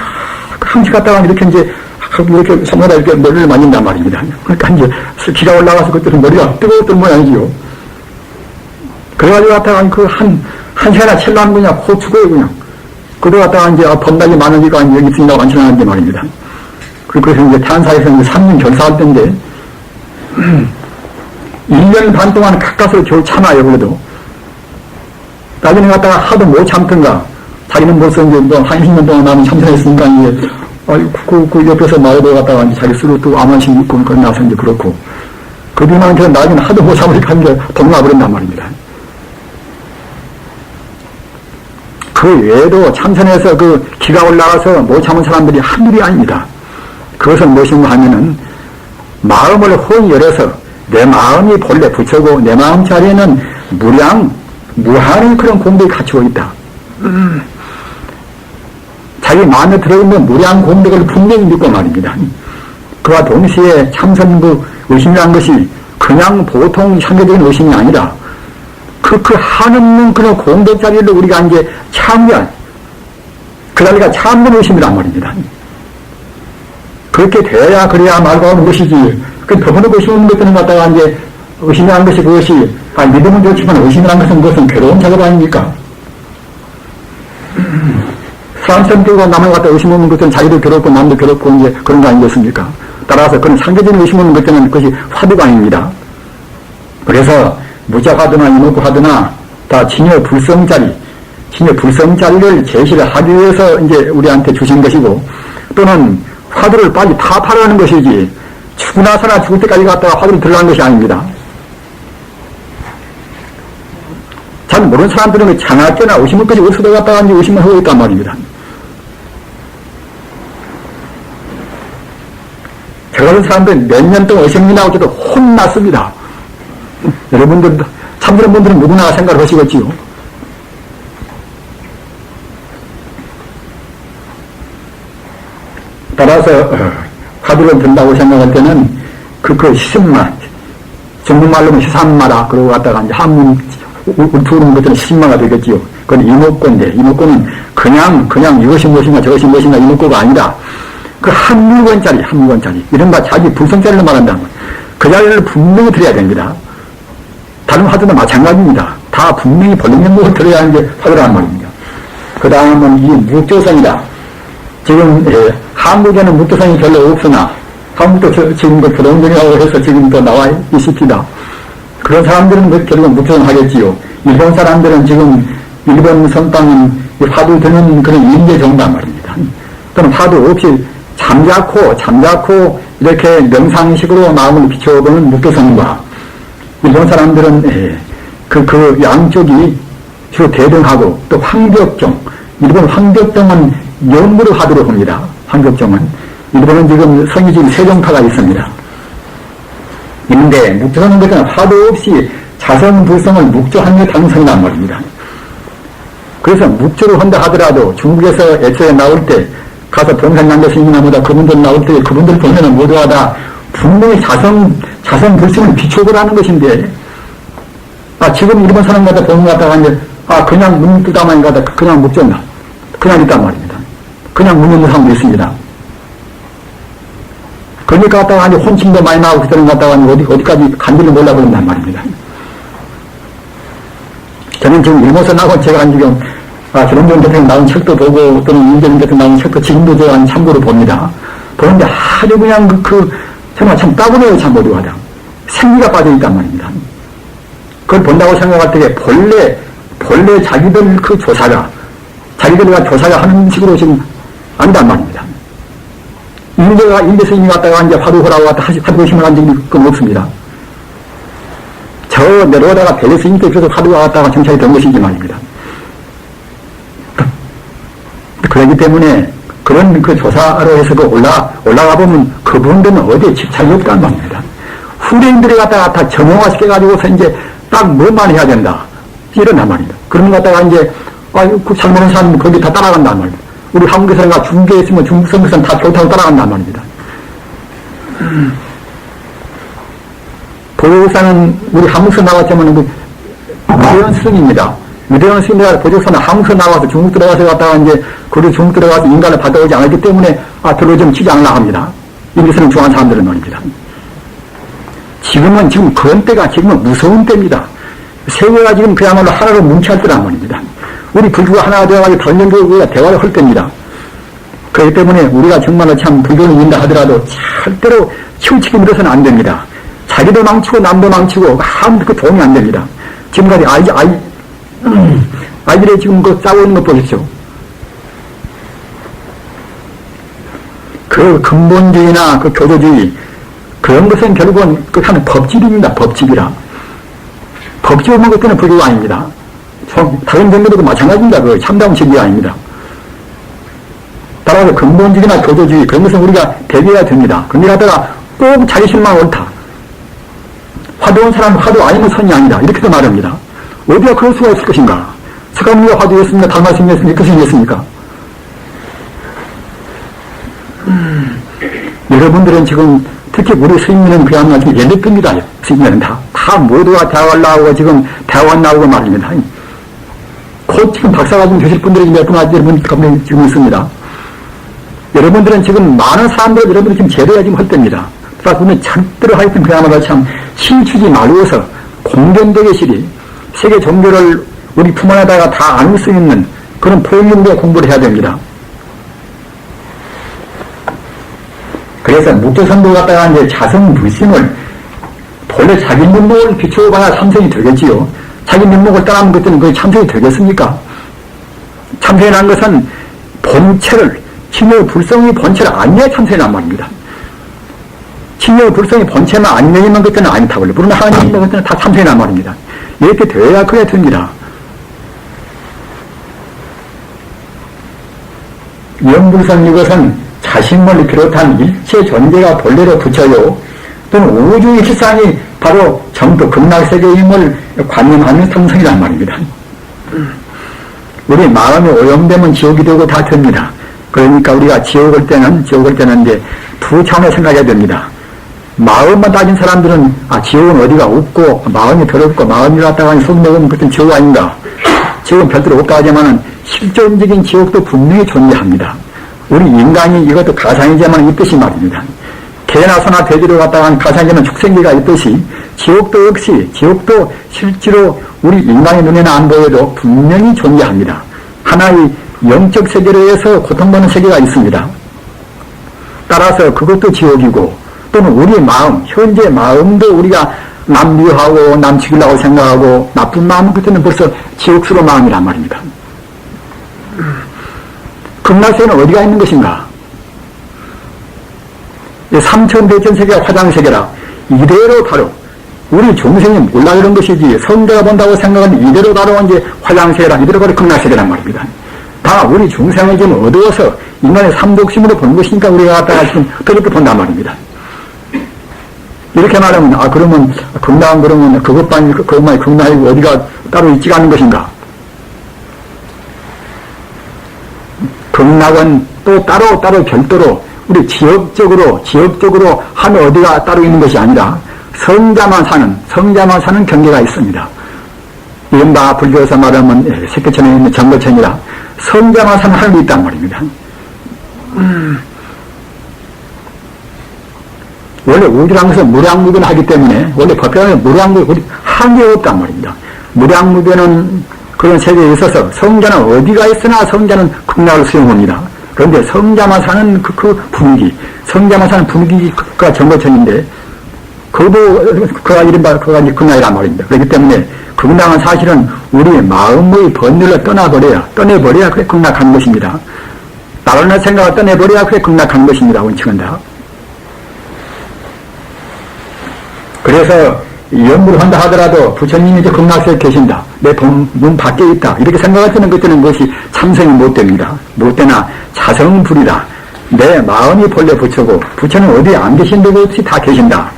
항시 갔다가 이렇게 이제 이렇게 손마다 이렇게 머리를 만진단 말입니다. 그러니까 이제 비가 올라가서 그때는 머리가 뜨거웠던 모양이지요. 그래가지고 갔다가 한 시간이나 첼로하는 거냐, 코 죽어요, 그냥. 그러고 갔다가 이제 범닥이 많으니까 여기 있으니까 완전하는데 말입니다. 그래서 이제 탄사에서 이제 3년 결사할 때인데, 1년 반 동안 가까스로 겨우 참아요, 그래도. 나중에 갔다가 하도 못 참던가, 자기는 벌써 이제 뭐 한 20년 동안 나는 참선했으니까 이제, 그 옆에서 마을에 갔다가 이제 자기 스스로 또 암환식 있고, 그런 나서 이제 그렇고. 그 뒤만 나중에 하도 못 참으니까 이제 동나버린단 말입니다. 그 외에도 참선에서 그 기가 올라가서 못 참은 사람들이 한둘이 아닙니다. 그것은 무엇인가 하면은, 마음을 혼이 열어서 내 마음이 본래 부처고 내 마음 자리에는 무한한 그런 공덕이 갖추고 있다. 자기 마음에 들어있는 무량 공덕을 분명히 믿고 말입니다. 그와 동시에 참선부 의심이라는 것이 그냥 보통 현대적인 의심이 아니라 그 한없는 그런 공덕 자리를 우리가 이제 참여한 그 자리가 참된 의심이란 말입니다. 그렇게 돼야 그래야 말고 하는 것이지. 그 더불어 의심하는 것들은 갖다가 이제 의심이라는 것이 그것이 믿음은 좋지만 의심이라는 것은 괴로운 작업 아닙니까? 사람처럼 되고 남을 갖다 의심 없는 것들은 자기도 괴롭고 남도 괴롭고 이제 그런 거 아니겠습니까? 따라서 그런 상대적인 의심 없는 것들은 그것이 화두가 아닙니다. 그래서 무작하드나 이목구 하드나 다 진여 불성자리를 제시를 하기 위해서 이제 우리한테 주신 것이고 또는 화두를 빨리 타파하는 것이지 죽으나서나 죽을 때까지 갔다가 화두를 들라는 것이 아닙니다. 잘 모르는 사람들은 장학교나 의심을 것이 없어도 갔다가 이제 의심을 하고 있단 말입니다. 저 같은 사람들은 몇 년 동안 의심이 나올 때도 혼났습니다. 여러분들, 참되는 분들은 누구나 생각을 하시겠지요. 따라서 화두를 든다고 생각할 때는 그 시승만, 중국말로는 시산마라 그러고 갔다가 이제 한문 울투는 것들은 시신마가 되겠지요. 그건 이목구인데 이목구는 그냥 이것이 무엇인가 저것이 무엇인가 이목구가 아니라 그 한 물건짜리 이른바 자기 불성자리를 말한다는 거예요. 그 자리를 분명히 들어야 됩니다. 다른 화두도 마찬가지입니다. 다 분명히 벌렁명목을 들어야 이제 화두를 하는 말입니다. 그 다음은 이 묵조성이다. 지금 한국에는 묵조성이 별로 없으나 한국도 지금 그 교동정이라고 해서 지금 또 나와 있습니다. 그런 사람들은 결국은 묵조성 하겠지요. 일본 사람들은 지금 일본 선방은 화두 드는 그런 인재 정도란 말입니다. 또는 화두 없이 잠자코 이렇게 명상식으로 마음을 비춰보는 묵조성과 일본 사람들은 그 양쪽이 주로 대등하고 또 황벽종, 일본 황벽종은 영무를 화두로 합니다. 황벽종은 일본은 지금 성이 지금 세 종파가 있습니다. 있는데 묵조하는 것은 화두 없이 자성불성을 묵조하는 게 당성이란 말입니다. 그래서 묵조를 한다 하더라도 중국에서 애초에 나올 때 가서 동산남도 스님이나보다 그분들 나올 때 그분들 보면은 모두가 다 분명히 자성불성을 비춰보라는 것인데 지금 일본 사람 갖다 보는 것 같다가 이제 그냥 문 뜨다만 가다 그냥 묵조나 그냥 있단 말입니다. 그냥 묵는 사람도 있습니다. 그러니까 갖다가 이제 혼침도 많이 나오고 그때는 갖다가 어디까지 간지를 몰라 버린단 말입니다. 저는 지금 일본에서 나온 제가 지금 조롱전 대통령 나온 책도 보고 또는 윤재민 대통령 나온 책도 지금도 제가 참고로 봅니다. 보는데 아주 그냥 정말 참 따분해요. 참 모두가 다 생기가 빠져있단 말입니다. 그걸 본다고 생각할 때 본래 자기들 그 자기들과 조사가 하는 식으로 지금 안단 말입니다. 인대 스님이 갔다가 이제 화두호라고 갔다 화두 의심을 한 적이 없습니다. 저 내려오다가 배려 스님께 있어서 화두가 갔다가 정착이 된 것이지 말입니다. 그렇기 때문에 그런 그 조사로 해서 올라가 보면 그분들은 어디에 집착이 없단 말입니다. 후대인들이 갖다가 다 정형화시켜가지고서 이제 딱 뭐만 해야 된다. 이런단 말입니다. 그런 거 갖다가 이제, 잘 모르는 사람은 거기 다 따라간단 말입니다. 우리 한국에서는 중국에 있으면 중국 선교사는 다 좋다고 따라간단 말입니다. 보호사는 우리 한국에서 나왔지만 그런 스승입니다. 유대원 스님들 보조선은 항서 나와서 중국 들어가서 갔다가 이제 그리고 중국 들어가서 인간을 받아오지 않았기 때문에 들어 좀 치지 않으려 합니다. 인기스는 중한 사람들은 말입니다. 지금 그런 때가 지금은 무서운 때입니다. 세계가 지금 그야말로 하나로 뭉치할 때란 말입니다. 우리 불교가 하나가 되어가지고 던전교가 대화를 할 때입니다. 그렇기 때문에 우리가 정말로 참 불교를 믿는다 하더라도 절대로 치우치게 밀어서는 안 됩니다. 자기도 망치고 남도 망치고 아무도 도움이 안 됩니다. 지금까지 아이들이 지금 그 싸우는 거 보십시오. 그 근본주의나 그 교조주의 그런 것은 결국은 그 하는 법칙입니다. 법칙이라. 법칙을 먹을 때는 불교가 아닙니다. 다른 종교도 마찬가지입니다. 그 참다운 진리가 아닙니다. 따라서 근본주의나 교조주의 그런 것은 우리가 대비해야 됩니다. 근데 하다가 꼭 자기 실만 옳다. 화두온 사람은 화두 아니면 선이 아니다. 이렇게도 말합니다. 어디가 그럴 수가 있을 것인가? 석가모니가 화두였습니까? 달마스님이었습니까? 이것이었습니까? 여러분들은 지금 특히 우리 스님들은 그야말로 지금 예대입니다. 스님들은 다 모두가 대화를 나오고 지금 대화가 나오고 말입니다. 곧 지금 박사가 좀 되실 분들이 몇 분 아직 여러분 가운데 지금 있습니다. 여러분들은 지금 많은 사람들 여러분들 지금 제대로 지금 할 때입니다. 그래서 우리는 절대로 하여튼 그야말로 참 힘주지 말고서 공견되게 시리 세계 종교를 우리 품 안에다가 다 안을 수 있는 그런 포용력의 공부를 해야 됩니다. 그래서 묵조선도 갖다가 이제 자성불심을 본래 자기 면목을 비추어봐야 참선이 되겠지요. 자기 면목을 떠나는 것들은 그게 참선이 되겠습니까? 참선이라는 것은 본체를, 칭여 불성이 본체를 아니어야 참선이란 말입니다. 칭여 불성이 본체만 아니면 것들은 아니다고 그래요. 물론 하나님의 것들은 다 참선이란 말입니다. 이렇게 되어야 그래야 됩니다. 영불성 이것은 자신을 비롯한 일체 존재가 본래로 붙여요. 또는 우주의 실상이 바로 정도 극락세계임을 관념하는 상성이란 말입니다. 우리 마음이 오염되면 지옥이 되고 다 됩니다. 그러니까 우리가 지옥 올 때는 이제 두 차원을 생각해야 됩니다. 마음만 따진 사람들은 지옥은 어디가 없고 마음이 더럽고 마음이 왔다가 손 내면 그것은 지옥 아닌가. 지옥은 별도로 없다 하지만은 실존적인 지옥도 분명히 존재합니다. 우리 인간이 이것도 가상이지만 있듯이 말입니다. 개나 소나 돼지로 갔다가 한 가상이지만 축생기가 있듯이 지옥도 역시 지옥도 실제로 우리 인간의 눈에는 안 보여도 분명히 존재합니다. 하나의 영적 세계로 해서 고통받는 세계가 있습니다. 따라서 그것도 지옥이고 또는 우리 마음, 현재 마음도 우리가 남 미워하고 남 죽이려고 생각하고 나쁜 마음 그때는 벌써 지옥스러운 마음이란 말입니다. 극락세계는 어디가 있는 것인가? 삼천대천 세계가 화장세계라 이대로 바로 우리 중생이 몰라 그런 것이지 성대가 본다고 생각하는 이대로 바로 이제 화장세계라 이대로 바로 극락세계란 말입니다. 다 우리 중생을 지금 어두워서 인간의 삼독심으로 보는 것이니까 우리가 갖다가 지금 그렇게 본단 말입니다. 이렇게 말하면 그러면 극락은 그러면 그것만이 극락이고 어디가 따로 있지가 않은 것인가? 극락은 또 따로 별도로 우리 지역적으로 하면 어디가 따로 있는 것이 아니라 성자만 사는 경계가 있습니다. 이른바 불교에서 말하면 색계천에 있는 정거천이라 성자만 사는 하늘이 있단 말입니다. 원래 우주라는 것은 무량무변하기 때문에 원래 법변은 무량무변 한계가 없단 말입니다. 무량무변은 그런 세계에 있어서 성자는 어디가 있으나 성자는 극락을 수용합니다. 그런데 성자만 사는 그 분위기, 성자만 사는 분위기가 정거천인데 그가 이른바 그가 이제 극락이란 말입니다. 그렇기 때문에 극락은 사실은 우리의 마음의 번뇌를 떠내버려야 그래 극락한 것입니다. 다른 생각을 떠내버려야 그래 극락한 것입니다. 원칙은 다. 그래서 연구를 한다 하더라도 부처님이 이제 극락세에 계신다. 내 문 밖에 있다. 이렇게 생각할 때는 그때는 그것이 참선이 못 됩니다. 못 되나 자성불이다. 내 마음이 본래 부처고 부처는 어디에 안 계신 데가 없이 다 계신다.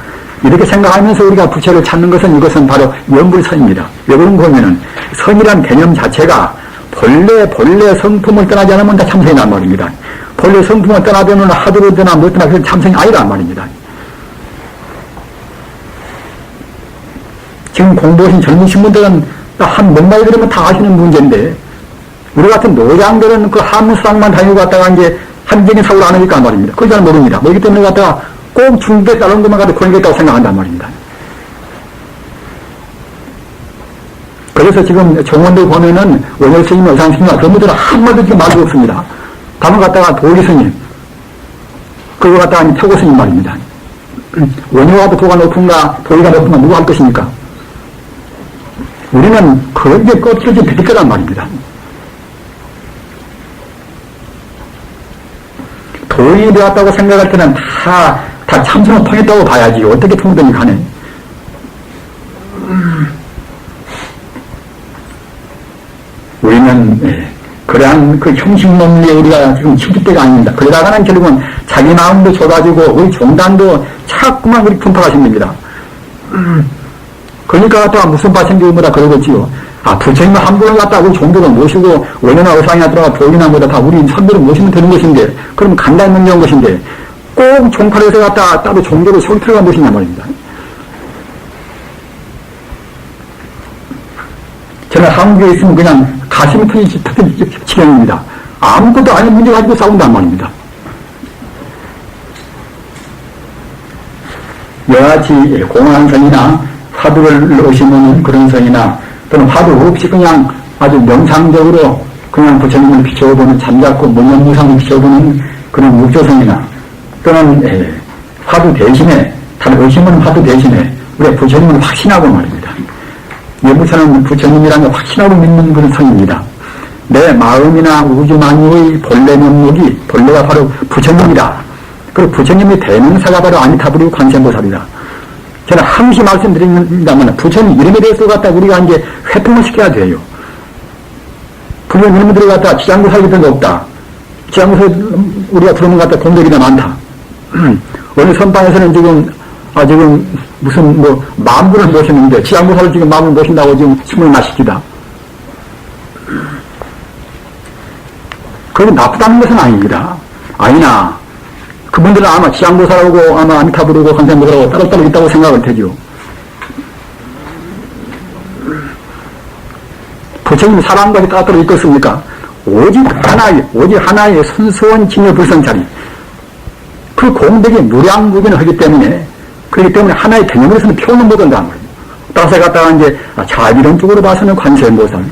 이렇게 생각하면서 우리가 부처를 찾는 것은 이것은 바로 연불선입니다. 왜 그런가 하면은 선이란 개념 자체가 본래 성품을 떠나지 않으면 다 참선이란 말입니다. 본래 성품을 떠나면 하도로드나 뭐더나 그건 참선이 아니란 말입니다. 지금 공부하신 젊은 신분들은 한 몇 마디 들으면 다 아시는 문제인데, 우리 같은 노장들은 그 한무수학만 다니고 갔다가 이제 한적인 사고를 안 하니까 말입니다. 그걸 잘 모릅니다. 모르기 때문에 갔다가 꼭 중국에 따른 것만 가도 그런 게 있다고 생각한단 말입니다. 그래서 지금 정원들 보면은 원효 스님, 의상 스님과 그런 분들은 한마디도 지금 말도 없습니다. 다만 갔다가 도리 스님, 그거 갖다가 태고 스님 말입니다. 원효가 도가 높은가, 도리가 높은가, 누가 할 것입니까? 우리는 그게 껍질이 드릴 거란 말입니다. 도인이 되었다고 생각할 때는 다 참선을 통했다고 봐야지. 어떻게 통되니 가네. 우리는, 그러한 그 형식론리에 우리가 지금 치킬 때가 아닙니다. 그러다가는 결국은 자기 마음도 좁아지고, 우리 종단도 자꾸만 우리 분파하십니다. 그러니까 갖다가 무슨 바생기를 뭐다 그러겠지요. 부처님을 한 분을 갖다가 우리 종교를 모시고, 원래나 의상이나 들어가 도인이나 뭐다 다 우리 선배를 모시면 되는 것인데, 그럼 간단히 문제한 것인데, 꼭 종파에서 갖다가 따로 종교를 세울 필요가 무엇이냐 말입니다. 저는 한국에 있으면 그냥 가슴이 터진 지경입니다. 아무것도 아닌 문제 가지고 싸운단 말입니다. 여하치 공안선이나 화두를 넣으시는 그런 선이나 또는 화두 없이 그냥 아주 명상적으로 그냥 부처님을 비춰보는 잠잡고 문연무상을 비춰보는 그런 묵조선이나 또는 화두 대신에 다른 의심은 화두 대신에 우리 부처님을 확신하고 말입니다. 예부처는 부처님이라는 걸 확신하고 믿는 그런 성입니다. 내 마음이나 우주만유의 본래 면목이 본래가 바로 부처님이다. 그리고 부처님의 대명사가 바로 아미타불이고 관세음보살이다. 저는 항시 말씀드립니다만 부처님 이름에 대해서 갖다 우리가 이제 회통을 시켜야 돼요. 부처님 이름을 갖다 지장구 살기 된 게 없다. 지장구 우리가 부르는 것 같다 공덕이 더 많다. 어느 선방에서는 지금 무슨 만분을 모시는데 지장구사를 지금 만분을 모신다고 지금 숨을 마시기다. 그게 나쁘다는 것은 아닙니다. 아니나 그분들은 아마 지장구사라고 아마 아미타불이고 관세음보살하고 따로따로 있다고 생각을 되죠. 부처님 사람과도 따로따로 있겠습니까? 오직 하나의 순수한 진여불성자리. 그 공덕이 무량무변을 하기 때문에 그렇기 때문에 하나의 개념으로서는 표현을 못한다는 거예요. 따라서 갖다가 이제 자비론 쪽으로 봐서는 관세음보살,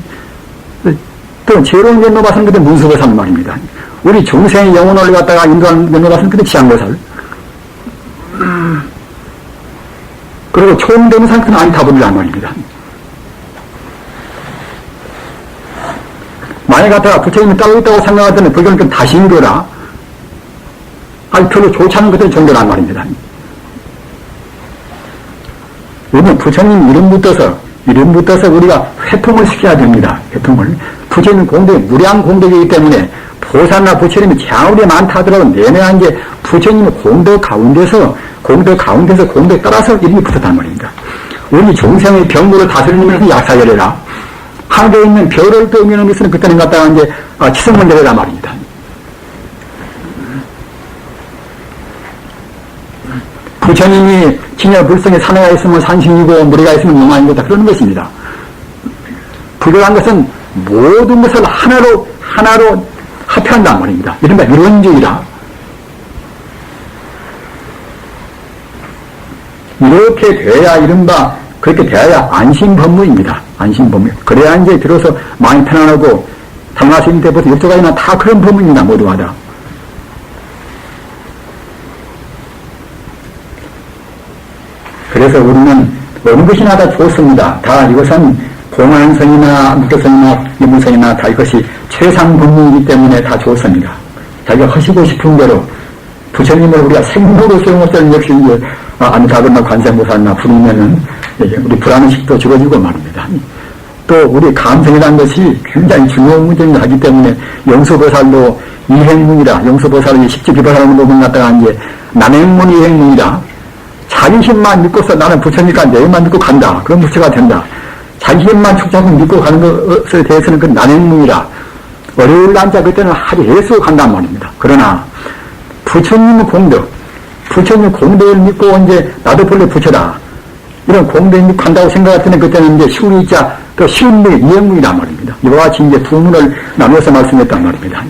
또 제로운 면로 봐서는 그때 문수보살 말입니다. 우리 중생의 영혼을 갖다가 인도하는 면로 봐서는 그때 지향보살. 그리고 초음되는 상태는 아미타불이란 말입니다. 만약 갖다가 부처님이 따로 있다고 생각할 때는 불교는 좀 다시 인도라. 아니 별로 좋지 않은 것들이 종교란 말입니다. 우리는 부처님 이름 붙어서 우리가 회통을 시켜야 됩니다. 회통을. 부처님 공덕이 무량 공덕이기 때문에 보살나 부처님이 장울이 많다 하더라도 내내한 게 부처님의 공덕 가운데서 공덕에 따라서 이름이 붙었단 말입니다. 우리 중생의 병고를 다스리면서 약사열애라. 하늘에 있는 별을 또 의미하는 것은 그때는 갖다가 이제 치성문제라 말입니다. 부처님이 진여불성에 산해가 있으면 산신이고 무리가 있으면 용화인 거다 그러는 것입니다. 불교란 것은 모든 것을 하나로 합해한단 말입니다. 이른바 이론주의라. 이렇게 돼야 이른바 그렇게 돼야 안심법무입니다. 안심법무. 그래야 이제 들어서 마음이 편안하고 당하시는 때부터 역조가이나 다 그런 법무입니다. 모두가 다. 그래서 우리는 어느 것이나 다 좋습니다. 다 이것은 공안선이나 묵조선이나 유무선이나 다 이것이 최상 법문이기 때문에 다 좋습니다. 자기가 하시고 싶은 대로 부처님을 우리가 생모로 소용할 때는 역시 이제 아미타불이나 관세음보살이나 부르면은 우리 불안의식도 줄어지고 말입니다. 또 우리 감성이라는 것이 굉장히 중요한 문제이기 하기 때문에 영수보살도 이행문이라 영수보살이 십지기보살하는 부분 갖다가 이제 남행문 이행문이라 자기 힘만 믿고서 나는 부처니까 내 힘만 믿고 간다. 그런 부처가 된다. 자기 힘만 축적하고 믿고 가는 것에 대해서는 그 난행문이라 어려울 난자 그때는 하지 애쓰고 간단 말입니다. 그러나 부처님의 공덕, 부처님 공덕을 믿고 이제 나도 본래 부처다. 이런 공덕을 믿고 간다고 생각할 때는 그때는 이제 시우리자 또 시운문이 이행문이란 말입니다. 이와 같이 이제 두 문을 나눠서 말씀했단 말입니다.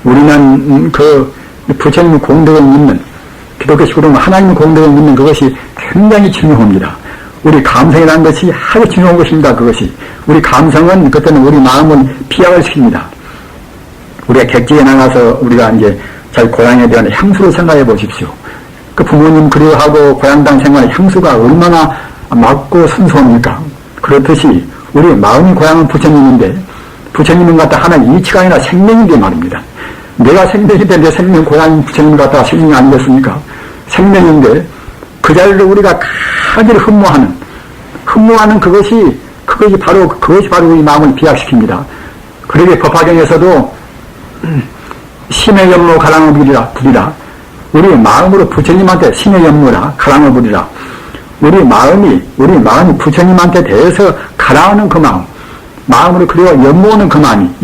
우리는 그 부처님 공덕을 믿는 기독교식으로 하나님 공덕을 믿는 그것이 굉장히 중요합니다. 우리 감성이라는 것이 아주 중요한 것입니다. 그것이 우리 감성은 그때는 우리 마음을 피약을 시킵니다. 우리가 객지에 나가서 우리가 이제 자기 고향에 대한 향수를 생각해 보십시오. 그 부모님 그리워하고 고향당 생활의 향수가 얼마나 맑고 순수합니까? 그렇듯이 우리 마음이 고향은 부처님인데 부처님은 갖다 하나의 이치가 아니라 생명인데 말입니다. 내가 생명인데 내 생명 고향인 부처님을 갖다가 생명이 아니겠습니까? 생명인데 그 자리를 우리가 가지를 흠모하는 그것이 바로 우리 마음을 비약시킵니다. 그러게 법화경에서도 심의 연모 가랑을 부리라. 우리 마음으로 부처님한테 심의 연모라 가랑을 부리라. 우리 마음이 부처님한테 대해서 가라앉는 그 마음으로 그리고 연모는 그만이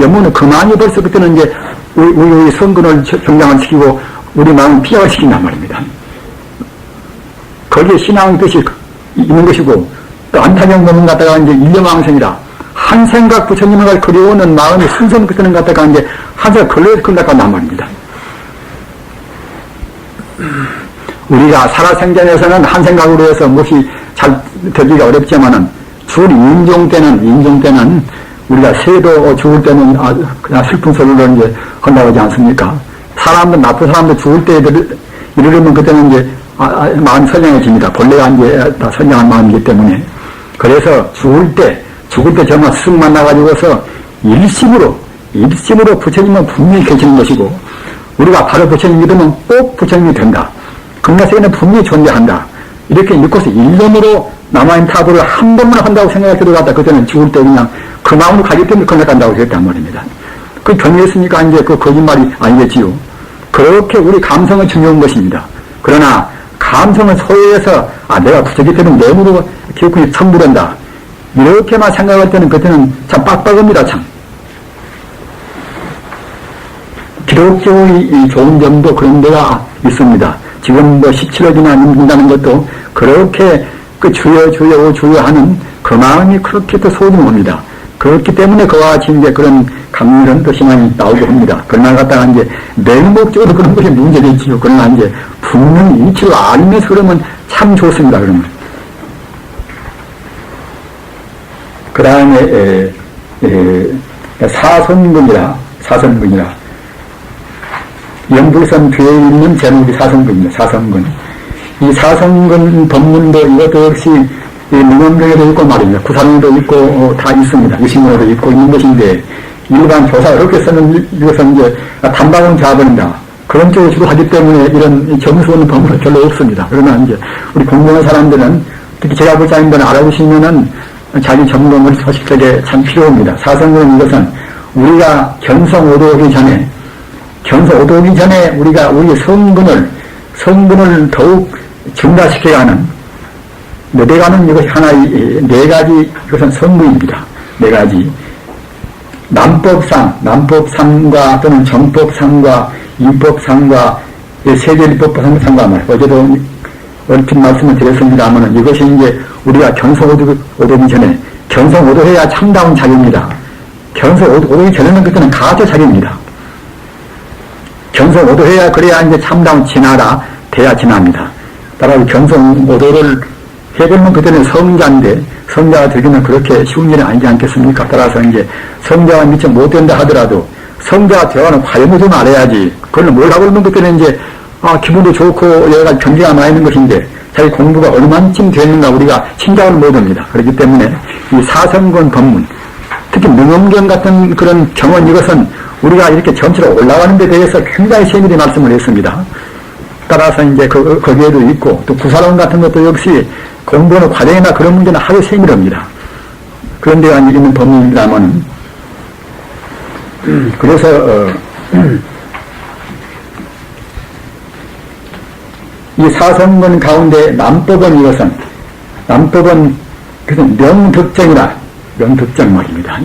벌써 그때는 이제 우리 성근을 정장을 시키고 우리 마음을 피약을 시킨단 말입니다. 거기에 신앙의 뜻이 있는 것이고 또 안타경 법문 갖다가 이제 일념왕성이라 한 생각 부처님을 그리워오는 마음이 순선 그때는 갖다가 이제 한 생각 걸려서 끝나간단 말입니다. 우리가 살아생전에서는 한 생각으로 해서 무엇이 잘 되기가 어렵지만은 죽을 인종 때는 우리가 새도 죽을 때는 그냥 슬픈 소리를 이제 한다고 하지 않습니까? 나쁜 사람들 죽을 때 이르려면 그때는 이제 마음이 선량해집니다. 본래가 이제 다 선량한 마음이기 때문에. 그래서 죽을 때 정말 쓱 만나가지고서 일심으로 부처님은 분명히 계시는 것이고, 우리가 바로 부처님 믿으면 꼭 부처님이 된다. 금나세계는 분명히 존재한다. 이렇게 믿고서 일념으로 남아있는 타도를 한 번만 한다고 생각할 때도 갖다 그때는 죽을 때 그냥 그 마음으로 가기 때문에 건너간다고 했단 말입니다. 그 경외했으니까 이제 그 거짓말이 아니겠지요. 그렇게 우리 감성은 중요한 것입니다. 그러나 감성은 소외해서 내가 부처기 때문에 내 몸으로 기억군이 천부된다. 이렇게만 생각할 때는 그때는 참 빡빡합니다. 참. 기독교의 좋은 점도 그런 데가 있습니다. 지금 17억이나 믿는다는 것도 그렇게 그 주여 하는 그 마음이 그렇게 또 소중합니다. 그렇기 때문에 그와 같이 이제 그런 강렬한 또 신앙이 나오고 합니다. 그러나 갖다가 이제 맹목적으로 그런 것이 문제겠지요. 그러나 이제 분명히 이치로 알면서 그러면 참 좋습니다. 그러면. 그 다음에, 사선근이라. 영불선 뒤에 있는 제목이 사선근입니다. 사선근. 이 사선근 법문도 이것도 역시 능엄경에도 있고 말입니다. 구산에도 있고 다 있습니다. 유신문에도 있고 있는 것인데 일반 교사가 그렇게 쓰는 이것은 이제 단박은 자본이다. 그런 쪽으로 주로 하기 때문에 이런 점수 없는 법문은 별로 없습니다. 그러나 이제 우리 공부하는 사람들은 특히 제가 부장님들은 알아보시면은 자기 점검을 하실 때 참 필요합니다. 사선근 이것은 우리가 견성 오도하기 전에 우리가 우리 성근을 더욱 증가시켜야 하는 내가는 이것이 하나의 네 가지 이것은 성문입니다. 네 가지. 남법상과 또는 정법상과 이법상과 세계일법상과 말이에요. 어제도 얼핏 말씀을 드렸습니다만 이것이 이제 우리가 견성 오도기 전에 견성 오도해야 참다운 자기입니다. 견성 오도기 전에는 그때는 가짜 자기입니다. 견성 오도해야 그래야 이제 참다운 진화라 돼야 진화입니다. 따라서 견성 오도를 해보면 그때는 성자인데 성자가 되기는 그렇게 쉬운 일이 아니지 않겠습니까? 따라서 이제 성자가 미처 못 된다 하더라도 성자가 되어가는 과정을 좀 알아야지. 그걸 뭘 하고 있는 그때는 이제 기분도 좋고 여러 가지 경계가 많이 있는 것인데 자기 공부가 얼마쯤 됐는가 우리가 짐작을 못합니다. 그렇기 때문에 이 사선권 법문, 특히 능엄경 같은 그런 경원 이것은 우리가 이렇게 점치로 올라가는 데 대해서 굉장히 세밀히 말씀을 했습니다. 따라서 이제 거기에도 있고 또 구사론 같은 것도 역시 공부하는 과정이나 그런 문제는 하루 세밀합니다. 그런 데가 있는 법문입니다만 그래서 이 사선권 가운데 남법은 명득정 말입니다.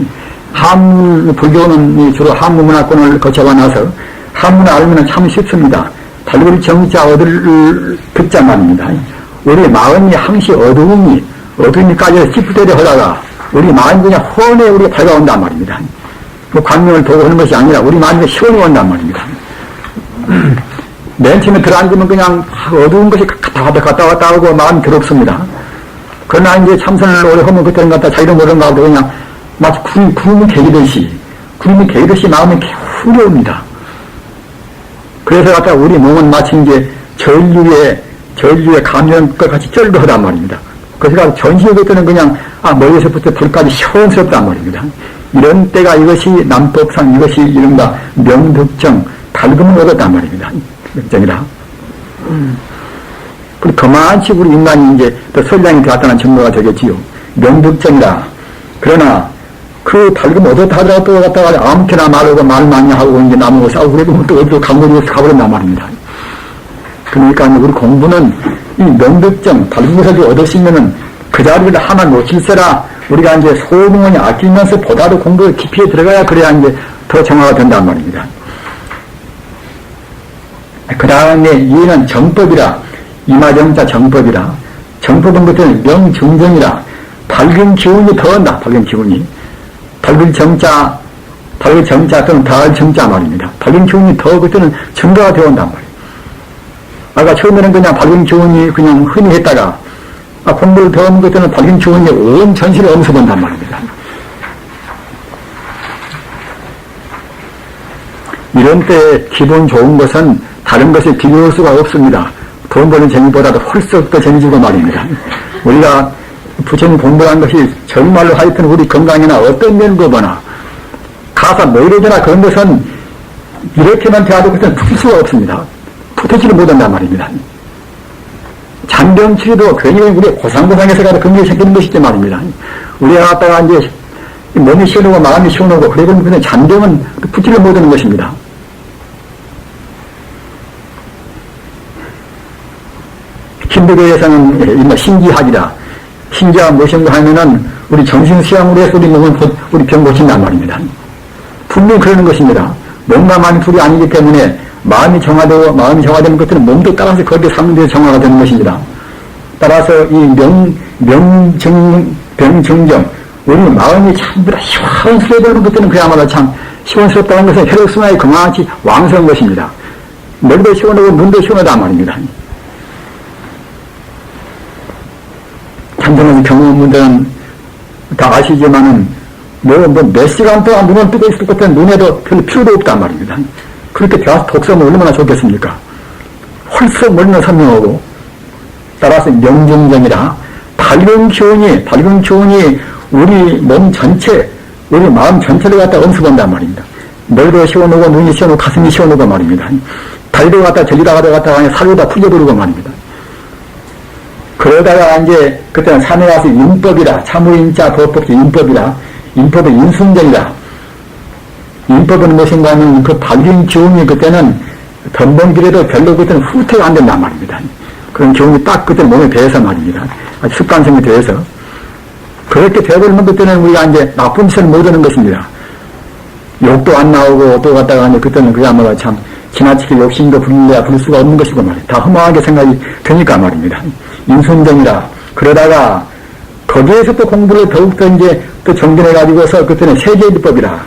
불교는 주로 한문 문화권을 거쳐가 나서 한문을 알면 참 쉽습니다. 달구리 정자 얻을 득자 말입니다. 우리 마음이 항시 어두움이 까지 찌푸대려 하다가 우리 마음이 그냥 훤해 우리가 밝아온단 말입니다. 뭐 광명을 도고 하는 것이 아니라 우리 마음이 시원히 온단 말입니다. 맨 처음에 들어앉으면 그냥 어두운 것이 갔다 왔다 하고 마음이 더럽습니다. 그러나 이제 참선을 오래 하면 그때는 갖다 자기도 모르는가 하고 그냥 마치 구름이 개기듯이 마음이 후려옵니다. 그래서 갖다 우리 몸은 마치 이제 전류에 감염과 같이 쩔도하단 말입니다. 그래서 전시에 그때는 그냥 머리에서부터 불까지 시원스럽단 말입니다. 이런 때가 이것이 남법상 이것이 이른바 명득정 밝음을 얻었단 말입니다. 명정이라. 그리고 그만치 우리 인간이 이제 또 선량이 되었다는 증거가 되겠지요. 명득정이라. 그러나 그 밝음 얻었다 하더라도 또 갖다가 아무렇게나 말하고 말 많이 하고 이제 남하고 싸우고 그래도 또 어디로 강물에서 가버린단 말입니다. 그러니까 우리 공부는 이 명득정 밝음을 얻으시면은 그 자리를 하나 놓칠세라 우리가 이제 소문을 아끼면서 보다도 공부에 깊이 들어가야 그래야 이제 더 정화가 된단 말입니다. 그 다음에 이는 정법이라 이마정자 정법이라 정법은 그때는 명중정이라 밝은 기운이 더 온다. 밝은 기운이 밝은 정자 또는 다할 정자 말입니다. 밝은 기운이 더 그때는 증가가 되어 온단 말이에요. 아까 처음에는 그냥 밝은 기운이 그냥 흔히 했다가 공부를 더 하는 것들은 밝은 기운이 온 전시를 엄습한단 말입니다. 이런 때 기분 좋은 것은 다른 것에 비교할 수가 없습니다. 돈 버는 재미보다도 훨씬 더 재미지고 말입니다. 우리가 부처님 공부한 것이 정말로 하여튼 우리 건강이나 어떤 면도 보나 가사 뭐 이러거나 그런 것은 이렇게만 대하도 그것은 풀 수가 없습니다. 풀지를 못한단 말입니다. 잔병치료도 괜히 우리 고상고상해서 가도 그런 게 생기는 것이지 말입니다. 우리가 갖다가 이제 몸이 시원하고 마음이 시원하고 그러면 그냥 잔병은 풀지를 못하는 것입니다. 힌두교에서는 신기학이다. 신기가 무엇인가 하면은 우리 정신수양으로 해서 우리 몸을 우리 병 고친단 말입니다. 분명히 그러는 것입니다. 몸과 마음이 둘이 아니기 때문에 마음이 정화되는 것들은 몸도 따라서 거기에 상대해서 정화가 되는 것입니다. 따라서 이 병정정 우리 마음이 전부 다 시원스러워지는 것들은 그야말로 참 시원스럽다는 것은 혈액순환이 그만치 왕성한 것입니다. 머리도 시원하고 눈도 시원하단 말입니다. 참선에서 경험한 분들은 다 아시지만은 몇 시간 동안 눈을 뜨고 있을 것같은 눈에도 별로 필요도 없단 말입니다. 그렇게 대화서 독서하면 얼마나 좋겠습니까? 헐썩 머리는 선명하고 따라서 명정정이라 밝은 기운이 우리 몸 전체 우리 마음 전체를 갖다 엄습한단 말입니다. 머리도 시원하고 눈이 시원하고 가슴이 시원하고 말입니다. 다리도 갖다 저기다가 살을 다 풀려버리고 말입니다. 그러다가 이제 그때는 산에 가서 인법이라 참의인자 법법도 인법이라 인법은 인순정이라 인법은 무엇인가 하면 그 밝은 기운이 그때는 덤벙길에도 별로 그때는 후퇴가 안 된단 말입니다. 그런 기운이 딱 그때 몸에 배어서 말입니다. 아주 습관성이 되어서 그렇게 되어버리면 그때는 우리가 이제 나쁜 짓을 못하는 것입니다. 욕도 안 나오고 또 갔다가 이제 그때는 그야말로 참 지나치게 욕심도 부릴 수가 없는 것이고 말이에요. 다 허망하게 생각이 되니까 말입니다. 인순정이라 그러다가 거기에서 또 공부를 더욱더 이제 또 정진해가지고서 그때는 세제일법이라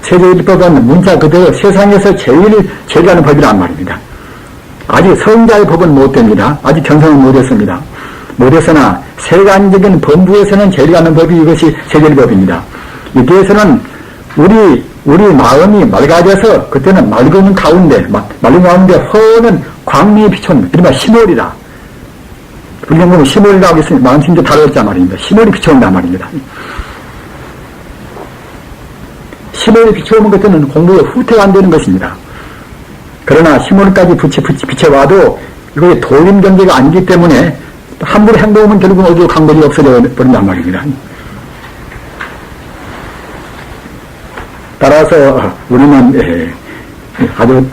세제일법은 문자 그대로 세상에서 제일 하는 법이란 말입니다. 아직 성자의 법은 못 됩니다. 아직 견성은 못했습니다. 못했으나 세간적인 범부에서는 제일 하는 법이 이것이 세제일법입니다. 여기에서는 우리 마음이 맑아져서 그때는 맑은 가운데 허는 광명이 비쳤는 이른바 심월이라 불경보면 심월이라고 했으니 마음 진짜 다르었단 말입니다. 심월이 비춰온단 말입니다. 심월이 비춰오면 그때는 공부에 후퇴가 안 되는 것입니다. 그러나 심월까지 비춰와도 이것이 도림 경계가 아니기 때문에 함부로 행동하면 결국은 어디로 간 것이 없어져 버린단 말입니다. 따라서 우리는 아주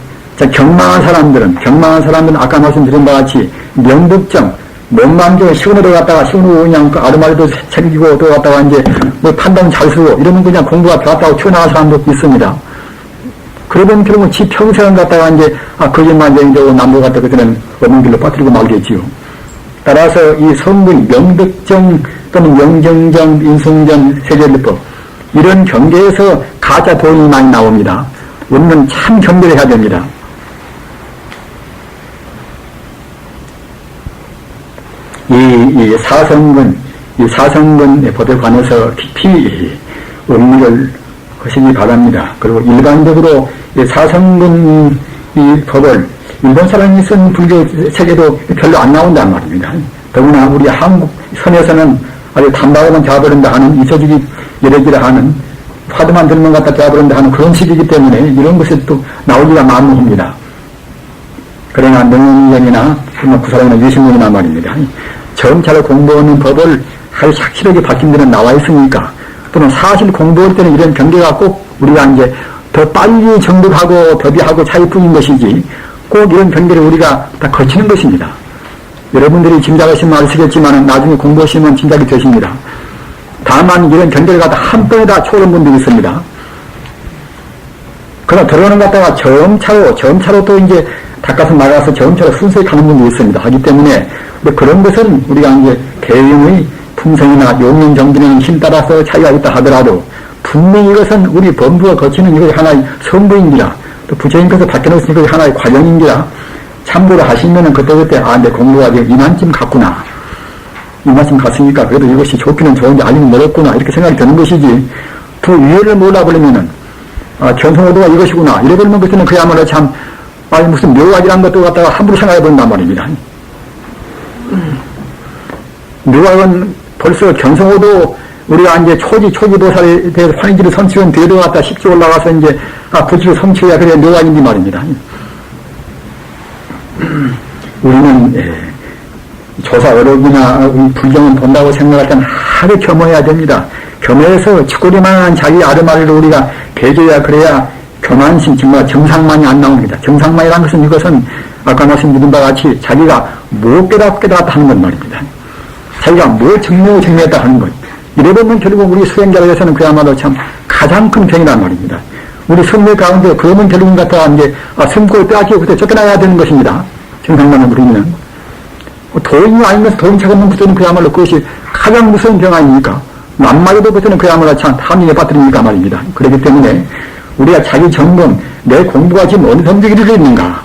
경망한 사람들은 아까 말씀드린 바와 같이 명득정 몸만 좀 시원으로 갔다가 시원으로 그냥 아르마리도 챙기고 또 갔다가 이제 뭐 판단 잘 쓰고 이러면 그냥 공부가 되었다고 튀어나간 사람도 있습니다. 그러면 결국은 지 평생을 갖다가 이제 거짓말 쟁이고 남부 갔다 그때는 없는 길로 빠뜨리고 말겠지요. 따라서 이 성분 명득정 또는 명정정, 인승전, 세계일법 이런 경계에서 가짜 돈이 많이 나옵니다. 우리는 참 경계를 해야 됩니다. 이 사성근 법에 관해서 깊이 의미를 하시기 바랍니다. 그리고 일반적으로 이 사성근 이 법을 일본 사람이 쓴 불교 책에도 별로 안 나온단 말입니다. 더구나 우리 한국 선에서는 아주 단박에만 잡아버린다 하는 이서지기 여력이라 하는 화두만 들면 갖다 잡아버린다 하는 그런 식이기 때문에 이런 것이 또 나오기가 만무합니다. 그러나 명인전이나 구사랑이나 유신문이나 말입니다. 점차를 공부하는 법을 아주 확실하게 바뀐 데는 나와 있으니까 또는 사실 공부할 때는 이런 경계가 꼭 우리가 이제 더 빨리 정득하고 더비하고 차이뿐인 것이지 꼭 이런 경계를 우리가 다 거치는 것입니다. 여러분들이 짐작하시면 아시겠지만 나중에 공부하시면 짐작이 되십니다. 다만 이런 경계를 갖다 한 번에 다 초월한 분들이 있습니다. 그러나 들어가는 갖다가 점차로 또 이제 닭가슴 나가서 점차로 순서히 가는 분들이 있습니다. 하기 때문에 그런 것은 우리가 이제 개인의 품성이나 용맹 정진의 힘 따라서 차이가 있다 하더라도 분명히 이것은 우리 범부가 거치는 이것이 하나의 성부인지라 또 부처님께서 바뀌어놓으신 것이 하나의 과정인지라 참고를 하시면은 그때 내 공부가 지금 이만큼 갔구나. 이만큼 갔으니까 그래도 이것이 좋기는 좋은데 아니면 멀었구나. 이렇게 생각이 드는 것이지 그 위에를 몰라버리면은 견성호도가 이것이구나. 이래버리면 그때는 그야말로 참 무슨 묘각이란 것도 갖다가 함부로 생각해본단 말입니다. 묘각은 벌써 견성호도 우리가 이제 초지보살에 대해서 환희지를 성취한 뒤에도 갖다 식지 올라가서 이제 부지를 성취해야 그래 묘각인지 말입니다. 우리는 조사 어록이나 불경은 본다고 생각할 때는 하루 겸허해야 됩니다. 겸허해서 치꼬리만한 자기 아르마리를 우리가 배줘야 그래야 교만심 정말 정상만이 안 나옵니다. 정상만이라는 것은 이것은 아까 말씀드린 바와 같이 자기가 못 깨닫다 하는 것 말입니다. 자기가 뭘 증명했다 하는 것. 이래보면 결국 우리 수행자로서는 그야말로 참 가장 큰 병이란 말입니다. 우리 승리 가운데 그러면 결국은 갖다가 이제 승골 빼앗기고 그때 쫓겨나야 되는 것입니다. 정상만을 부리면. 도인이 아니면서 도인 차가면 그때는 그야말로 그것이 가장 무서운 병 아닙니까? 남말에도 그때는 그야말로 참 탐욕에 빠뜨리니까 말입니다. 그렇기 때문에 우리가 자기 점검, 내 공부가 지금 어느 정도에 이르렀는가.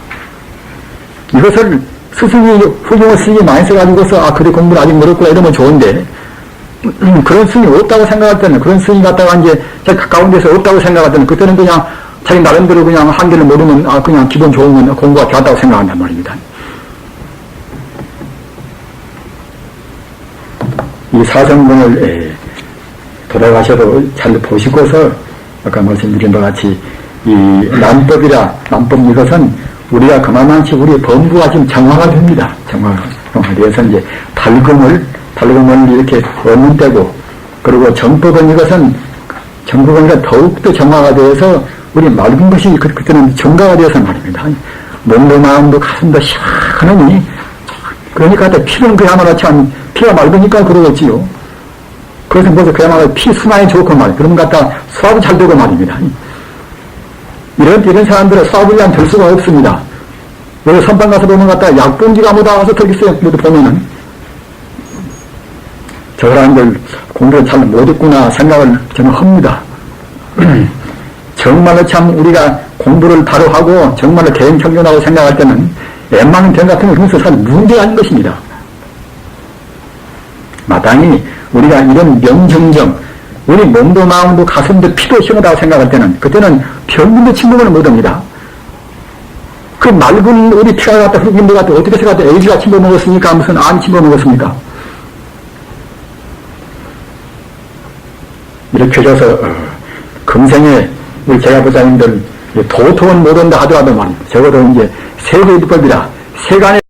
이것을 스승이 훌륭한 스승이 많이 써가지고서 그래 공부는 아직 멀었구나 이러면 좋은데 그런 스승이 없다고 생각할 때는 그런 스승이 갖다가 이제 자기 가까운 데서 없다고 생각할 때는 그때는 그냥 자기 나름대로 그냥 한계를 모르면 그냥 기본 좋은 건 공부가 좋았다고 생각한단 말입니다. 이 사성문을 돌아가셔도 잘 보시고서 아까 말씀드린 바와 같이 이 남법 이것은 우리가 그만한치 우리 범부가 지금 정화가 됩니다. 정화가 돼서 이제 달금을 이렇게 얻는 때고 그리고 정법은 이것은 더욱더 정화가 되어서 우리 맑은 것이 그때는 정가가 되어서 말입니다. 몸도 마음도 가슴도 시원하니 그러니까 피는 그야말로 참 피가 맑으니까 그러겠지요. 그래서 뭐서 그야말로 피 순환이 좋고 말이에요. 그러면 갖다 수압이 잘 되고 말입니다. 이런 사람들은 수압을 위한 될 수가 없습니다. 여기 선방 가서 보면 갖다 약봉지가 뭐다 와서 털겠어요. 모두 보면은. 저 사람들 공부를 잘 못했구나 생각을 저는 합니다. 정말로 참 우리가 공부를 바로 하고 정말로 개인 청년하고 생각할 때는 웬만한 병 같은 거 그래서 사실 문제가 아닌 것입니다. 마땅히 우리가 이런 명정정 우리 몸도 마음도 가슴도 피도 시원하다고 생각할 때는 그때는 병문도 침범을 못합니다. 그 맑은 우리 피가 갖다 흑인들 갖다 어떻게 생각해 애기가 침범먹었으니까 무슨 암이 침범먹었습니까? 이렇게 해서 금생에 우리 제가보자님들 도통은 못한다 하더라도 말입니다. 적어도 이제 세계일법이라 세간의